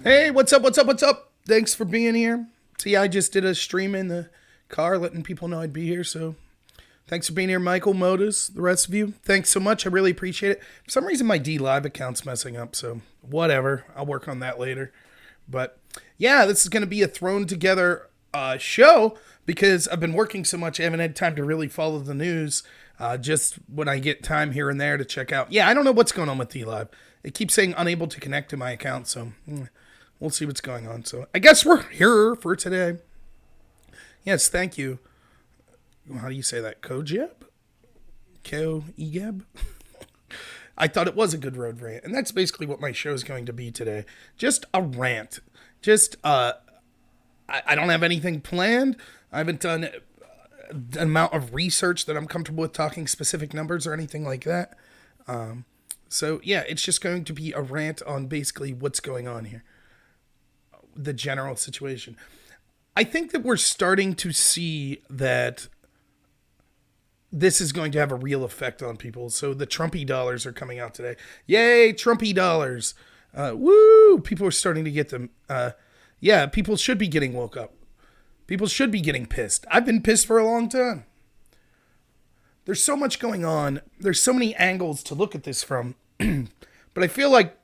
Hey, what's up? What's up? What's up? Thanks for being here. See, I just did a stream in the car letting people know I'd be here. So thanks for being here, Michael, Modus, the rest of you. Thanks so much. I really appreciate it. For some reason, my D Live account's messing up. So whatever. I'll work on that later. But yeah, this is going to be a thrown together show because I've been working so much. I haven't had time to really follow the news. Just when I get time here and there to check out. Yeah, I don't know what's going on with D Live. It keeps saying unable to connect to my account. So we'll see what's going on. So I guess we're here for today. Yes, thank you. How do you say that? Kojeb? Ko-egeb? I thought it was a good road rant. And that's basically what my show is going to be today. Just a rant. Just, I don't have anything planned. I haven't done an amount of research that I'm comfortable with talking specific numbers or anything like that. So yeah, it's just going to be a rant on basically what's going on here. The general situation. I think that we're starting to see that this is going to have a real effect on people. So the Trumpy dollars are coming out today. Yay, Trumpy dollars. Woo! People are starting to get them. Yeah, people should be getting woke up. People should be getting pissed. I've been pissed for a long time. There's so much going on. There's so many angles to look at this from. But I feel like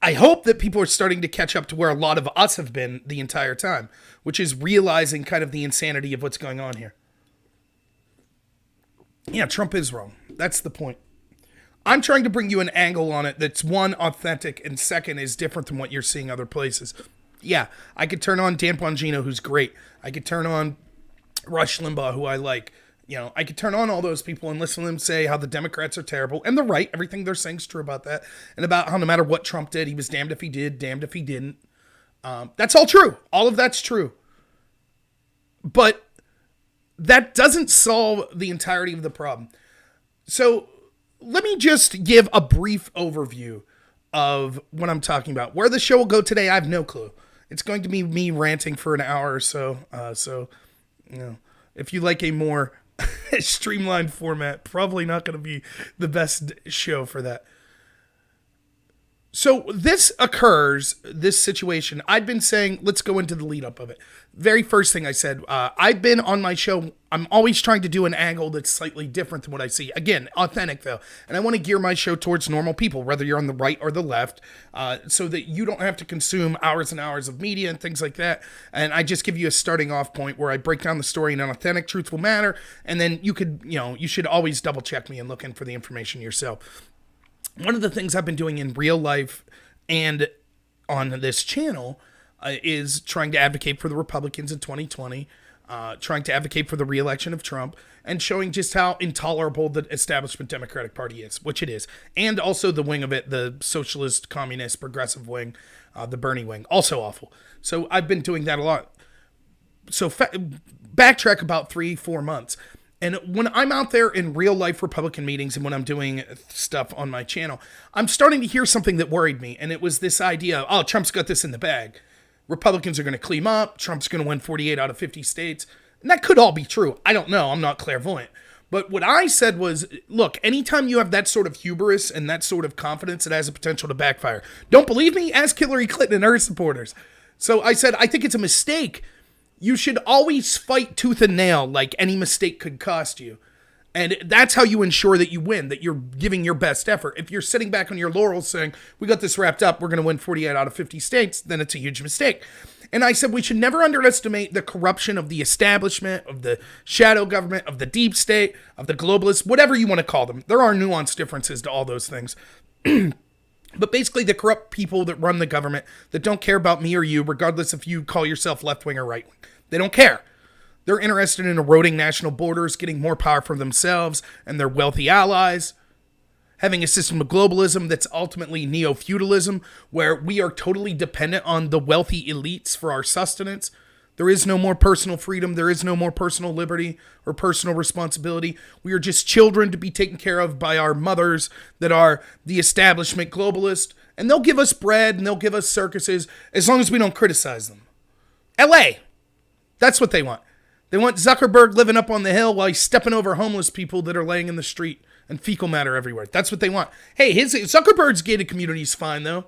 I hope that people are starting to catch up to where a lot of us have been the entire time, which is realizing kind of the insanity of what's going on here. Yeah, Trump is wrong. That's the point. I'm trying to bring you an angle on it that's one, authentic, and second, is different than what you're seeing other places. Yeah, I could turn on Dan Bongino, who's great. I could turn on Rush Limbaugh, who I like. You know, I could turn on all those people and listen to them say how the Democrats are terrible. And they're right. Everything they're saying is true about that. And about how no matter what Trump did, he was damned if he did, damned if he didn't. That's all true. All of that's true. But that doesn't solve the entirety of the problem. So let me just give a brief overview of what I'm talking about. Where the show will go today, I have no clue. It's going to be me ranting for an hour or so. You know, if you like a more streamlined format, probably not going to be the best show for that. So this occurs, this situation, I've been saying, let's go into the lead up of it. Very first thing I said, I've been on my show, I'm always trying to do an angle that's slightly different than what I see. Again, authentic though. And I want to gear my show towards normal people, whether you're on the right or the left, so that you don't have to consume hours and hours of media and things like that. And I just give you a starting off point where I break down the story in an authentic, truthful manner. And then you could, you should always double check me and look in for the information yourself. One of the things I've been doing in real life and on this channel is trying to advocate for the Republicans in 2020, trying to advocate for the re-election of Trump, and showing just how intolerable the establishment Democratic Party is, which it is. And also the wing of it, the socialist, communist, progressive wing, the Bernie wing, also awful. So I've been doing that a lot. So backtrack about 3-4 months. And when I'm out there in real life Republican meetings and when I'm doing stuff on my channel, I'm starting to hear something that worried me. And it was this idea of, oh, Trump's got this in the bag. Republicans are going to clean up. Trump's going to win 48 out of 50 states. And that could all be true. I don't know. I'm not clairvoyant. But what I said was, look, anytime you have that sort of hubris and that sort of confidence, it has a potential to backfire. Don't believe me? Ask Hillary Clinton and her supporters. So I said, I think it's a mistake. You should always fight tooth and nail, like any mistake could cost you. And that's how you ensure that you win, that you're giving your best effort. If you're sitting back on your laurels saying, we got this wrapped up, we're going to win 48 out of 50 states, then it's a huge mistake. And I said we should never underestimate the corruption of the establishment, of the shadow government, of the deep state, of the globalists, whatever you want to call them. There are nuanced differences to all those things. But basically the corrupt people that run the government that don't care about me or you, regardless if you call yourself left-wing or right-wing. They don't care. They're interested in eroding national borders, getting more power for themselves and their wealthy allies, having a system of globalism that's ultimately neo-feudalism, where we are totally dependent on the wealthy elites for our sustenance. There is no more personal freedom. There is no more personal liberty or personal responsibility. We are just children to be taken care of by our mothers that are the establishment globalist. And they'll give us bread and they'll give us circuses as long as we don't criticize them. LA. That's what they want. They want Zuckerberg living up on the hill while he's stepping over homeless people that are laying in the street and fecal matter everywhere. That's what they want. Hey, Zuckerberg's gated community is fine, though.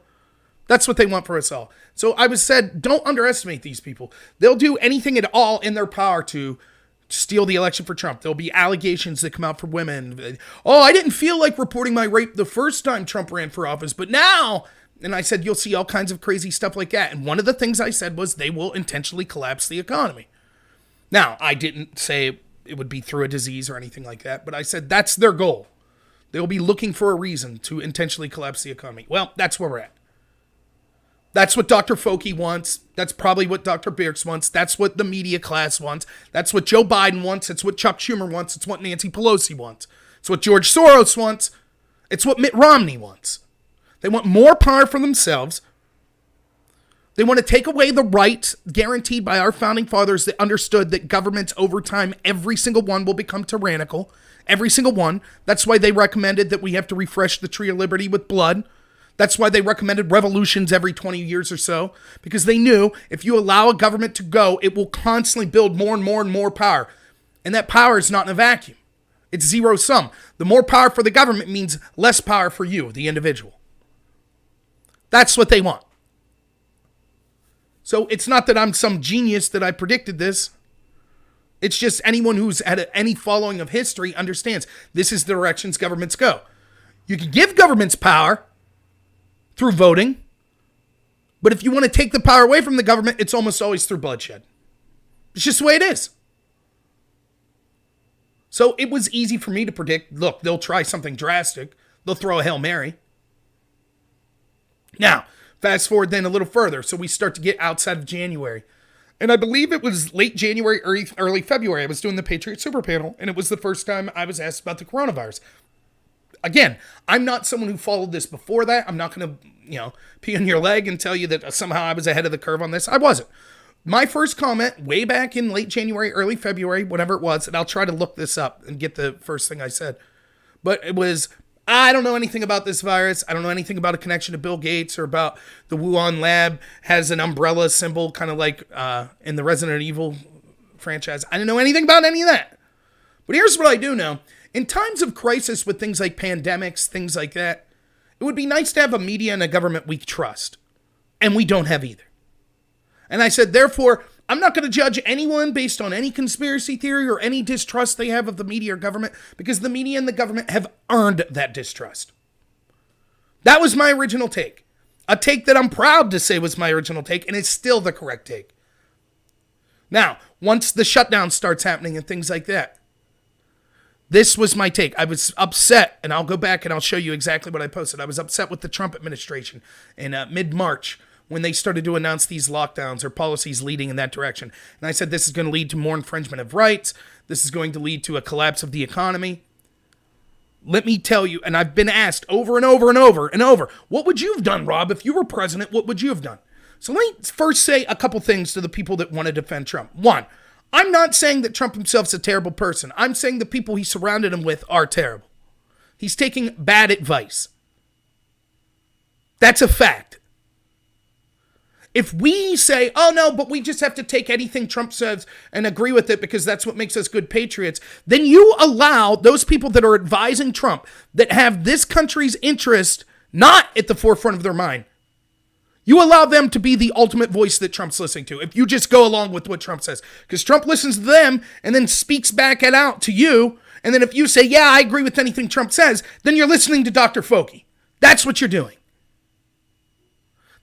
That's what they want for us all. So I was said, don't underestimate these people. They'll do anything at all in their power to steal the election for Trump. There'll be allegations that come out from women. Oh, I didn't feel like reporting my rape the first time Trump ran for office, but now... And I said, you'll see all kinds of crazy stuff like that. And one of the things I said was they will intentionally collapse the economy. Now, I didn't say it would be through a disease or anything like that, but I said that's their goal. They'll be looking for a reason to intentionally collapse the economy. Well, that's where we're at. That's what Dr. Fauci wants. That's probably what Dr. Birx wants. That's what the media class wants. That's what Joe Biden wants. It's what Chuck Schumer wants. It's what Nancy Pelosi wants. It's what George Soros wants. It's what Mitt Romney wants. They want more power for themselves. They want to take away the right guaranteed by our founding fathers that understood that governments over time, every single one will become tyrannical. Every single one. That's why they recommended that we have to refresh the tree of liberty with blood. That's why they recommended revolutions every 20 years or so. Because they knew if you allow a government to go, it will constantly build more and more and more power. And that power is not in a vacuum. It's zero sum. The more power for the government means less power for you, the individual. That's what they want. So it's not that I'm some genius that I predicted this. It's just anyone who's had any following of history understands this is the directions governments go. You can give governments power through voting, but if you want to take the power away from the government, it's almost always through bloodshed. It's just the way it is. So it was easy for me to predict, look, they'll try something drastic. They'll throw a Hail Mary. Now, fast forward then a little further. So we start to get outside of January. And I believe it was late January, early February. I was doing the Patriot Super Panel, and it was the first time I was asked about the coronavirus. Again, I'm not someone who followed this before that. I'm not going to, pee on your leg and tell you that somehow I was ahead of the curve on this. I wasn't. My first comment way back in late January, early February, whatever it was, and I'll try to look this up and get the first thing I said. But it was... I don't know anything about this virus. I don't know anything about a connection to Bill Gates or about the Wuhan lab has an umbrella symbol, kind of like in the Resident Evil franchise. I didn't know anything about any of that. But here's what I do know. In times of crisis with things like pandemics, things like that, it would be nice to have a media and a government we trust. And we don't have either. And I said, therefore, I'm not going to judge anyone based on any conspiracy theory or any distrust they have of the media or government because the media and the government have earned that distrust. That was my original take. A take that I'm proud to say was my original take, and it's still the correct take. Now, once the shutdown starts happening and things like that, this was my take. I was upset, and I'll go back and I'll show you exactly what I posted. I was upset with the Trump administration in mid-March when they started to announce these lockdowns or policies leading in that direction. And I said, this is going to lead to more infringement of rights. This is going to lead to a collapse of the economy. Let me tell you, and I've been asked over and over and over and over, what would you have done, Rob? If you were president, what would you have done? So let me first say a couple things to the people that want to defend Trump. One, I'm not saying that Trump himself's a terrible person. I'm saying the people he surrounded him with are terrible. He's taking bad advice. That's a fact. If we say, oh no, but we just have to take anything Trump says and agree with it because that's what makes us good patriots, then you allow those people that are advising Trump that have this country's interest not at the forefront of their mind, you allow them to be the ultimate voice that Trump's listening to if you just go along with what Trump says. Because Trump listens to them and then speaks back it out to you. And then if you say, yeah, I agree with anything Trump says, then you're listening to Dr. Fauci. That's what you're doing.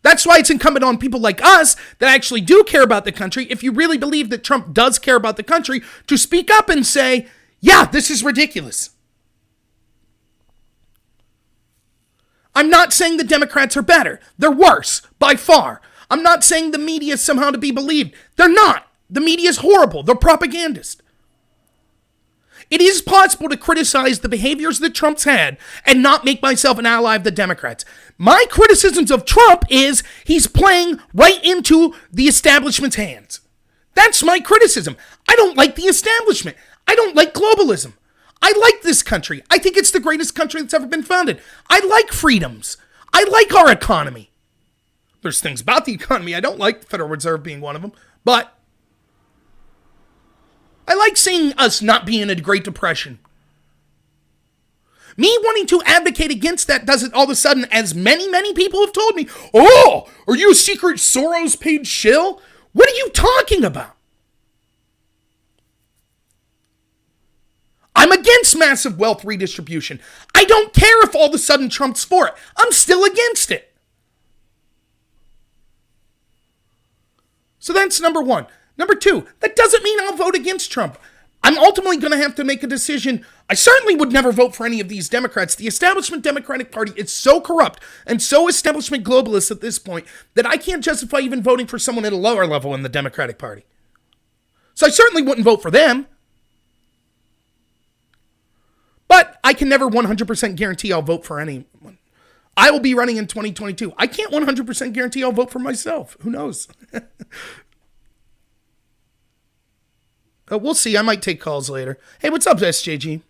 That's why it's incumbent on people like us that actually do care about the country, if you really believe that Trump does care about the country, to speak up and say, yeah, this is ridiculous. I'm not saying the Democrats are better. They're worse, by far. I'm not saying the media is somehow to be believed. They're not. The media is horrible. They're propagandists. It is possible to criticize the behaviors that Trump's had and not make myself an ally of the Democrats. My criticisms of Trump is he's playing right into the establishment's hands. That's my criticism. I don't like the establishment. I don't like globalism. I like this country. I think it's the greatest country that's ever been founded. I like freedoms. I like our economy. There's things about the economy I don't like, the Federal Reserve being one of them, but I like seeing us not be in a Great Depression. Me wanting to advocate against that doesn't all of a sudden, as many people have told me, oh, are you a secret Soros paid shill? What are you talking about? I'm against massive wealth redistribution. I don't care if all of a sudden Trump's for it. I'm still against it. So that's number one. Number two, that doesn't mean I'll vote against Trump. I'm ultimately going to have to make a decision. I certainly would never vote for any of these Democrats. The establishment Democratic Party is so corrupt and so establishment globalist at this point that I can't justify even voting for someone at a lower level in the Democratic Party. So I certainly wouldn't vote for them. But I can never 100% guarantee I'll vote for anyone. I will be running in 2022. I can't 100% guarantee I'll vote for myself. Who knows? We'll see. I might take calls later. Hey, what's up, SJG?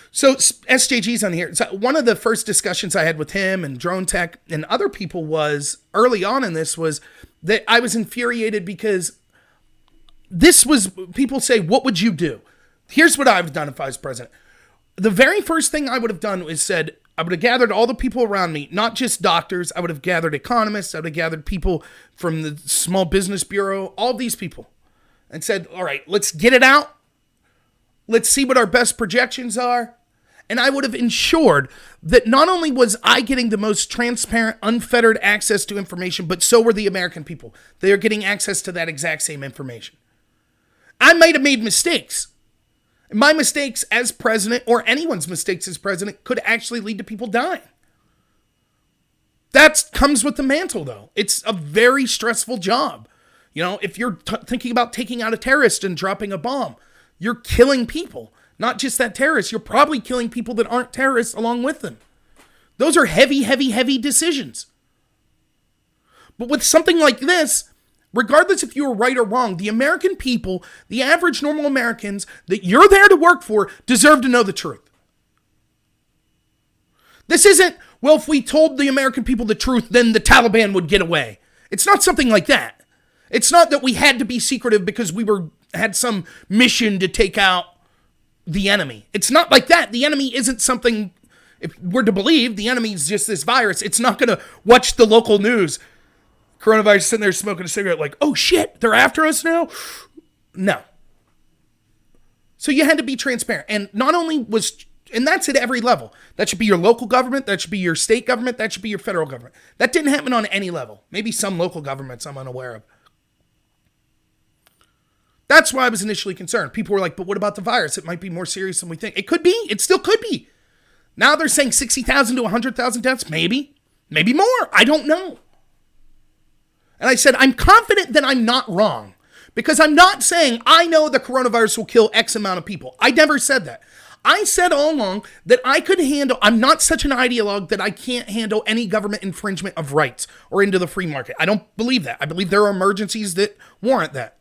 So SJG's on here. So one of the first discussions I had with him and Drone Tech and other people was early on in this was that I was infuriated because this was, people say, what would you do? Here's what I would have done if I was president. The very first thing I would have done is said, I would have gathered all the people around me, not just doctors. I would have gathered economists. I would have gathered people from the Small Business Bureau, all these people, and said, all right, let's get it out. Let's see what our best projections are. And I would have ensured that not only was I getting the most transparent, unfettered access to information, but so were the American people. They are getting access to that exact same information. I might have made mistakes. My mistakes as president, or anyone's mistakes as president, could actually lead to people dying. That comes with the mantle, though. It's a very stressful job. You know, if you're thinking about taking out a terrorist and dropping a bomb, you're killing people. Not just that terrorist, you're probably killing people that aren't terrorists along with them. Those are heavy, heavy, heavy decisions. But with something like this, regardless if you were right or wrong, the American people, the average normal Americans that you're there to work for, deserve to know the truth. This isn't, well, if we told the American people the truth, then the Taliban would get away. It's not something like that. It's not that we had to be secretive because we had some mission to take out the enemy. It's not like that. The enemy isn't something, if we're to believe, the enemy is just this virus. It's not going to watch the local news. Coronavirus sitting there smoking a cigarette like, oh shit, they're after us now? No. So you had to be transparent. And not only and that's at every level. That should be your local government. That should be your state government. That should be your federal government. That didn't happen on any level. Maybe some local governments I'm unaware of. That's why I was initially concerned. People were like, but what about the virus? It might be more serious than we think. It could be. It still could be. Now they're saying 60,000 to 100,000 deaths. Maybe. Maybe more. I don't know. And I said, I'm confident that I'm not wrong. Because I'm not saying I know the coronavirus will kill X amount of people. I never said that. I said all along that I could handle, I'm not such an ideologue that I can't handle any government infringement of rights or into the free market. I don't believe that. I believe there are emergencies that warrant that.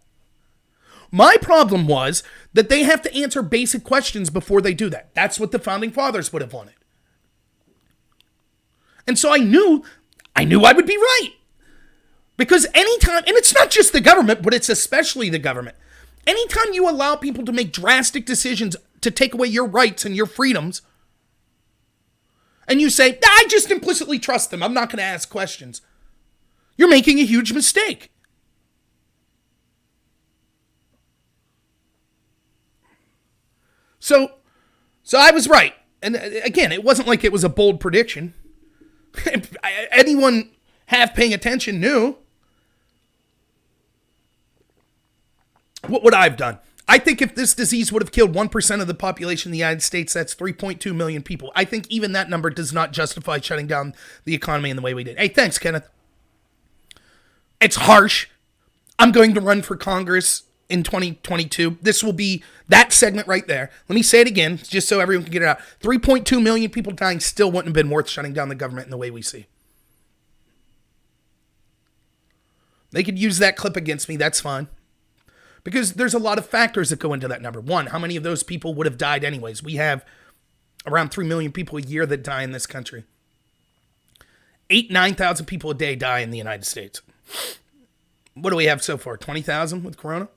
My problem was that they have to answer basic questions before they do that. That's what the founding fathers would have wanted. And so I knew I would be right. Because anytime, and it's not just the government, but it's especially the government. Anytime you allow people to make drastic decisions to take away your rights and your freedoms, and you say, I just implicitly trust them, I'm not going to ask questions, you're making a huge mistake. So I was right. And again, it wasn't like it was a bold prediction. Anyone half paying attention knew. What would I have done? I think if this disease would have killed 1% of the population in the United States, that's 3.2 million people. I think even that number does not justify shutting down the economy in the way we did. Hey, thanks, Kenneth. It's harsh. I'm going to run for Congress in 2022. This will be that segment right there. Let me say it again, just so everyone can get it out. 3.2 million people dying still wouldn't have been worth shutting down the government in the way we see. They could use that clip against me. That's fine. Because there's a lot of factors that go into that number. One, how many of those people would have died anyways? We have around 3 million people a year that die in this country. 9,000 people a day die in the United States. What do we have so far? 20,000 with corona?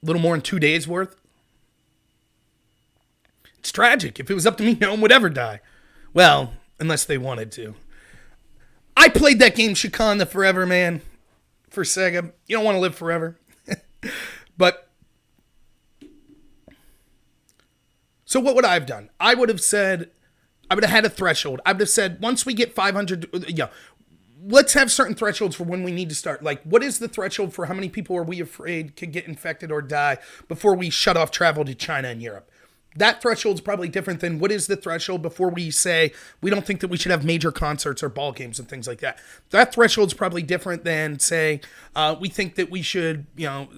A little more than 2 days worth. It's tragic. If it was up to me, no one would ever die. Well, unless they wanted to. I played that game Shakan the Forever Man for Sega. You don't want to live forever. But, so what would I have done? I would have said, I would have had a threshold. I would have said, once we get 500, let's have certain thresholds for when we need to start. Like, what is the threshold for how many people are we afraid could get infected or die before we shut off travel to China and Europe? That threshold is probably different than what is the threshold before we say we don't think that we should have major concerts or ball games and things like that. That threshold is probably different than say we think that we should,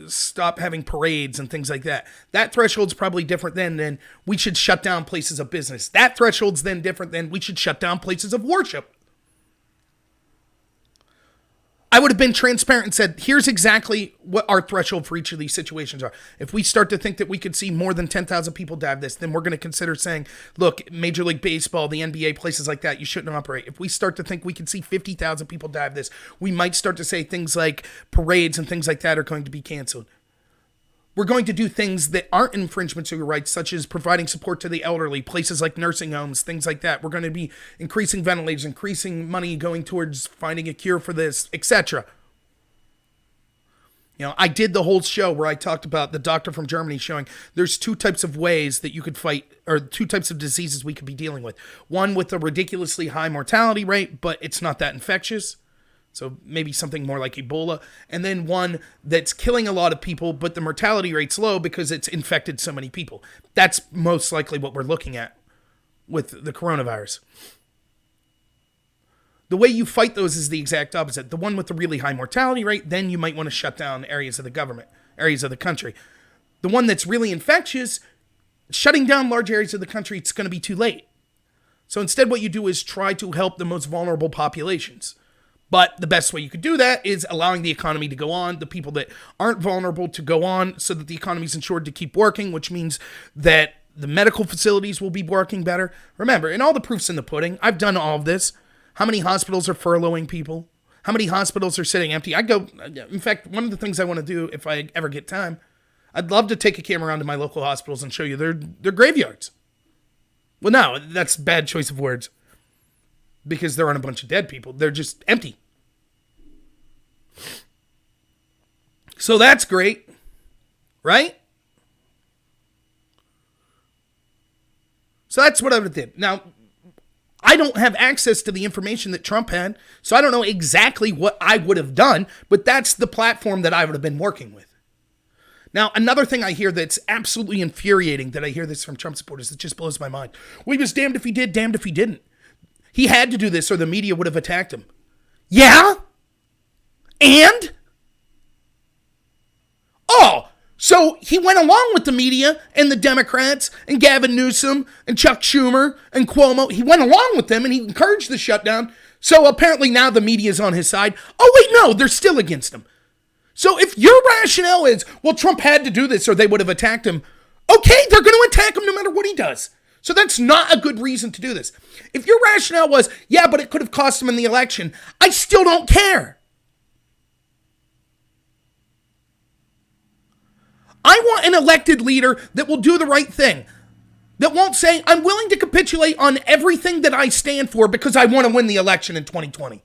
stop having parades and things like that. That threshold is probably different than we should shut down places of business. That threshold's then different than we should shut down places of worship. I would have been transparent and said, here's exactly what our threshold for each of these situations are. If we start to think that we could see more than 10,000 people die of this, then we're going to consider saying, look, Major League Baseball, the NBA, places like that, you shouldn't operate. If we start to think we could see 50,000 people die of this, we might start to say things like parades and things like that are going to be canceled. We're going to do things that aren't infringements of your rights, such as providing support to the elderly, places like nursing homes, things like that. We're going to be increasing ventilators, increasing money going towards finding a cure for this, etc. I did the whole show where I talked about the doctor from Germany showing there's two types of ways that you could fight, or two types of diseases we could be dealing with. One with a ridiculously high mortality rate, but it's not that infectious. So maybe something more like Ebola. And then one that's killing a lot of people, but the mortality rate's low because it's infected so many people. That's most likely what we're looking at with the coronavirus. The way you fight those is the exact opposite. The one with the really high mortality rate, then you might want to shut down areas of the government, areas of the country. The one that's really infectious, shutting down large areas of the country, it's going to be too late. So instead what you do is try to help the most vulnerable populations. But the best way you could do that is allowing the economy to go on, the people that aren't vulnerable to go on so that the economy is insured to keep working, which means that the medical facilities will be working better. Remember, and all the proof's in the pudding, I've done all of this. How many hospitals are furloughing people? How many hospitals are sitting empty? In fact, one of the things I want to do if I ever get time, I'd love to take a camera around to my local hospitals and show you their graveyards. Well, no, that's a bad choice of words. Because there aren't a bunch of dead people. They're just empty. So that's great. Right? So that's what I would have did. Now, I don't have access to the information that Trump had, so I don't know exactly what I would have done, but that's the platform that I would have been working with. Now, another thing I hear that's absolutely infuriating, that I hear this from Trump supporters, that just blows my mind. Well, he was damned if he did, damned if he didn't. He had to do this or the media would have attacked him. Yeah? And? Oh, so he went along with the media and the Democrats and Gavin Newsom and Chuck Schumer and Cuomo. He went along with them and he encouraged the shutdown. So apparently now the media is on his side. Oh, wait, no, they're still against him. So if your rationale is, well, Trump had to do this or they would have attacked him, okay, they're going to attack him no matter what he does. So that's not a good reason to do this. If your rationale was, yeah, but it could have cost him in the election, I still don't care. I want an elected leader that will do the right thing. That won't say, I'm willing to capitulate on everything that I stand for because I want to win the election in 2020.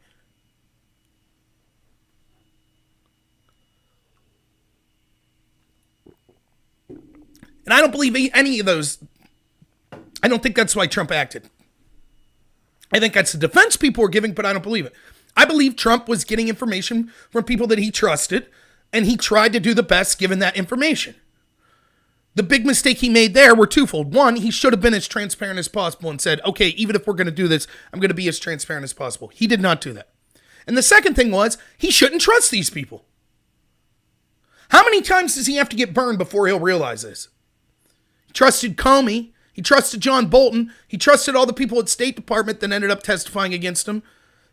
And I don't believe any of those. I don't think that's why Trump acted. I think that's the defense people were giving, but I don't believe it. I believe Trump was getting information from people that he trusted, and he tried to do the best given that information. The big mistake he made there were twofold. One, he should have been as transparent as possible and said, okay, even if we're going to do this, I'm going to be as transparent as possible. He did not do that. And the second thing was, he shouldn't trust these people. How many times does he have to get burned before he'll realize this? He trusted Comey. He trusted John Bolton. He trusted all the people at State Department that ended up testifying against him.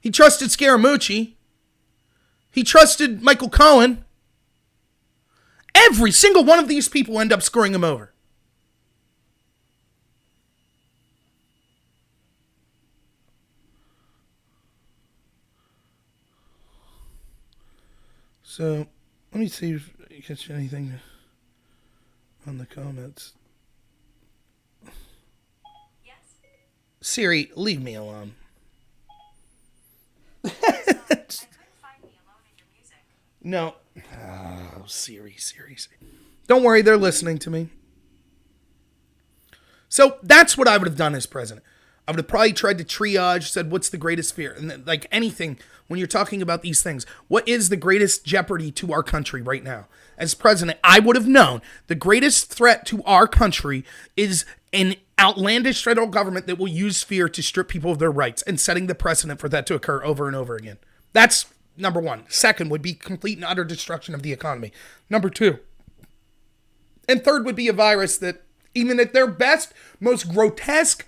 He trusted Scaramucci. He trusted Michael Cohen. Every single one of these people end up screwing him over. So, let me see if I catch anything. on the comments. Siri, leave me alone. No. Oh, Siri. Don't worry, they're listening to me. So that's what I would have done as president. I would have probably tried to triage, said, what's the greatest fear? And then, like anything, when you're talking about these things, what is the greatest jeopardy to our country right now? As president, I would have known the greatest threat to our country is an outlandish federal government that will use fear to strip people of their rights and setting the precedent for that to occur over and over again. That's number one. Second would be complete and utter destruction of the economy. Number two. And third would be a virus that, even at their best, most grotesque,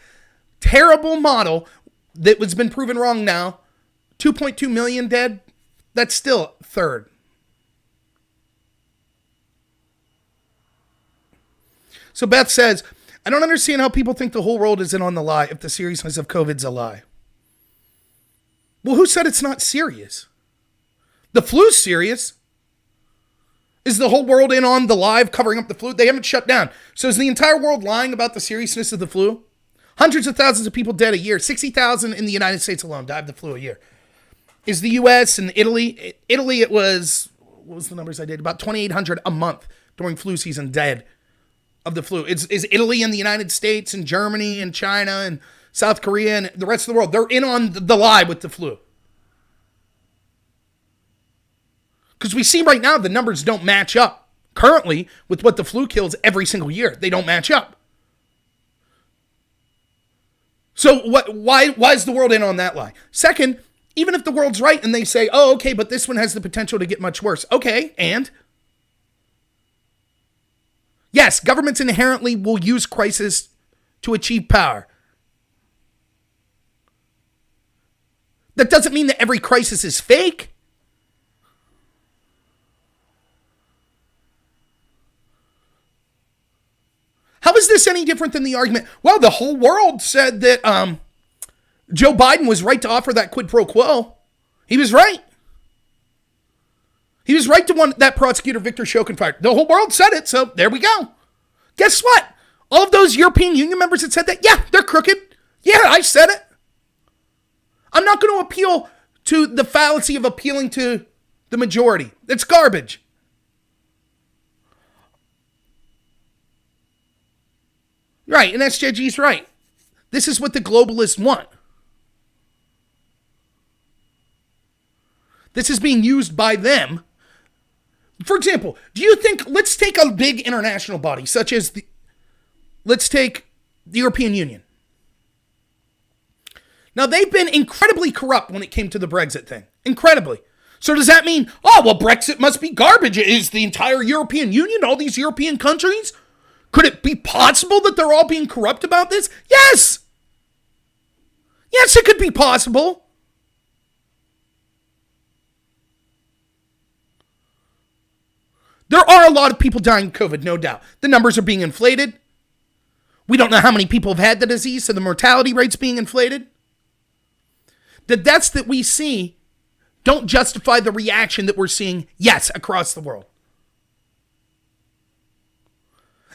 terrible model that has been proven wrong now, 2.2 million dead, that's still third. So Beth says, I don't understand how people think the whole world is in on the lie if the seriousness of COVID's a lie. Well, who said it's not serious? The flu's serious. Is the whole world in on the lie of covering up the flu? They haven't shut down. So is the entire world lying about the seriousness of the flu? Hundreds of thousands of people dead a year. 60,000 in the United States alone died of the flu a year. Is the U.S. and Italy? Italy, it was, what was the numbers I did? About 2,800 a month during flu season dead of the flu. Is Italy and the United States and Germany and China and South Korea and the rest of the world, they're in on the lie with the flu. Because we see right now the numbers don't match up currently with what the flu kills every single year. They don't match up. So why is the world in on that lie? Second, even if the world's right and they say, oh, okay, but this one has the potential to get much worse. Okay, and? Yes, governments inherently will use crisis to achieve power. That doesn't mean that every crisis is fake. How is this any different than the argument? Well, the whole world said that Joe Biden was right to offer that quid pro quo. He was right. He was right to want that prosecutor Victor Shokin fired. The whole world said it, so there we go. Guess what? All of those European Union members that said that, yeah, they're crooked. Yeah, I said it. I'm not going to appeal to the fallacy of appealing to the majority. It's garbage. Right, and SJG's right. This is what the globalists want. This is being used by them. For example, do you think, let's take a big international body, such as let's take the European Union. Now, they've been incredibly corrupt when it came to the Brexit thing. Incredibly. So does that mean, oh, well, Brexit must be garbage? Is the entire European Union, all these European countries? Could it be possible that they're all being corrupt about this? Yes! Yes, it could be possible. There are a lot of people dying of COVID, no doubt. The numbers are being inflated. We don't know how many people have had the disease, so the mortality rate's being inflated. The deaths that we see don't justify the reaction that we're seeing, yes, across the world.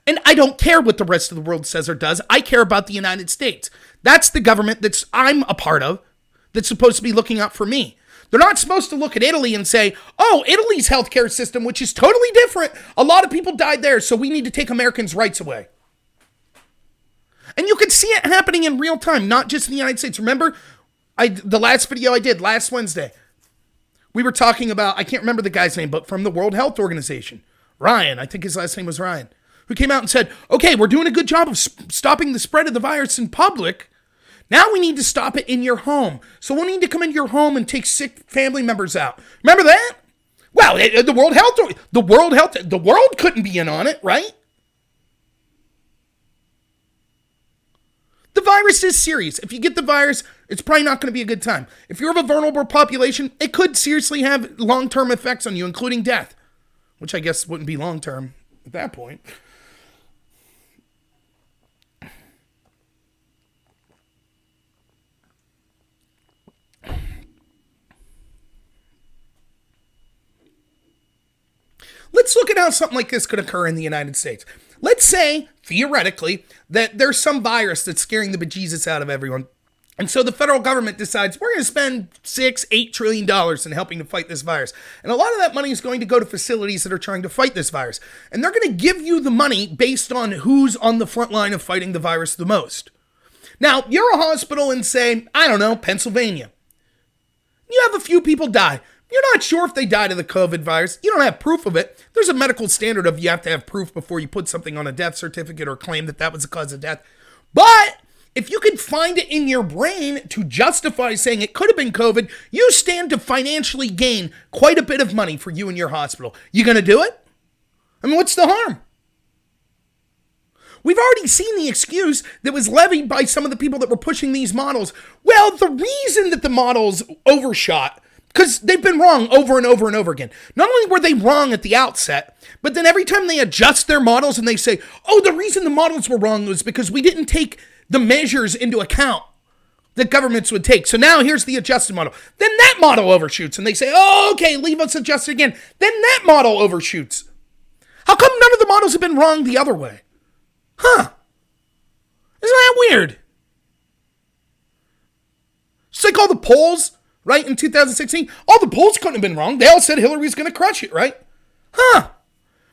And I don't care what the rest of the world says or does. I care about the United States. That's the government that I'm a part of that's supposed to be looking out for me. They're not supposed to look at Italy and say, oh, Italy's healthcare system, which is totally different. A lot of people died there, so we need to take Americans' rights away. And you can see it happening in real time, not just in the United States. Remember, the last video I did last Wednesday, we were talking about, I can't remember the guy's name, but from the World Health Organization, Ryan, I think his last name was Ryan, who came out and said, okay, we're doing a good job of stopping the spread of the virus in public. Now we need to stop it in your home. So we'll need to come into your home and take sick family members out. Remember that? Well, the world couldn't be in on it, right? The virus is serious. If you get the virus, it's probably not going to be a good time. If you're of a vulnerable population, it could seriously have long-term effects on you, including death, which I guess wouldn't be long-term at that point. Let's look at how something like this could occur in the United States. Let's say, theoretically, that there's some virus that's scaring the bejesus out of everyone. And so the federal government decides we're going to spend $6-8 trillion in helping to fight this virus. And a lot of that money is going to go to facilities that are trying to fight this virus. And they're going to give you the money based on who's on the front line of fighting the virus the most. Now, you're a hospital in, say, I don't know, Pennsylvania. You have a few people die. You're not sure if they died of the COVID virus. You don't have proof of it. There's a medical standard of you have to have proof before you put something on a death certificate or claim that that was the cause of death. But if you can find it in your brain to justify saying it could have been COVID, you stand to financially gain quite a bit of money for you and your hospital. You going to do it? I mean, what's the harm? We've already seen the excuse that was levied by some of the people that were pushing these models. Well, the reason that the models overshot, because they've been wrong over and over and over again. Not only were they wrong at the outset, but then every time they adjust their models and they say, oh, the reason the models were wrong was because we didn't take the measures into account that governments would take. So now here's the adjusted model. Then that model overshoots and they say, oh, okay, leave us adjust it again. Then that model overshoots. How come none of the models have been wrong the other way? Huh. Isn't that weird? Just like all the polls, right, in 2016, all the polls couldn't have been wrong. They all said Hillary's going to crush it, right? Huh.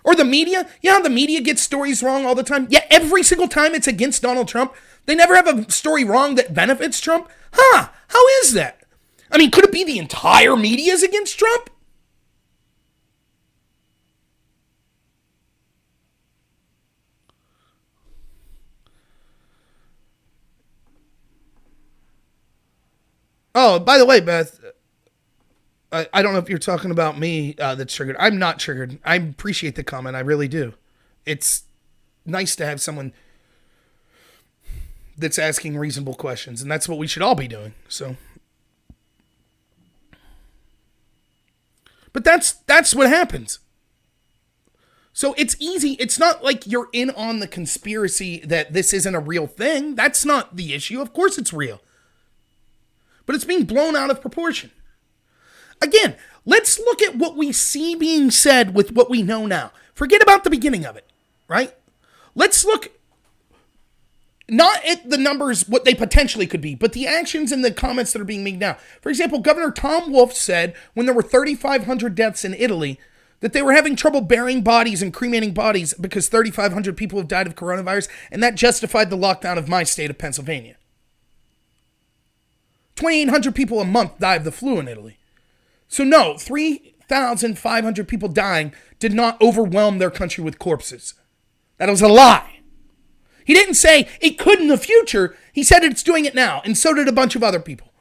Or the media. Yeah, the media gets stories wrong all the time. Yeah, every single time it's against Donald Trump. They never have a story wrong that benefits Trump. Huh. How is that? I mean, could it be the entire media is against Trump? Oh, by the way, Beth, I don't know if you're talking about me that's triggered. I'm not triggered. I appreciate the comment. I really do. It's nice to have someone that's asking reasonable questions, and that's what we should all be doing. So, but that's what happens. So it's easy. It's not like you're in on the conspiracy that this isn't a real thing. That's not the issue. Of course it's real. But it's being blown out of proportion. Again, let's look at what we see being said with what we know now. Forget about the beginning of it, right? Let's look not at the numbers, what they potentially could be, but the actions and the comments that are being made now. For example, Governor Tom Wolf said when there were 3,500 deaths in Italy that they were having trouble burying bodies and cremating bodies because 3,500 people have died of coronavirus, and that justified the lockdown of my state of Pennsylvania. 2,800 people a month die of the flu in Italy. So no, 3,500 people dying did not overwhelm their country with corpses. That was a lie. He didn't say it could in the future. He said it's doing it now, and so did a bunch of other people.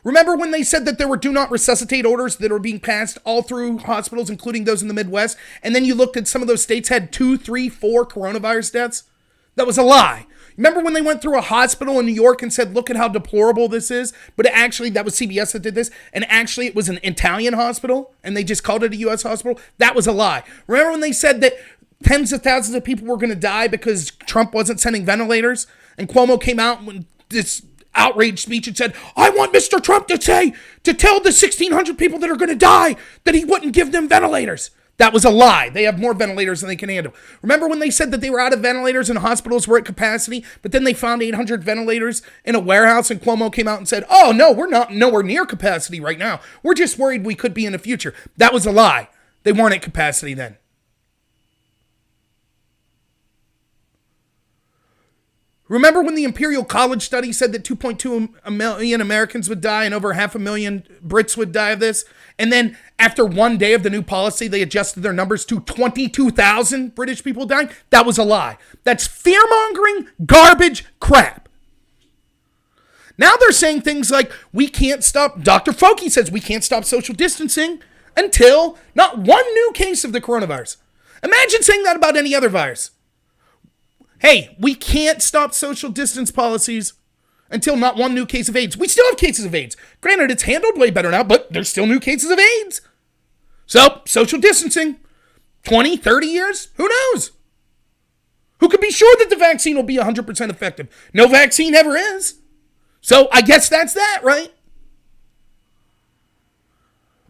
Remember when they said that there were do not resuscitate orders that were being passed all through hospitals, including those in the Midwest, and then you looked at some of those states had 2, 3, 4 coronavirus deaths? That was a lie. Remember when they went through a hospital in New York and said, look at how deplorable this is? But actually, that was CBS that did this. And actually, it was an Italian hospital. And they just called it a U.S. hospital. That was a lie. Remember when they said that tens of thousands of people were going to die because Trump wasn't sending ventilators? And Cuomo came out with this outraged speech and said, I want Mr. Trump to tell the 1,600 people that are going to die that he wouldn't give them ventilators. That was a lie. They have more ventilators than they can handle. Remember when they said that they were out of ventilators and hospitals were at capacity, but then they found 800 ventilators in a warehouse and Cuomo came out and said, oh, no, we're not nowhere near capacity right now. We're just worried we could be in the future. That was a lie. They weren't at capacity then. Remember when the Imperial College study said that 2.2 million Americans would die and over 500,000 Brits would die of this? And then after one day of the new policy, they adjusted their numbers to 22,000 British people dying? That was a lie. That's fear-mongering, garbage crap. Now they're saying things like, we can't stop, Dr. Fauci says we can't stop social distancing until not one new case of the coronavirus. Imagine saying that about any other virus. Hey, we can't stop social distance policies until not one new case of AIDS. We still have cases of AIDS. Granted, it's handled way better now, but there's still new cases of AIDS. So, social distancing, 20, 30 years, who knows? Who could be sure that the vaccine will be 100% effective? No vaccine ever is. So, I guess that's that, right?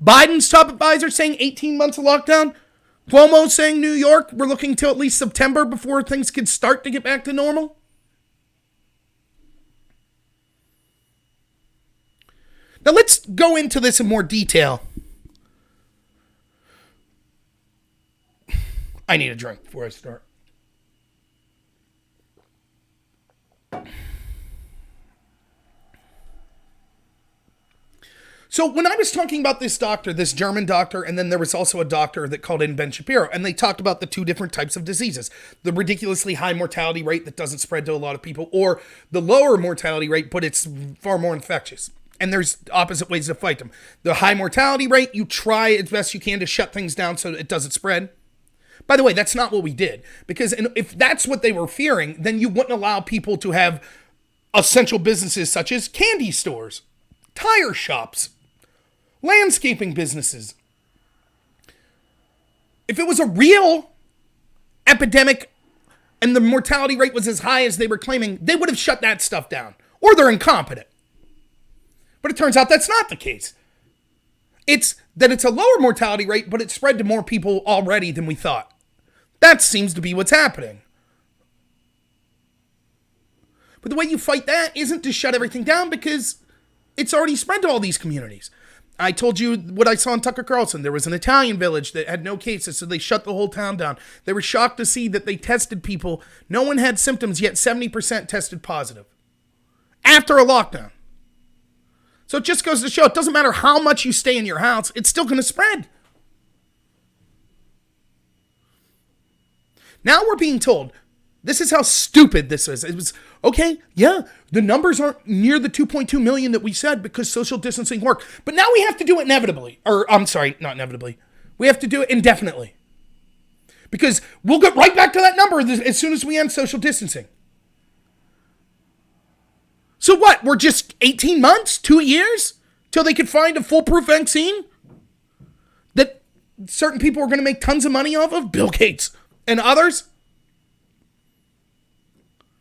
Biden's top advisor saying 18 months of lockdown. Cuomo saying New York, we're looking till at least September before things could start to get back to normal. Now let's go into this in more detail. I need a drink before I start. So when I was talking about this doctor, this German doctor, and then there was also a doctor that called in Ben Shapiro, and they talked about the two different types of diseases. The ridiculously high mortality rate that doesn't spread to a lot of people, or the lower mortality rate, but it's far more infectious. And there's opposite ways to fight them. The high mortality rate, you try as best you can to shut things down so it doesn't spread. By the way, that's not what we did. Because if that's what they were fearing, then you wouldn't allow people to have essential businesses such as candy stores, tire shops, landscaping businesses. If it was a real epidemic and the mortality rate was as high as they were claiming, they would have shut that stuff down. Or they're incompetent. But it turns out that's not the case. It's that it's a lower mortality rate, but it's spread to more people already than we thought. That seems to be what's happening. But the way you fight that isn't to shut everything down because it's already spread to all these communities. I told you what I saw in Tucker Carlson. There was an Italian village that had no cases, so they shut the whole town down. They were shocked to see that they tested people. No one had symptoms, yet 70% tested positive. After a lockdown. So it just goes to show, it doesn't matter how much you stay in your house, it's still going to spread. Now we're being told, this is how stupid this is. It was, okay, yeah, the numbers aren't near the 2.2 million that we said because social distancing worked. But now we have to do it inevitably. Or, I'm sorry, not inevitably. We have to do it indefinitely. Because we'll get right back to that number as soon as we end social distancing. So what? We're just 18 months, 2 years, till they could find a foolproof vaccine that certain people are going to make tons of money off of? Bill Gates and others?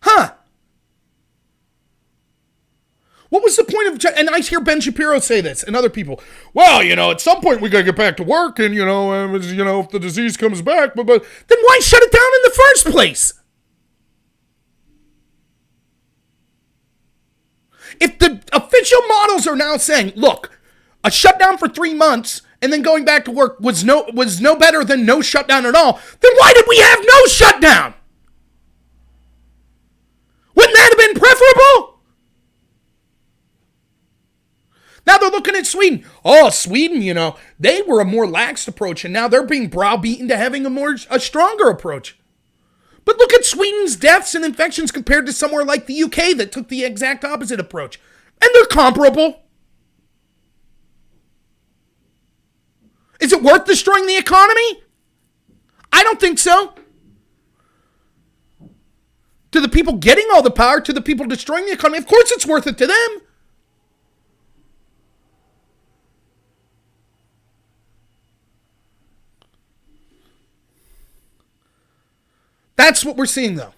Huh. What was the point of... And I hear Ben Shapiro say this and other people. Well, at some point we got to get back to work and, if the disease comes back, but then why shut it down in the first place? If the official models are now saying, look, a shutdown for 3 months and then going back to work was no better than no shutdown at all, then why did we have no shutdown? Wouldn't that have been preferable? Now they're looking at Sweden. Oh, Sweden, they were a more lax approach, and now they're being browbeaten to having a stronger approach. But look at Sweden's deaths and infections compared to somewhere like the UK that took the exact opposite approach. And they're comparable. Is it worth destroying the economy? I don't think so. To the people getting all the power, to the people destroying the economy, of course it's worth it to them. That's what we're seeing, though.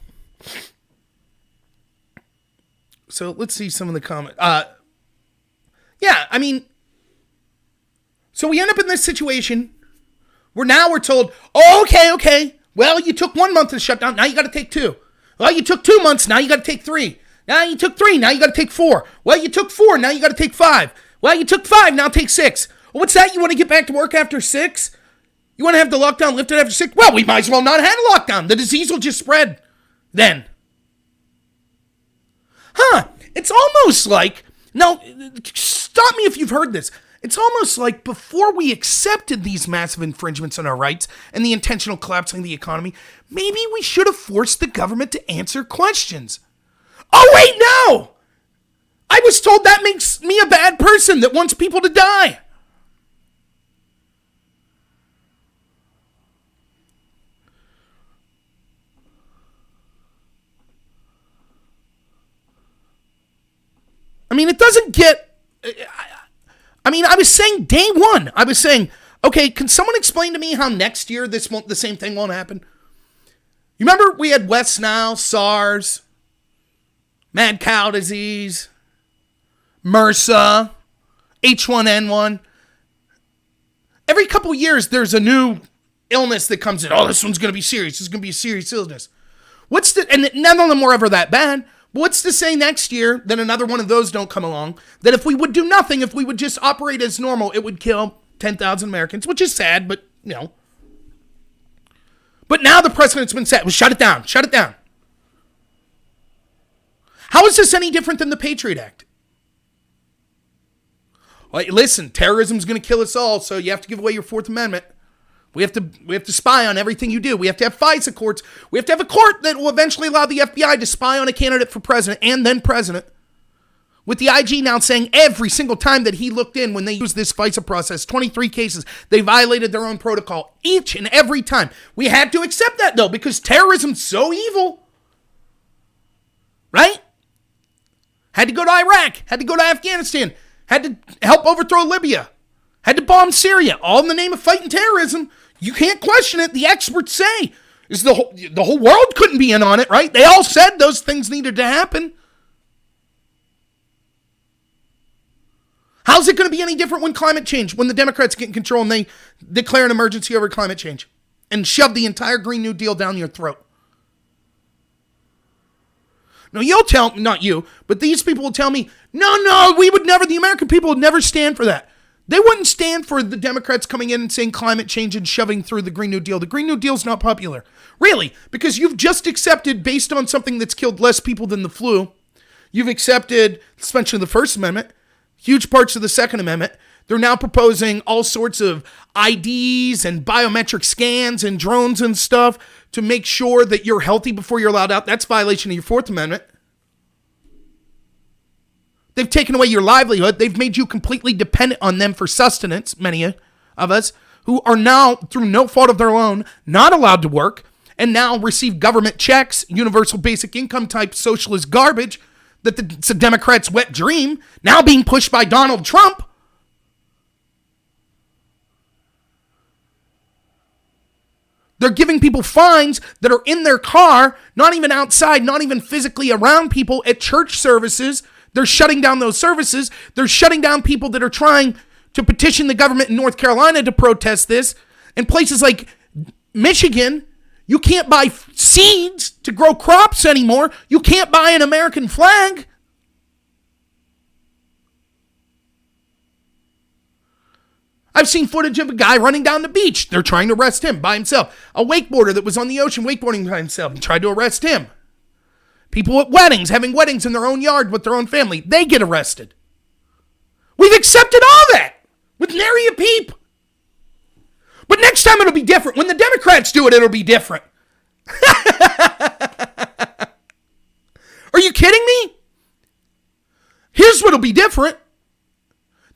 So let's see some of the comments. So we end up in this situation where now we're told, oh, okay. Well, you took 1 month to shut down. Now you got to take 2. Well, you took 2 months. Now you got to take 3. Now you took 3. Now you got to take 4. Well, you took 4. Now you got to take 5. Well, you took 5. Now take 6. Well, what's that? You want to get back to work after 6? You want to have the lockdown lifted after 6? Well, we might as well not have a lockdown. The disease will just spread then. It's almost like, now, stop me if you've heard this. It's almost like before we accepted these massive infringements on our rights and the intentional collapsing of the economy, maybe we should have forced the government to answer questions. Oh, wait, no! I was told that makes me a bad person that wants people to die. It doesn't get... I was saying day one, I was saying, okay, can someone explain to me how next year the same thing won't happen? You remember we had West Nile, SARS, mad cow disease, MRSA, H1N1. Every couple years there's a new illness that comes in. Oh, this one's going to be serious. This is going to be a serious illness. And none of them were ever that bad. But what's to say next year that another one of those don't come along? That if we would do nothing, if we would just operate as normal, it would kill 10,000 Americans, which is sad, but But now the precedent's been set. Well, shut it down. Shut it down. How is this any different than the Patriot Act? Well, listen, terrorism's going to kill us all, so you have to give away your Fourth Amendment. We have to spy on everything you do. We have to have FISA courts. We have to have a court that will eventually allow the FBI to spy on a candidate for president and then president. With the IG now saying every single time that he looked in when they used this FISA process, 23 cases, they violated their own protocol each and every time. We had to accept that, though, because terrorism's so evil. Right? Had to go to Iraq. Had to go to Afghanistan. Had to help overthrow Libya. Had to bomb Syria. All in the name of fighting terrorism. You can't question it. The experts say is the whole world couldn't be in on it, right? They all said those things needed to happen. How's it going to be any different when climate change, when the Democrats get in control and they declare an emergency over climate change and shove the entire Green New Deal down your throat? No, you'll tell, not you, but these people will tell me, no, we would never, the American people would never stand for that. They wouldn't stand for the Democrats coming in and saying climate change and shoving through the Green New Deal. The Green New Deal's not popular. Really, because you've just accepted, based on something that's killed less people than the flu, you've accepted, especially the First Amendment, huge parts of the Second Amendment. They're now proposing all sorts of IDs and biometric scans and drones and stuff to make sure that you're healthy before you're allowed out. That's violation of your Fourth Amendment. They've taken away your livelihood. They've made you completely dependent on them for sustenance, many of us, who are now, through no fault of their own, not allowed to work and now receive government checks, universal basic income type socialist garbage that's a Democrat's wet dream, now being pushed by Donald Trump. They're giving people fines that are in their car, not even outside, not even physically around people at church services. They're shutting down those services. They're shutting down people that are trying to petition the government in North Carolina to protest this. In places like Michigan, you can't buy seeds to grow crops anymore. You can't buy an American flag. I've seen footage of a guy running down the beach. They're trying to arrest him by himself. A wakeboarder that was on the ocean wakeboarding by himself and tried to arrest him. People at weddings, having weddings in their own yard with their own family, they get arrested. We've accepted all that with nary a peep. But next time it'll be different. When the Democrats do it, it'll be different. Are you kidding me? Here's what'll be different.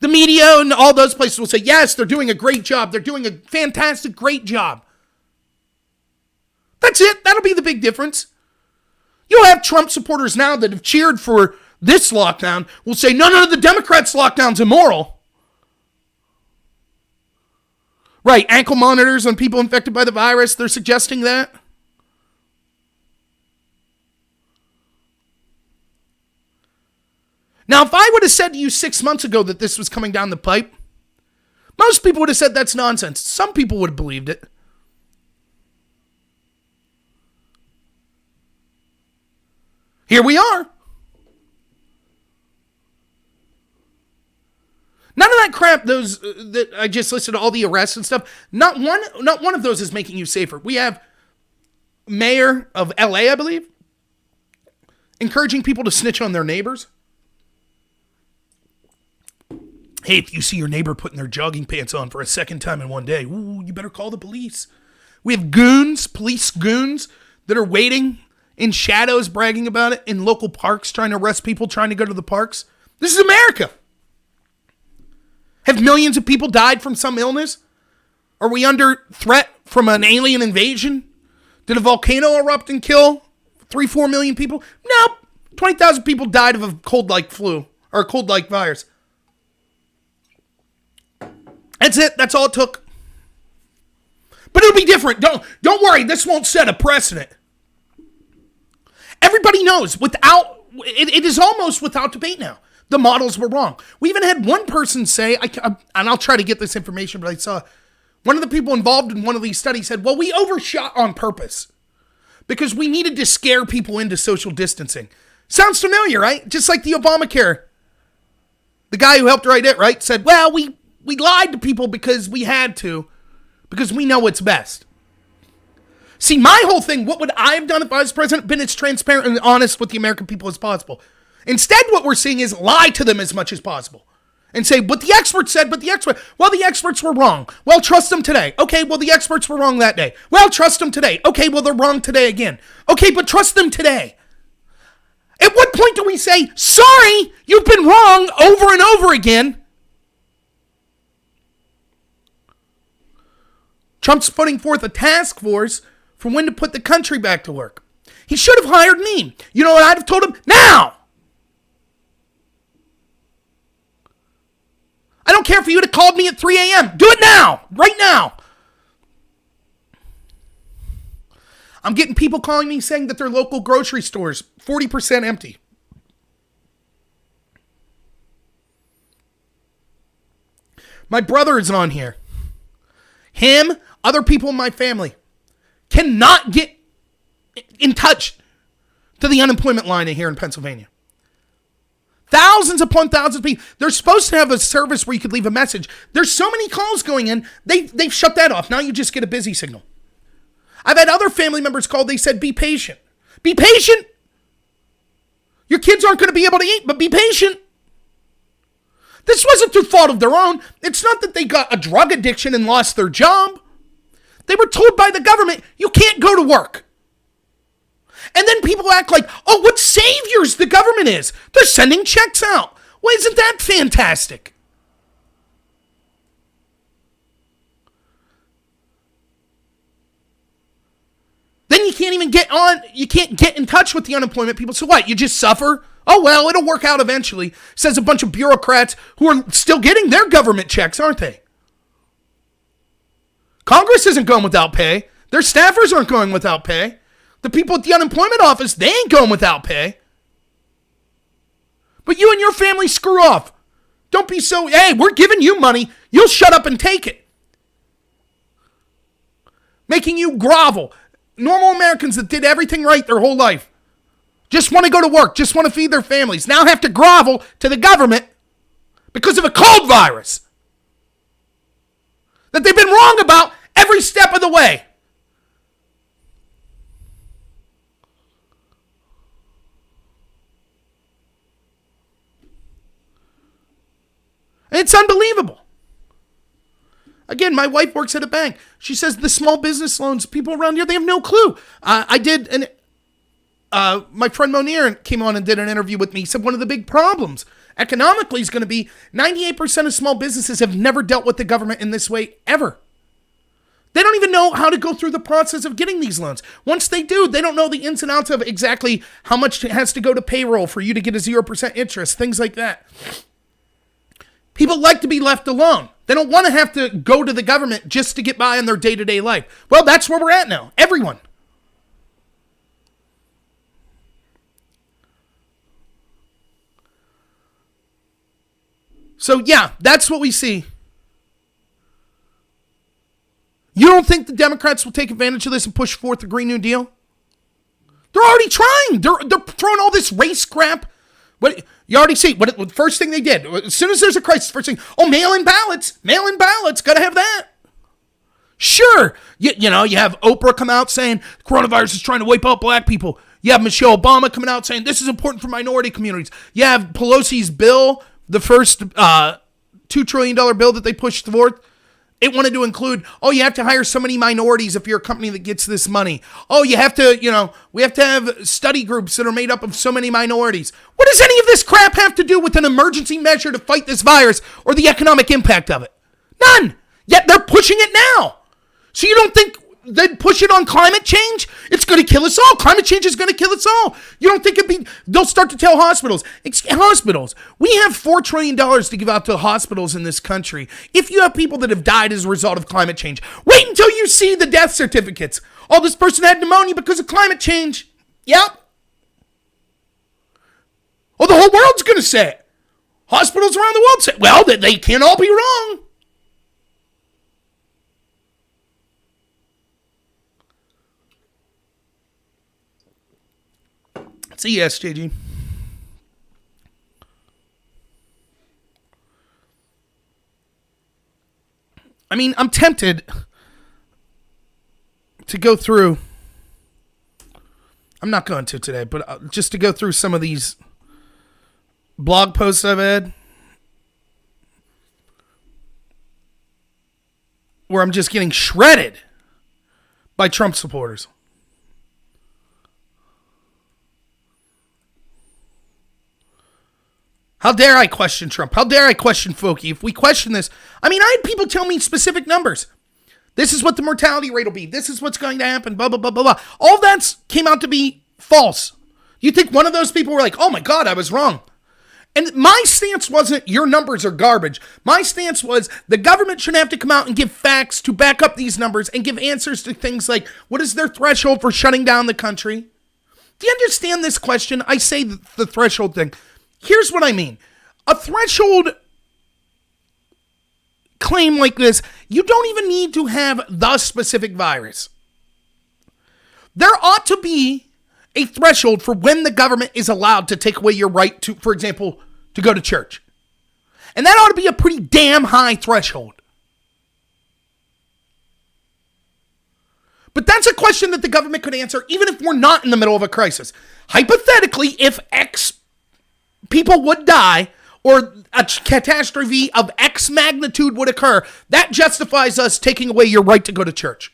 The media and all those places will say, yes, they're doing a great job. They're doing a fantastic, great job. That's it. That'll be the big difference. You'll have Trump supporters now that have cheered for this lockdown will say, no, the Democrats' lockdown's immoral. Right, ankle monitors on people infected by the virus, they're suggesting that. Now, if I would have said to you 6 months ago that this was coming down the pipe, most people would have said that's nonsense. Some people would have believed it. Here we are. None of that crap, those that I just listed, all the arrests and stuff, not one of those is making you safer. We have mayor of LA, I believe, encouraging people to snitch on their neighbors. Hey, if you see your neighbor putting their jogging pants on for a second time in one day, ooh, you better call the police. We have goons, police goons, that are waiting in shadows, bragging about it, in local parks, trying to arrest people trying to go to the parks. This is America. Have millions of people died from some illness? Are we under threat from an alien invasion? Did a volcano erupt and kill 3-4 million people? Nope. 20,000 people died of a cold-like flu, or a cold-like virus. That's it. That's all it took. But it'll be different. Don't worry. This won't set a precedent. Everybody knows it is almost without debate now. The models were wrong. We even had one person say, and I'll try to get this information, but I saw One of the people involved in one of these studies said, well, we overshot on purpose because we needed to scare people into social distancing. Sounds familiar, right? Just like the Obamacare. The guy who helped write it, right, said, well, we lied to people because we had to, because we know what's best. See, my whole thing, what would I have done if I was president? Been as transparent and honest with the American people as possible. Instead, what we're seeing is lie to them as much as possible. And say, but the experts said, well, the experts were wrong. Well, trust them today. Okay, well, the experts were wrong that day. Well, trust them today. Okay, well, they're wrong today again. Okay, but trust them today. At what point do we say, sorry, you've been wrong over and over again? Trump's putting forth a task force for when to put the country back to work. He should have hired me. You know what I'd have told him? Now! I don't care if you would have called me at 3 a.m. Do it now! Right now! I'm getting people calling me saying that their local grocery stores 40% empty. My brother is on here. Him, other people in my family cannot get in touch to the unemployment line here in Pennsylvania. Thousands upon thousands of people. They're supposed to have a service where you could leave a message. There's so many calls going in, they've shut that off. Now you just get a busy signal. I've had other family members call. They said, be patient. Be patient. Your kids aren't going to be able to eat, but be patient. This wasn't through fault of their own. It's not that they got a drug addiction and lost their job. They were told by the government, you can't go to work. And then people act like, oh, what saviors the government is. They're sending checks out. Well, isn't that fantastic? Then you can't even you can't get in touch with the unemployment people. So what, you just suffer? Oh, well, it'll work out eventually, says a bunch of bureaucrats who are still getting their government checks, aren't they? Congress isn't going without pay. Their staffers aren't going without pay. The people at the unemployment office, they ain't going without pay. But you and your family screw off. Don't be so, hey, we're giving you money. You'll shut up and take it. Making you grovel. Normal Americans that did everything right their whole life. Just want to go to work. Just want to feed their families. Now have to grovel to the government because of a cold virus that they've been wrong about every step of the way. It's unbelievable. Again, my wife works at a bank. She says the small business loans, people around here, they have no clue. My friend Monir came on and did an interview with me. He said one of the big problems economically is going to be 98% of small businesses have never dealt with the government in this way ever. They don't even know how to go through the process of getting these loans. Once they do, they don't know the ins and outs of exactly how much has to go to payroll for you to get a 0% interest, things like that. People like to be left alone. They don't want to have to go to the government just to get by in their day-to-day life. Well, that's where we're at now. Everyone. So, yeah, that's what we see. You don't think the Democrats will take advantage of this and push forth the Green New Deal? They're already trying. They're throwing all this race crap. What you already see, what the first thing they did, as soon as there's a crisis, first thing, mail-in ballots, gotta have that. Sure, you have Oprah come out saying coronavirus is trying to wipe out black people. You have Michelle Obama coming out saying this is important for minority communities. You have Pelosi's bill, the first $2 trillion bill that they pushed forth. It wanted to include, you have to hire so many minorities if you're a company that gets this money. You have to, we have to have study groups that are made up of so many minorities. What does any of this crap have to do with an emergency measure to fight this virus or the economic impact of it? None. Yet they're pushing it now. So you don't think they'd push it on climate change? It's going to kill us all. Climate change is going to kill us all. You don't think they'll start to tell hospitals, we have $4 trillion to give out to hospitals in this country. If you have people that have died as a result of climate change, wait until you see the death certificates. This person had pneumonia because of climate change. Yep. The whole world's going to say it. Hospitals around the world say, well, they can't all be wrong. See you, SJG. I mean, I'm tempted to go through. I'm not going to today, but just to go through some of these blog posts I've had where I'm just getting shredded by Trump supporters. How dare I question Trump? How dare I question Fauci? If we question this, I mean, I had people tell me specific numbers. This is what the mortality rate will be. This is what's going to happen, blah, blah, blah, blah, blah. All that came out to be false. You think one of those people were like, oh my God, I was wrong. And my stance wasn't your numbers are garbage. My stance was the government should have to come out and give facts to back up these numbers and give answers to things like, what is their threshold for shutting down the country? Do you understand this question? I say the threshold thing. Here's what I mean. A threshold claim like this, you don't even need to have the specific virus. There ought to be a threshold for when the government is allowed to take away your right to, for example, to go to church. And that ought to be a pretty damn high threshold. But that's a question that the government could answer even if we're not in the middle of a crisis. Hypothetically, if X people would die or a catastrophe of X magnitude would occur, that justifies us taking away your right to go to church.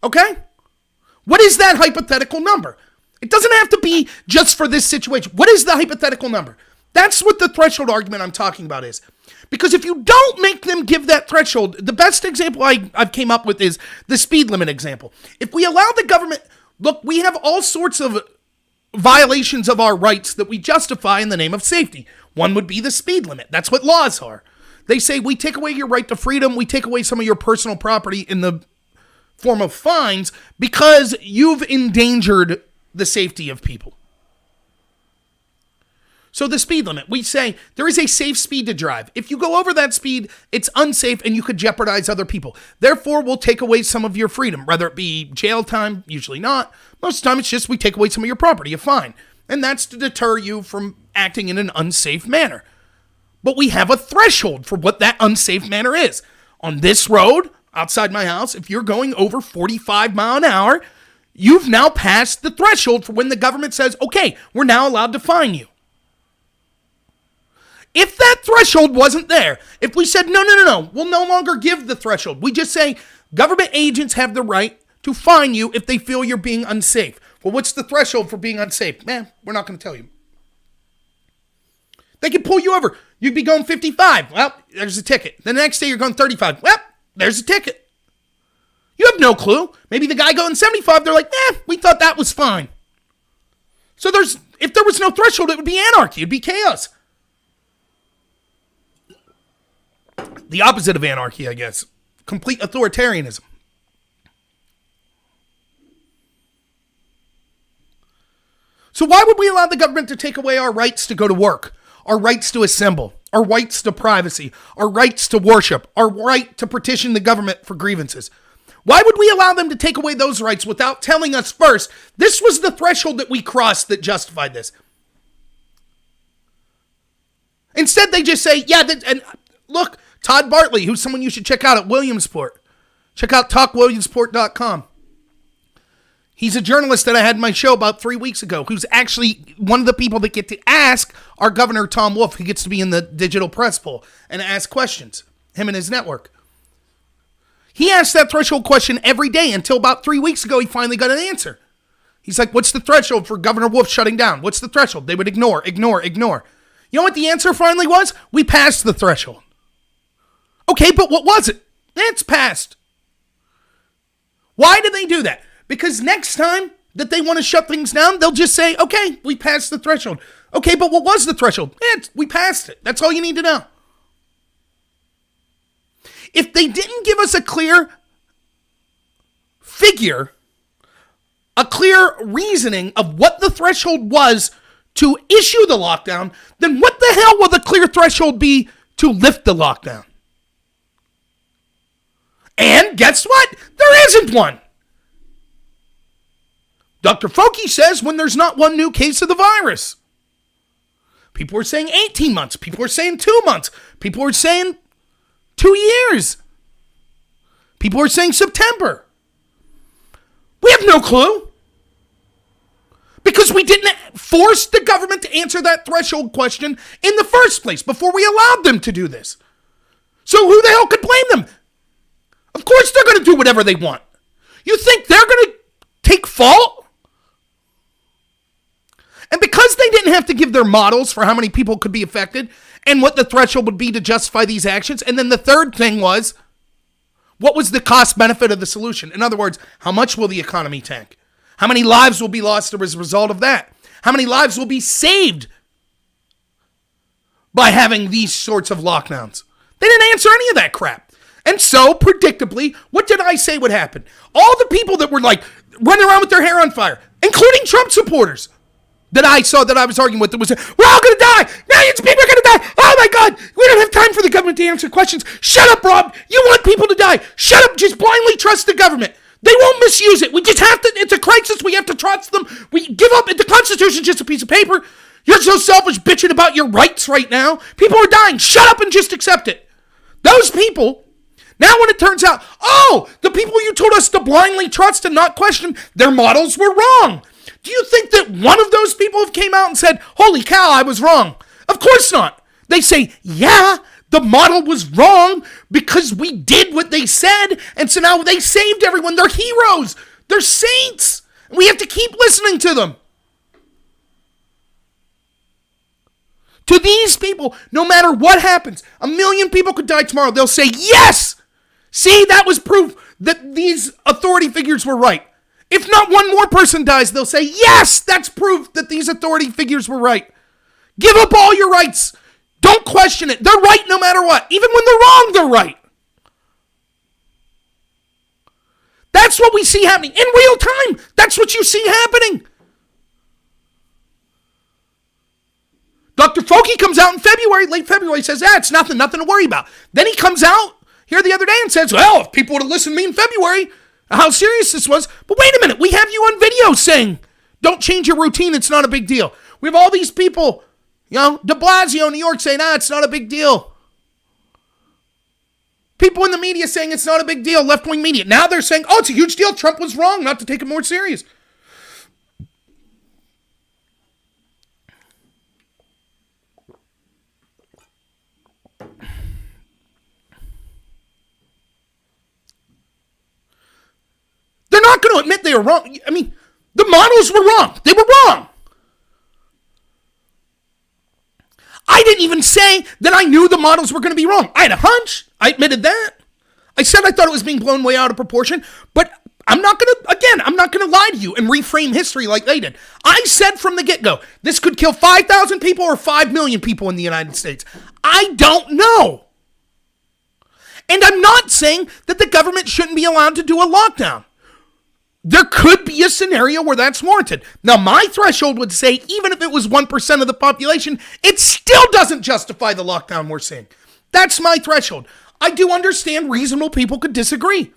Okay? What is that hypothetical number? It doesn't have to be just for this situation. What is the hypothetical number? That's what the threshold argument I'm talking about is. Because if you don't make them give that threshold, the best example I've came up with is the speed limit example. If we allow the government, look, we have all sorts of violations of our rights that we justify in the name of safety. One would be the speed limit. That's what laws are. They say we take away your right to freedom, we take away some of your personal property in the form of fines because you've endangered the safety of people. So the speed limit, we say there is a safe speed to drive. If you go over that speed, it's unsafe and you could jeopardize other people. Therefore, we'll take away some of your freedom, whether it be jail time, usually not. Most of the time, it's just we take away some of your property, a fine. And that's to deter you from acting in an unsafe manner. But we have a threshold for what that unsafe manner is. On this road, outside my house, if you're going over 45 miles an hour, you've now passed the threshold for when the government says, okay, we're now allowed to fine you. If that threshold wasn't there, if we said, no, we'll no longer give the threshold. We just say government agents have the right to fine you if they feel you're being unsafe. Well, what's the threshold for being unsafe? Man, we're not going to tell you. They can pull you over. You'd be going 55. Well, there's a ticket. The next day you're going 35. Well, there's a ticket. You have no clue. Maybe the guy going 75, they're like, we thought that was fine. So if there was no threshold, it would be anarchy. It'd be chaos. The opposite of anarchy, I guess. Complete authoritarianism. So why would we allow the government to take away our rights to go to work, our rights to assemble, our rights to privacy, our rights to worship, our right to petition the government for grievances? Why would we allow them to take away those rights without telling us first, this was the threshold that we crossed that justified this? Instead, they just say, and look, Todd Bartley, who's someone you should check out at Williamsport. Check out talkwilliamsport.com. He's a journalist that I had in my show about 3 weeks ago, who's actually one of the people that get to ask our governor, Tom Wolf, who gets to be in the digital press poll and ask questions, him and his network. He asked that threshold question every day until about 3 weeks ago, he finally got an answer. He's like, what's the threshold for Governor Wolf shutting down? What's the threshold? They would ignore. You know what the answer finally was? We passed the threshold. Okay, but what was it? It's passed. Why do they do that? Because next time that they want to shut things down, they'll just say, okay, we passed the threshold. Okay, but what was the threshold? We passed it. That's all you need to know. If they didn't give us a clear figure, a clear reasoning of what the threshold was to issue the lockdown, then what the hell will the clear threshold be to lift the lockdown? And guess what? There isn't one. Dr. Fauci says when there's not one new case of the virus. People are saying 18 months. People are saying 2 months. People are saying 2 years. People are saying September. We have no clue. Because we didn't force the government to answer that threshold question in the first place before we allowed them to do this. So who the hell could blame them? Of course they're going to do whatever they want. You think they're going to take fault? And because they didn't have to give their models for how many people could be affected and what the threshold would be to justify these actions, and then the third thing was, what was the cost benefit of the solution? In other words, how much will the economy tank? How many lives will be lost as a result of that? How many lives will be saved by having these sorts of lockdowns? They didn't answer any of that crap. And so, predictably, what did I say would happen? All the people that were like running around with their hair on fire, including Trump supporters that I saw that I was arguing with, that was, we're all going to die. Millions of people are going to die. Oh my God, we don't have time for the government to answer questions. Shut up, Rob. You want people to die. Shut up. Just blindly trust the government. They won't misuse it. We just have to, it's a crisis. We have to trust them. We give up. The Constitution's just a piece of paper. You're so selfish bitching about your rights right now. People are dying. Shut up and just accept it. Those people, now when it turns out, oh, the people you told us to blindly trust and not question, their models were wrong. Do you think that one of those people have came out and said, holy cow, I was wrong? Of course not. They say, yeah, the model was wrong because we did what they said, and so now they saved everyone. They're heroes. They're saints. We have to keep listening to them. To these people, no matter what happens, 1 million people could die tomorrow. They'll say, yes! See, that was proof that these authority figures were right. If not one more person dies, they'll say, yes, that's proof that these authority figures were right. Give up all your rights. Don't question it. They're right no matter what. Even when they're wrong, they're right. That's what we see happening in real time. That's what you see happening. Dr. Fauci comes out in February, late February, says, it's nothing to worry about. Then he comes out here the other day and says, well, if people would have listened to me in February, how serious this was. But wait a minute, we have you on video saying, don't change your routine, it's not a big deal. We have all these people, de Blasio in New York saying, it's not a big deal. People in the media saying it's not a big deal, left-wing media. Now they're saying, it's a huge deal, Trump was wrong not to take it more serious. They're not going to admit they were wrong. I mean, the models were wrong. They were wrong. I didn't even say that I knew the models were going to be wrong. I had a hunch. I admitted that. I said I thought it was being blown way out of proportion, but I'm not going to lie to you and reframe history like they did. I said from the get-go, this could kill 5,000 people or 5 million people in the United States. I don't know. And I'm not saying that the government shouldn't be allowed to do a lockdown. There could be a scenario where that's warranted. Now, my threshold would say, even if it was 1% of the population, it still doesn't justify the lockdown we're seeing. That's my threshold. I do understand reasonable people could disagree.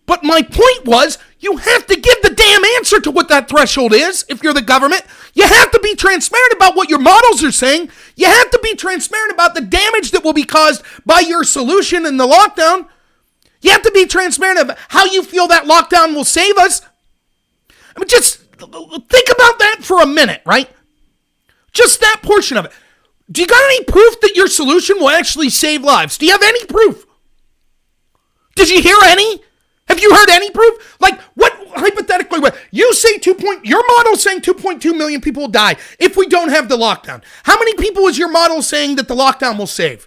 But my point was, you have to give the damn answer to what that threshold is if you're the government. You have to be transparent about what your models are saying. You have to be transparent about the damage that will be caused by your solution in the lockdown. You have to be transparent about how you feel that lockdown will save us. I mean, just think about that for a minute, right? Just that portion of it. Do you got any proof that your solution will actually save lives? Do you have any proof? Did you hear any? Have you heard any proof? Like, what, hypothetically, what, you say your model saying 2.2 million people will die if we don't have the lockdown. How many people is your model saying that the lockdown will save?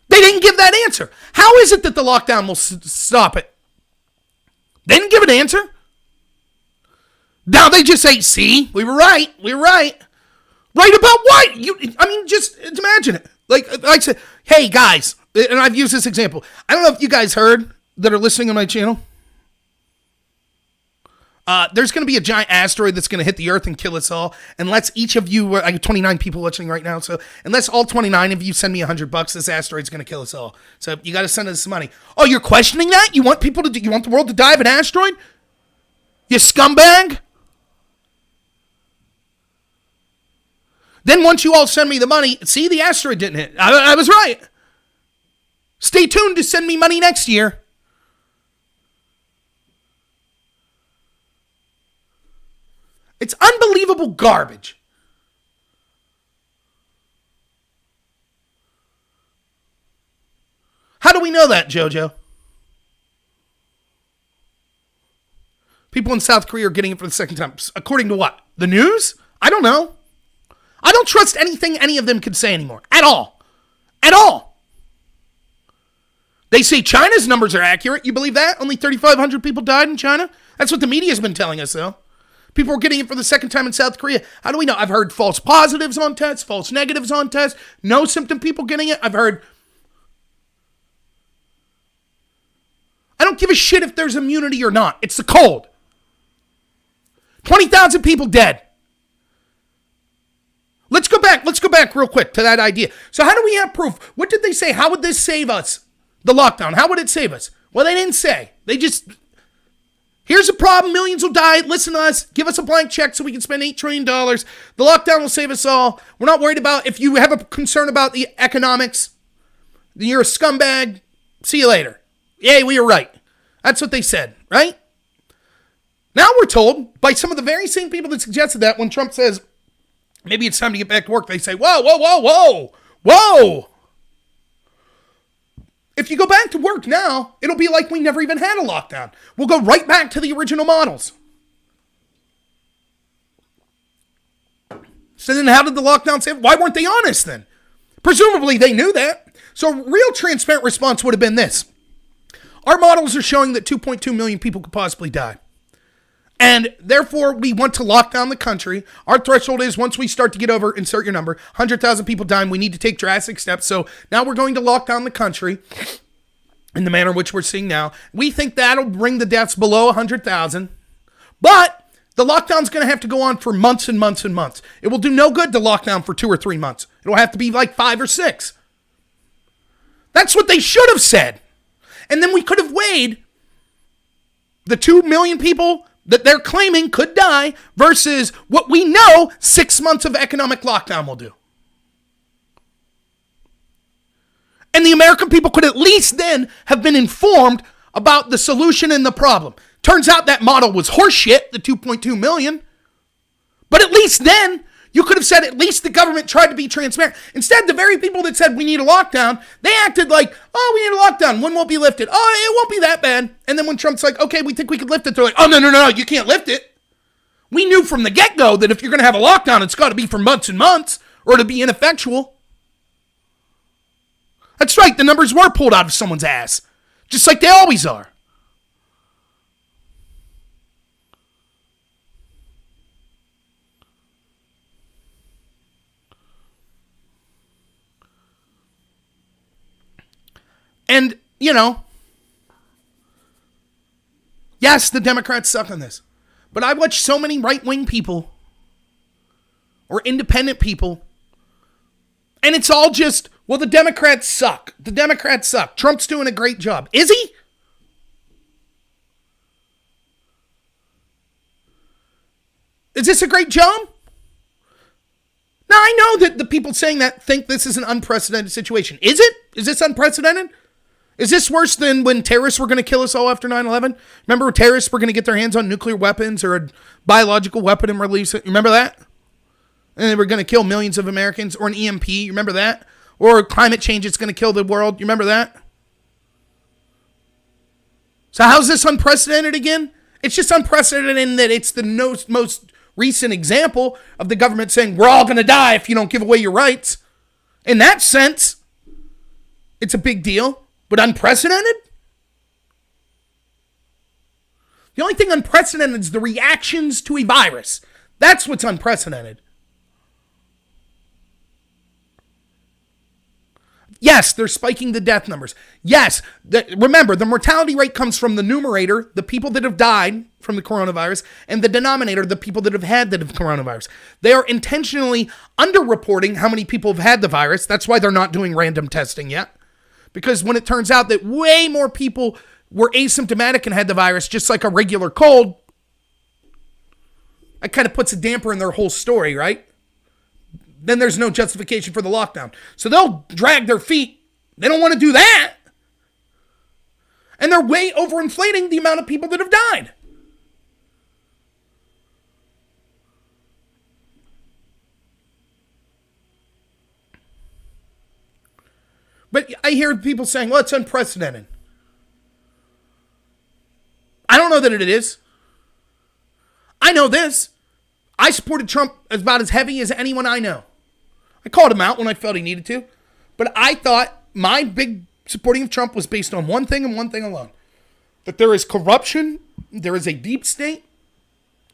They didn't give that answer. How is it that the lockdown will stop it? They didn't give an answer. Now they just say, see, we were right. We were right. Right about what? Just imagine it. Like I said, hey, guys, and I've used this example. I don't know if you guys heard that are listening on my channel. There's going to be a giant asteroid that's going to hit the Earth and kill us all. Unless each of you, I have 29 people watching right now, so unless all 29 of you send me $100, this asteroid's going to kill us all. So you got to send us some money. Oh, you're questioning that? You want the world to die of an asteroid? You scumbag? Then once you all send me the money, see, the asteroid didn't hit. I was right. Stay tuned to send me money next year. It's unbelievable garbage. How do we know that, JoJo? People in South Korea are getting it for the second time. According to what? The news? I don't know. I don't trust anything any of them could say anymore. At all. At all. They say China's numbers are accurate. You believe that? Only 3,500 people died in China? That's what the media's been telling us, though. People are getting it for the second time in South Korea. How do we know? I've heard false positives on tests, false negatives on tests, no symptom people getting it. I've heard... I don't give a shit if there's immunity or not. It's the cold. 20,000 people dead. Let's go back real quick to that idea. So how do we have proof? What did they say? How would this save us? The lockdown. How would it save us? Well, they didn't say. They just... Here's a problem. Millions will die. Listen to us. Give us a blank check so we can spend $8 trillion. The lockdown will save us all. We're not worried about... If you have a concern about the economics, then you're a scumbag. See you later. Yay, we were right. That's what they said, right? Now we're told by some of the very same people that suggested that when Trump says, maybe it's time to get back to work, they say, whoa, whoa, whoa, whoa, whoa. If you go back to work now, it'll be like we never even had a lockdown. We'll go right back to the original models. So then how did the lockdown save? Why weren't they honest then? Presumably they knew that. So a real transparent response would have been this. Our models are showing that 2.2 million people could possibly die. And therefore, we want to lock down the country. Our threshold is once we start to get over, insert your number, 100,000 people dying, we need to take drastic steps. So now we're going to lock down the country in the manner in which we're seeing now. We think that'll bring the deaths below 100,000. But the lockdown's going to have to go on for months and months and months. It will do no good to lock down for 2 or 3 months. It'll have to be like 5 or 6. That's what they should have said. And then we could have weighed the 2 million people that they're claiming could die versus what we know 6 months of economic lockdown will do. And the American people could at least then have been informed about the solution and the problem. Turns out that model was horseshit, the 2.2 million. But at least then, you could have said at least the government tried to be transparent. Instead, the very people that said we need a lockdown, they acted like, oh, we need a lockdown. When won't be lifted? Oh, it won't be that bad. And then when Trump's like, okay, we think we could lift it, they're like, oh, no, you can't lift it. We knew from the get-go that if you're going to have a lockdown, it's got to be for months and months or to be ineffectual. That's right. The numbers were pulled out of someone's ass, just like they always are. And, yes, the Democrats suck on this. But I watch so many right-wing people or independent people, and it's all just, well, the Democrats suck. The Democrats suck. Trump's doing a great job. Is he? Is this a great job? Now, I know that the people saying that think this is an unprecedented situation. Is it? Is this unprecedented? Is this worse than when terrorists were going to kill us all after 9/11? Remember when terrorists were going to get their hands on nuclear weapons or a biological weapon and release it? Remember that? And they were going to kill millions of Americans, or an EMP. You remember that? Or climate change, it's going to kill the world. You remember that? So how's this unprecedented again? It's just unprecedented in that it's the most recent example of the government saying, we're all going to die if you don't give away your rights. In that sense, it's a big deal. But unprecedented? The only thing unprecedented is the reactions to a virus. That's what's unprecedented. Yes, they're spiking the death numbers. Yes, remember, the mortality rate comes from the numerator, the people that have died from the coronavirus, and the denominator, the people that have had the coronavirus. They are intentionally underreporting how many people have had the virus. That's why they're not doing random testing yet. Because when it turns out that way more people were asymptomatic and had the virus, just like a regular cold, that kind of puts a damper in their whole story, right? then there's no justification for the lockdown. So they'll drag their feet. They don't want to do that. And they're way overinflating the amount of people that have died. But I hear people saying, well, it's unprecedented. I don't know that it is. I know this. I supported Trump about as heavy as anyone I know. I called him out when I felt he needed to. But I thought my big supporting of Trump was based on one thing and one thing alone. That there is corruption, there is a deep state,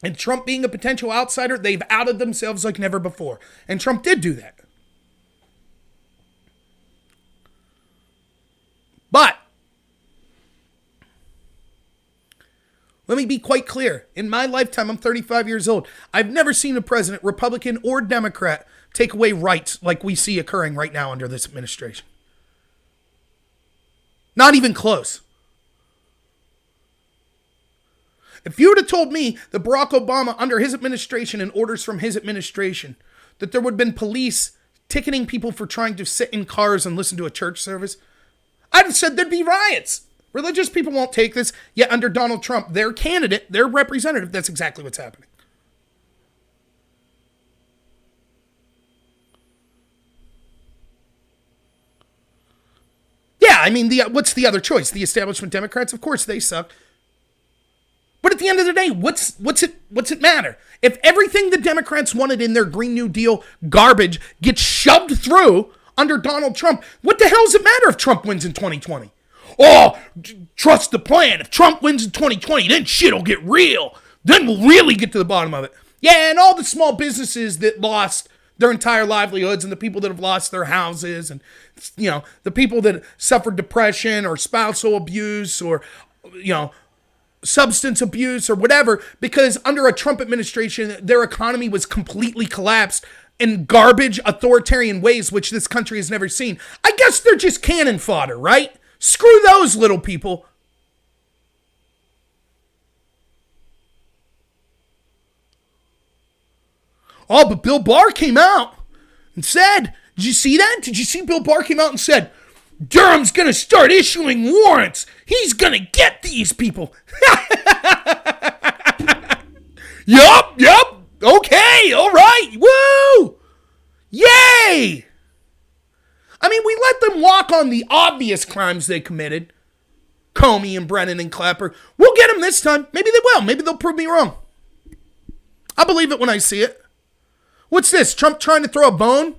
and Trump being a potential outsider, they've outed themselves like never before. And Trump did do that. But let me be quite clear. In my lifetime, I'm 35 years old. I've never seen a president, Republican or Democrat, take away rights like we see occurring right now under this administration. Not even close. If you would have told me that Barack Obama, under his administration and orders from his administration, that there would have been police ticketing people for trying to sit in cars and listen to a church service, I'd have said there'd be riots. Religious people won't take this. Yet under Donald Trump, their candidate, their representative, that's exactly what's happening. Yeah, I mean, what's the other choice? The establishment Democrats, of course, they suck. But at the end of the day, what's it matter? If everything the Democrats wanted in their Green New Deal garbage gets shoved through under Donald Trump, what the hell does it matter if Trump wins in 2020? Oh, trust the plan. If Trump wins in 2020, then shit'll get real. Then we'll really get to the bottom of it. Yeah, and all the small businesses that lost their entire livelihoods and the people that have lost their houses and, you know, the people that suffered depression or spousal abuse or, you know, substance abuse or whatever, because under a Trump administration, their economy was completely collapsed in garbage, authoritarian ways, which this country has never seen. I guess they're just cannon fodder, right? Screw those little people. Oh, but Bill Barr came out and said, did you see that? Did you see Bill Barr came out and said, Durham's going to start issuing warrants. He's going to get these people. Yup. Okay, all right. Woo! Yay! I mean, we let them walk on the obvious crimes they committed. Comey and Brennan and Clapper. We'll get them this time. Maybe they will. Maybe they'll prove me wrong. I believe it when I see it. What's this? Trump trying to throw a bone?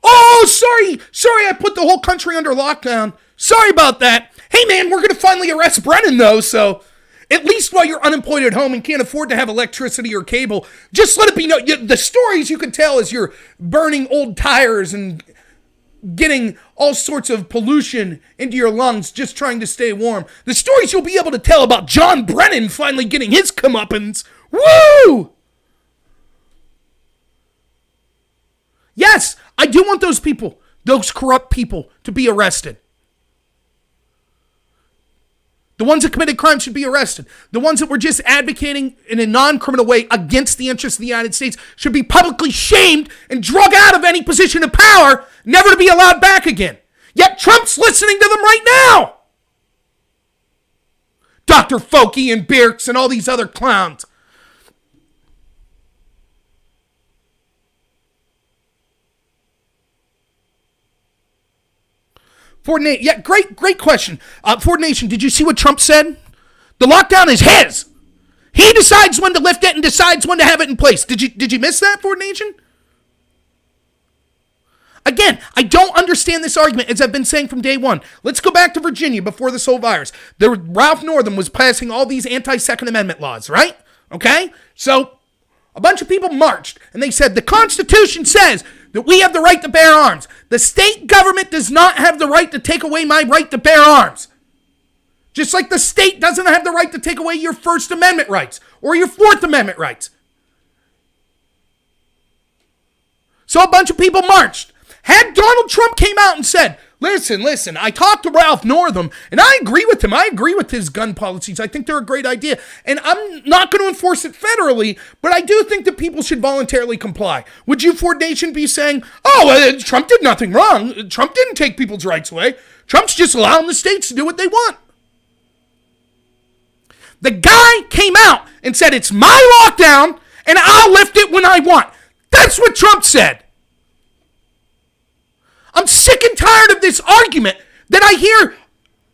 Oh, sorry, I put the whole country under lockdown. Sorry about that. Hey, man, we're going to finally arrest Brennan, though, so at least while you're unemployed at home and can't afford to have electricity or cable, just let it be known. The stories you can tell as you're burning old tires and getting all sorts of pollution into your lungs just trying to stay warm. The stories you'll be able to tell about John Brennan finally getting his comeuppance. Woo! Yes, I do want those people, those corrupt people, to be arrested. The ones that committed crime should be arrested. The ones that were just advocating in a non-criminal way against the interests of the United States should be publicly shamed and drug out of any position of power, never to be allowed back again. Yet Trump's listening to them right now. Dr. Fauci and Birx and all these other clowns. Ford Nation, yeah, great question. Ford Nation, did you see what Trump said? The lockdown is his. He decides when to lift it and decides when to have it in place. Did you miss that, Ford Nation? Again, I don't understand this argument, as I've been saying from day one. Let's go back to Virginia before this whole virus. Ralph Northam was passing all these anti-Second Amendment laws, right? Okay? So, a bunch of people marched, and they said, the Constitution says that we have the right to bear arms. The state government does not have the right to take away my right to bear arms. Just like the state doesn't have the right to take away your First Amendment rights or your Fourth Amendment rights. So a bunch of people marched. Had Donald Trump came out and said, Listen. I talked to Ralph Northam, and I agree with him. I agree with his gun policies. I think they're a great idea. And I'm not going to enforce it federally, but I do think that people should voluntarily comply. Would you, Ford Nation, be saying, Trump did nothing wrong. Trump didn't take people's rights away. Trump's just allowing the states to do what they want. The guy came out and said, it's my lockdown, and I'll lift it when I want. That's what Trump said. I'm sick and tired of this argument that I hear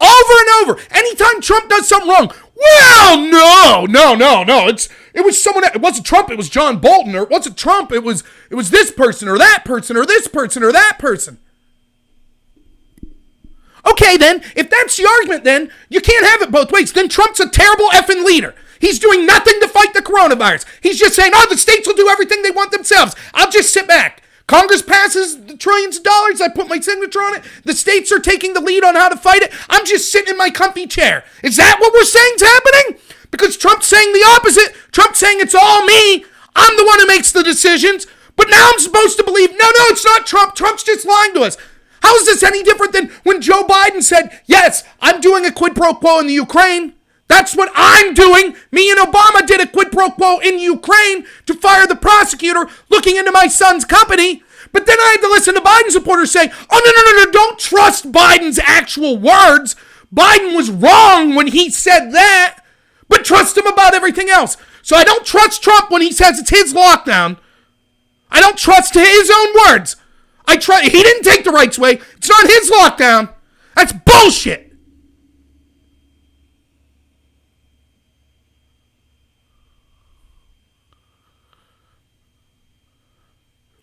over and over. Anytime Trump does something wrong, well, no. It was someone. It wasn't Trump. It was John Bolton. Or it wasn't Trump. It was this person or that person or this person or that person. Okay, then, if that's the argument, then you can't have it both ways. Then Trump's a terrible effing leader. He's doing nothing to fight the coronavirus. He's just saying, the states will do everything they want themselves. I'll just sit back. Congress passes the trillions of dollars. I put my signature on it. The states are taking the lead on how to fight it. I'm just sitting in my comfy chair. Is that what we're saying is happening? Because Trump's saying the opposite. Trump's saying it's all me. I'm the one who makes the decisions. But now I'm supposed to believe, no, it's not Trump. Trump's just lying to us. How is this any different than when Joe Biden said, yes, I'm doing a quid pro quo in the Ukraine. That's what I'm doing. Me and Obama did a quid pro quo in Ukraine to fire the prosecutor looking into my son's company. But then I had to listen to Biden supporters say, no, don't trust Biden's actual words. Biden was wrong when he said that, but trust him about everything else. So I don't trust Trump when he says it's his lockdown. I don't trust his own words. He didn't take the rights away. It's not his lockdown. That's bullshit.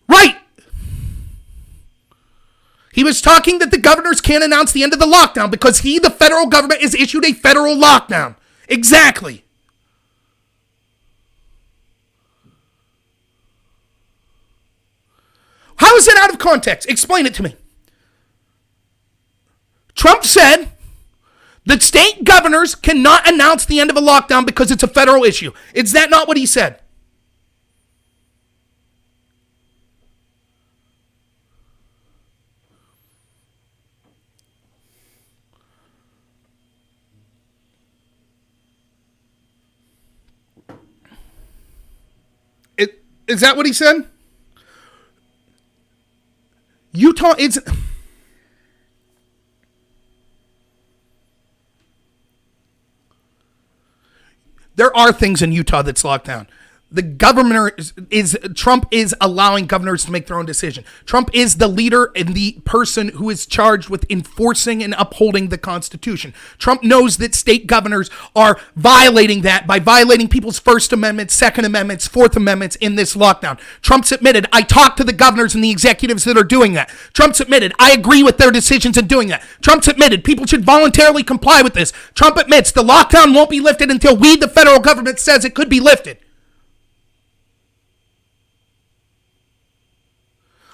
Right. He was talking that the governors can't announce the end of the lockdown because the federal government, has issued a federal lockdown. Exactly. How is that out of context? Explain it to me. Trump said that state governors cannot announce the end of a lockdown because it's a federal issue. Is that not what he said? Is that what he said? Utah is... There are things in Utah that's locked down. The governor Trump is allowing governors to make their own decision. Trump is the leader and the person who is charged with enforcing and upholding the Constitution. Trump knows that state governors are violating that by violating people's First Amendment, Second Amendments, Fourth Amendments in this lockdown. Trump's admitted, I talked to the governors and the executives that are doing that. Trump's admitted, I agree with their decisions in doing that. Trump's admitted, people should voluntarily comply with this. Trump admits the lockdown won't be lifted until the federal government, says it could be lifted.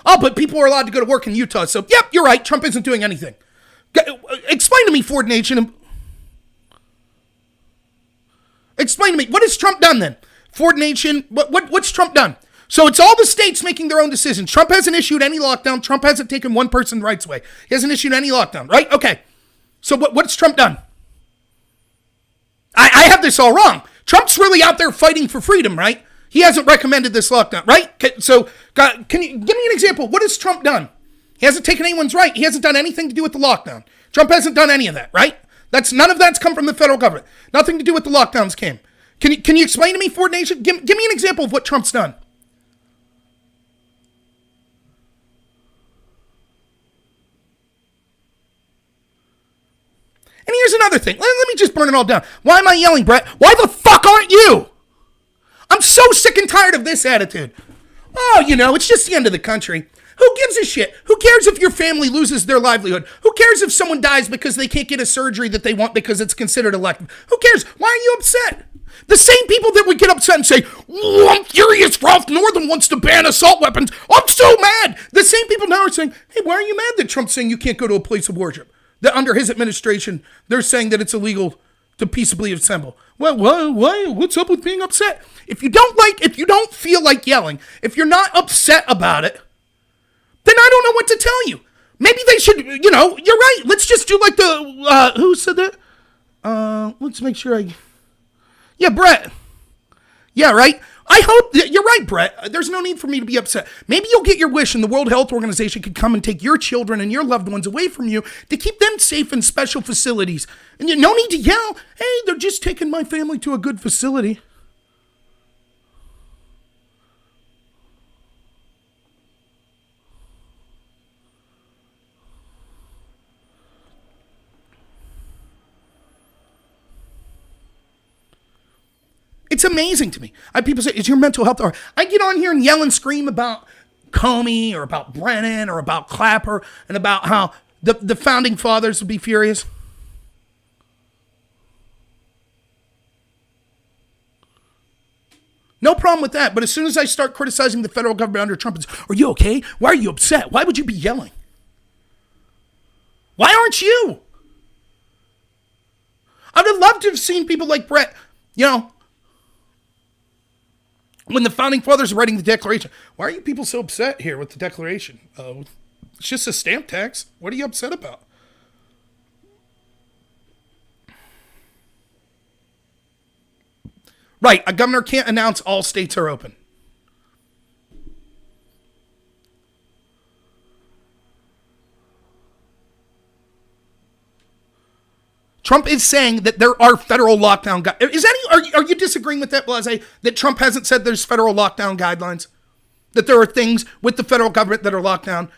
Oh, but people are allowed to go to work in Utah. So, yep, you're right. Trump isn't doing anything. Explain to me, Ford Nation. Explain to me. What has Trump done then? Ford Nation, what's Trump done? So it's all the states making their own decisions. Trump hasn't issued any lockdown. Trump hasn't taken one person's rights away. He hasn't issued any lockdown, right? Okay. So what's Trump done? I have this all wrong. Trump's really out there fighting for freedom, right? He hasn't recommended this lockdown, right? So, can you give me an example? What has Trump done? He hasn't taken anyone's right. He hasn't done anything to do with the lockdown. Trump hasn't done any of that, right? None of that's come from the federal government. Nothing to do with the lockdowns came. Can you explain to me, Ford Nation? Give me an example of what Trump's done. And here's another thing. Let me just burn it all down. Why am I yelling, Brett? Why the fuck aren't you? I'm so sick and tired of this attitude. Oh, it's just the end of the country. Who gives a shit? Who cares if your family loses their livelihood? Who cares if someone dies because they can't get a surgery that they want because it's considered elective? Who cares? Why are you upset? The same people that would get upset and say, I'm furious Ralph Northam wants to ban assault weapons. I'm so mad. The same people now are saying, hey, why are you mad that Trump's saying you can't go to a place of worship? That under his administration, they're saying that it's illegal to peaceably assemble. Well, why? What's up with being upset? If you don't feel like yelling, if you're not upset about it, then I don't know what to tell you. Maybe they should, you're right. Let's just do like the, who said that? Let's make sure yeah, Brett. Yeah, right? I hope that you're right, Brett. There's no need for me to be upset. Maybe you'll get your wish and the World Health Organization could come and take your children and your loved ones away from you to keep them safe in special facilities. And no need to yell, hey, they're just taking my family to a good facility. It's amazing to me. People say, is your mental health? Or I get on here and yell and scream about Comey or about Brennan or about Clapper and about how the founding fathers would be furious. No problem with that. But as soon as I start criticizing the federal government under Trump, it's, are you okay? Why are you upset? Why would you be yelling? Why aren't you? I would have loved to have seen people like Brett, when the founding fathers were writing the Declaration. Why are you people so upset here with the Declaration? It's just a stamp tax. What are you upset about? Right, a governor can't announce all states are open. Trump is saying that there are federal lockdown guidelines. Are you disagreeing with that, Blase? That Trump hasn't said there's federal lockdown guidelines? That there are things with the federal government that are locked down?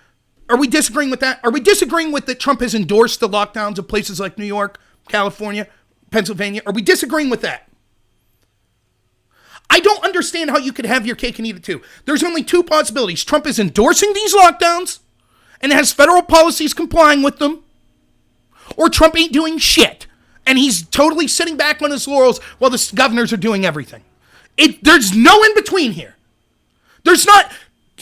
Are we disagreeing with that? Are we disagreeing with that Trump has endorsed the lockdowns of places like New York, California, Pennsylvania? Are we disagreeing with that? I don't understand how you could have your cake and eat it too. There's only two possibilities. Trump is endorsing these lockdowns and has federal policies complying with them, or Trump ain't doing shit, and he's totally sitting back on his laurels while the governors are doing everything. There's no in between here. There's not,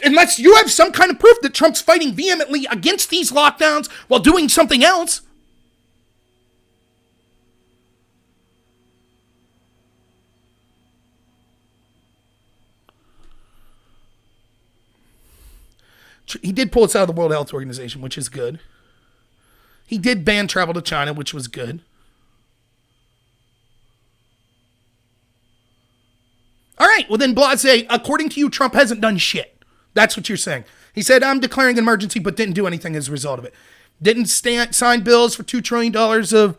unless you have some kind of proof that Trump's fighting vehemently against these lockdowns while doing something else. He did pull us out of the World Health Organization, which is good. He did ban travel to China, which was good. All right, well then, Blase, according to you, Trump hasn't done shit. That's what you're saying. He said, I'm declaring an emergency, but didn't do anything as a result of it. Didn't sign bills for $2 trillion of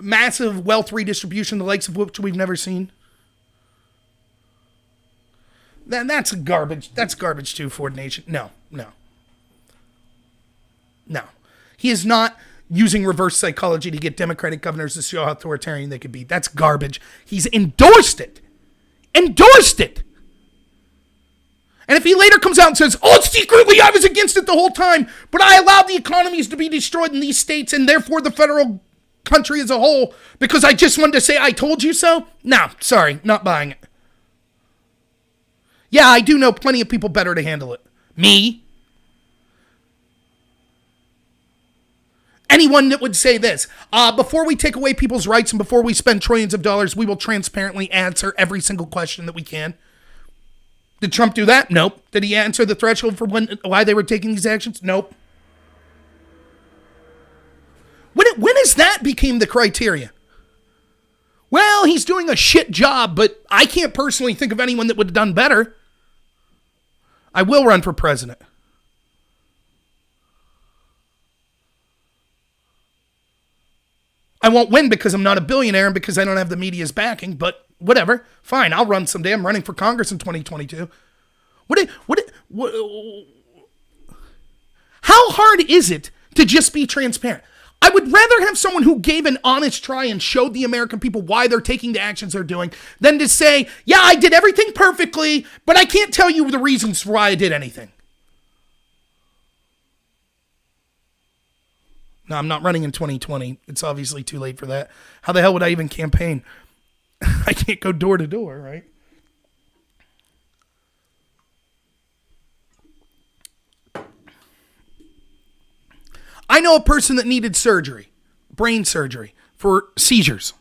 massive wealth redistribution, the likes of which we've never seen. That's garbage. That's garbage too for the nation. No. He is not using reverse psychology to get Democratic governors to show how authoritarian they could be. That's garbage. He's endorsed it. And if he later comes out and says, oh, secretly I was against it the whole time, but I allowed the economies to be destroyed in these states and therefore the federal country as a whole because I just wanted to say I told you so? No, sorry, not buying it. Yeah, I do know plenty of people better to handle it. Me. Anyone that would say this, before we take away people's rights and before we spend trillions of dollars, we will transparently answer every single question that we can. Did Trump do that? Nope. Did he answer the threshold for why they were taking these actions? Nope. When is that became the criteria? Well, he's doing a shit job, but I can't personally think of anyone that would have done better. I will run for president. I won't win because I'm not a billionaire and because I don't have the media's backing, but whatever. Fine, I'll run someday. I'm running for Congress in 2022. How hard is it to just be transparent? I would rather have someone who gave an honest try and showed the American people why they're taking the actions they're doing than to say, yeah, I did everything perfectly, but I can't tell you the reasons why I did anything. No, I'm not running in 2020. It's obviously too late for that. How the hell would I even campaign? I can't go door to door, right? I know a person that needed surgery, brain surgery, for seizures.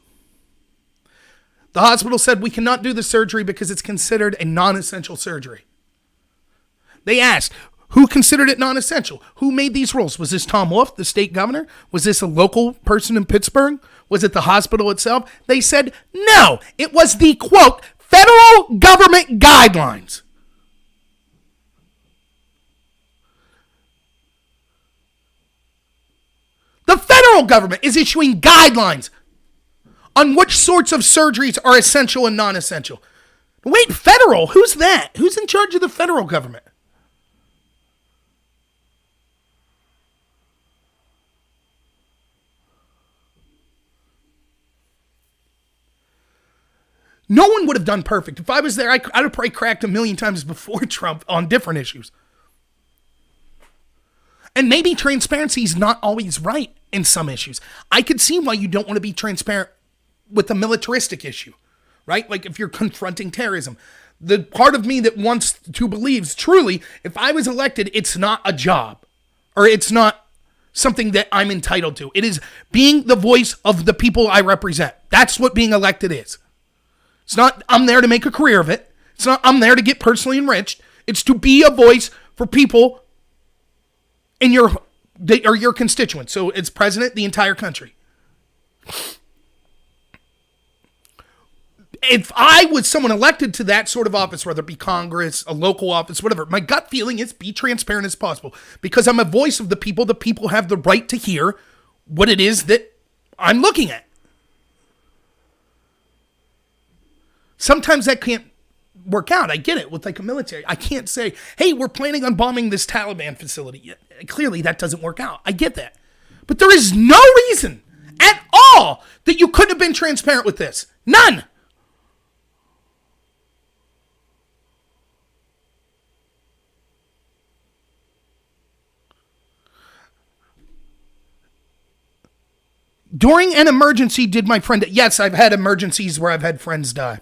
The hospital said we cannot do the surgery because it's considered a non-essential surgery. They asked, Who considered it non-essential? Who made these rules? Was this Tom Wolf, the state governor? Was this a local person in Pittsburgh? Was it the hospital itself? They said no. It was the, quote, federal government guidelines. The federal government is issuing guidelines on which sorts of surgeries are essential and non-essential. Wait, federal? Who's that? Who's in charge of the federal government? No one would have done perfect. If I was there, I'd have probably cracked a million times before Trump on different issues. And maybe transparency is not always right in some issues. I could see why you don't want to be transparent with a militaristic issue, right? Like if you're confronting terrorism. The part of me that wants to believes truly, if I was elected, it's not a job or it's not something that I'm entitled to. It is being the voice of the people I represent. That's what being elected is. It's not I'm there to make a career of it. It's not I'm there to get personally enriched. It's to be a voice for people in your constituents. So it's president, the entire country. If I was someone elected to that sort of office, whether it be Congress, a local office, whatever, my gut feeling is be transparent as possible because I'm a voice of the people. The people have the right to hear what it is that I'm looking at. Sometimes that can't work out. I get it with like a military. I can't say, hey, we're planning on bombing this Taliban facility. Clearly that doesn't work out. I get that. But there is no reason at all that you couldn't have been transparent with this. None. During an emergency, did my friend... Yes, I've had emergencies where I've had friends die.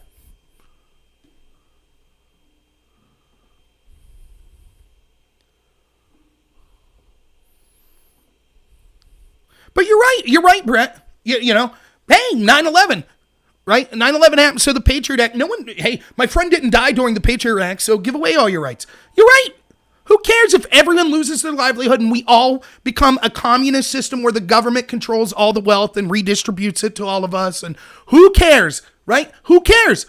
But you're right. You're right, Brett. You know, hey, 9/11, right? 9/11 happened, so the Patriot Act. No one, hey, my friend didn't die during the Patriot Act, so give away all your rights. You're right. Who cares if everyone loses their livelihood and we all become a communist system where the government controls all the wealth and redistributes it to all of us? And who cares, right? Who cares?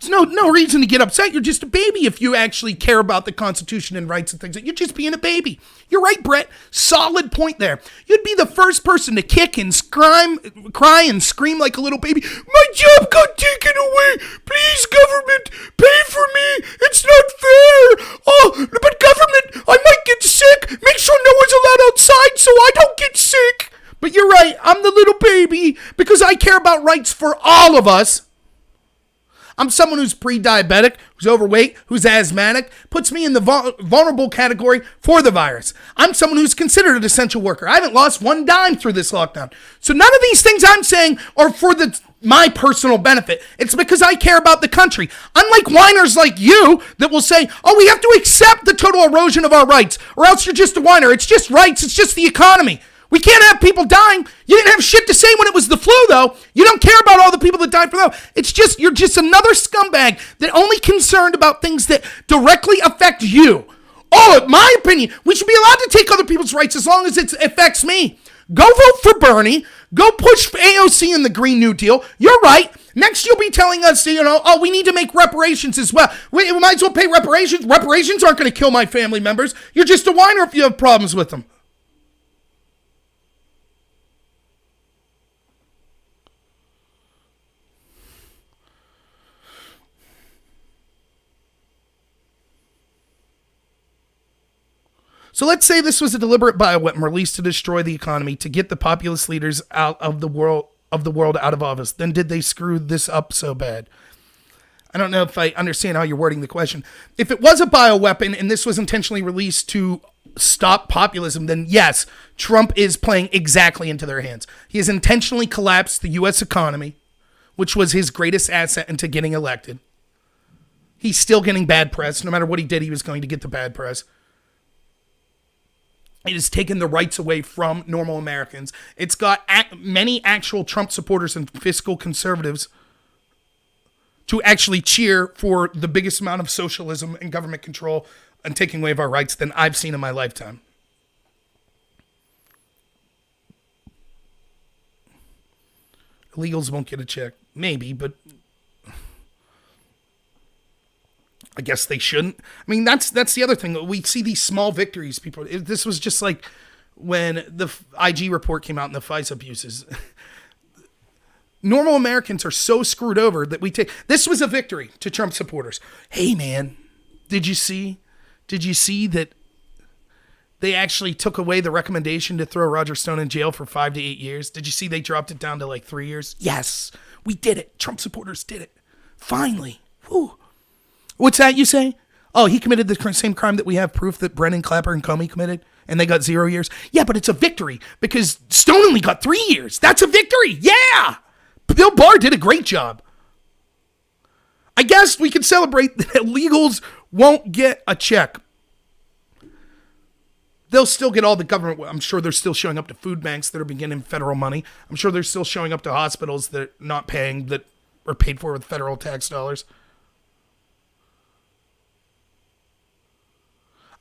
There's no reason to get upset. You're just a baby if you actually care about the Constitution and rights and things. You're just being a baby. You're right, Brett. Solid point there. You'd be the first person to kick and cry and scream like a little baby. My job got taken away. Please, government, pay for me. It's not fair. Oh, but government, I might get sick. Make sure no one's allowed outside so I don't get sick. But you're right. I'm the little baby because I care about rights for all of us. I'm someone who's pre-diabetic, who's overweight, who's asthmatic, puts me in the vulnerable category for the virus. I'm someone who's considered an essential worker. I haven't lost one dime through this lockdown. So none of these things I'm saying are for my personal benefit. It's because I care about the country. Unlike whiners like you that will say, oh, we have to accept the total erosion of our rights, or else you're just a whiner. It's just rights. It's just the economy. We can't have people dying. You didn't have shit to say when it was the flu, though. You don't care about all the people that died from that. It's just, you're just another scumbag that only concerned about things that directly affect you. Oh, in my opinion, we should be allowed to take other people's rights as long as it affects me. Go vote for Bernie. Go push AOC in the Green New Deal. You're right. Next, you'll be telling us, oh, we need to make reparations as well. We might as well pay reparations. Reparations aren't going to kill my family members. You're just a whiner if you have problems with them. So let's say this was a deliberate bioweapon released to destroy the economy to get the populist leaders out of the world out of office. Then did they screw this up so bad? I don't know if I understand how you're wording the question. If it was a bioweapon and this was intentionally released to stop populism, then yes, Trump is playing exactly into their hands. He has intentionally collapsed the U.S. economy, which was his greatest asset into getting elected. He's still getting bad press. No matter what he did, he was going to get the bad press. It has taken the rights away from normal Americans. It's got many actual Trump supporters and fiscal conservatives to actually cheer for the biggest amount of socialism and government control and taking away of our rights than I've seen in my lifetime. Illegals won't get a check. Maybe, but I guess they shouldn't. I mean, that's the other thing. We see these small victories. People, this was just like when the IG report came out and the FISA abuses. Normal Americans are so screwed over that we take... This was a victory to Trump supporters. Hey, man, did you see that they actually took away the recommendation to throw Roger Stone in jail for 5 to 8 years? Did you see they dropped it down to like 3 years? Yes, we did it. Trump supporters did it. Finally. Whew. What's that you say? Oh, he committed the same crime that we have proof that Brennan, Clapper, and Comey committed, and they got 0 years? Yeah, but it's a victory because Stone only got 3 years. That's a victory. Yeah. Bill Barr did a great job. I guess we can celebrate that illegals won't get a check. They'll still get all the government. I'm sure they're still showing up to food banks that are beginning federal money. I'm sure they're still showing up to hospitals that are not paying, that are paid for with federal tax dollars.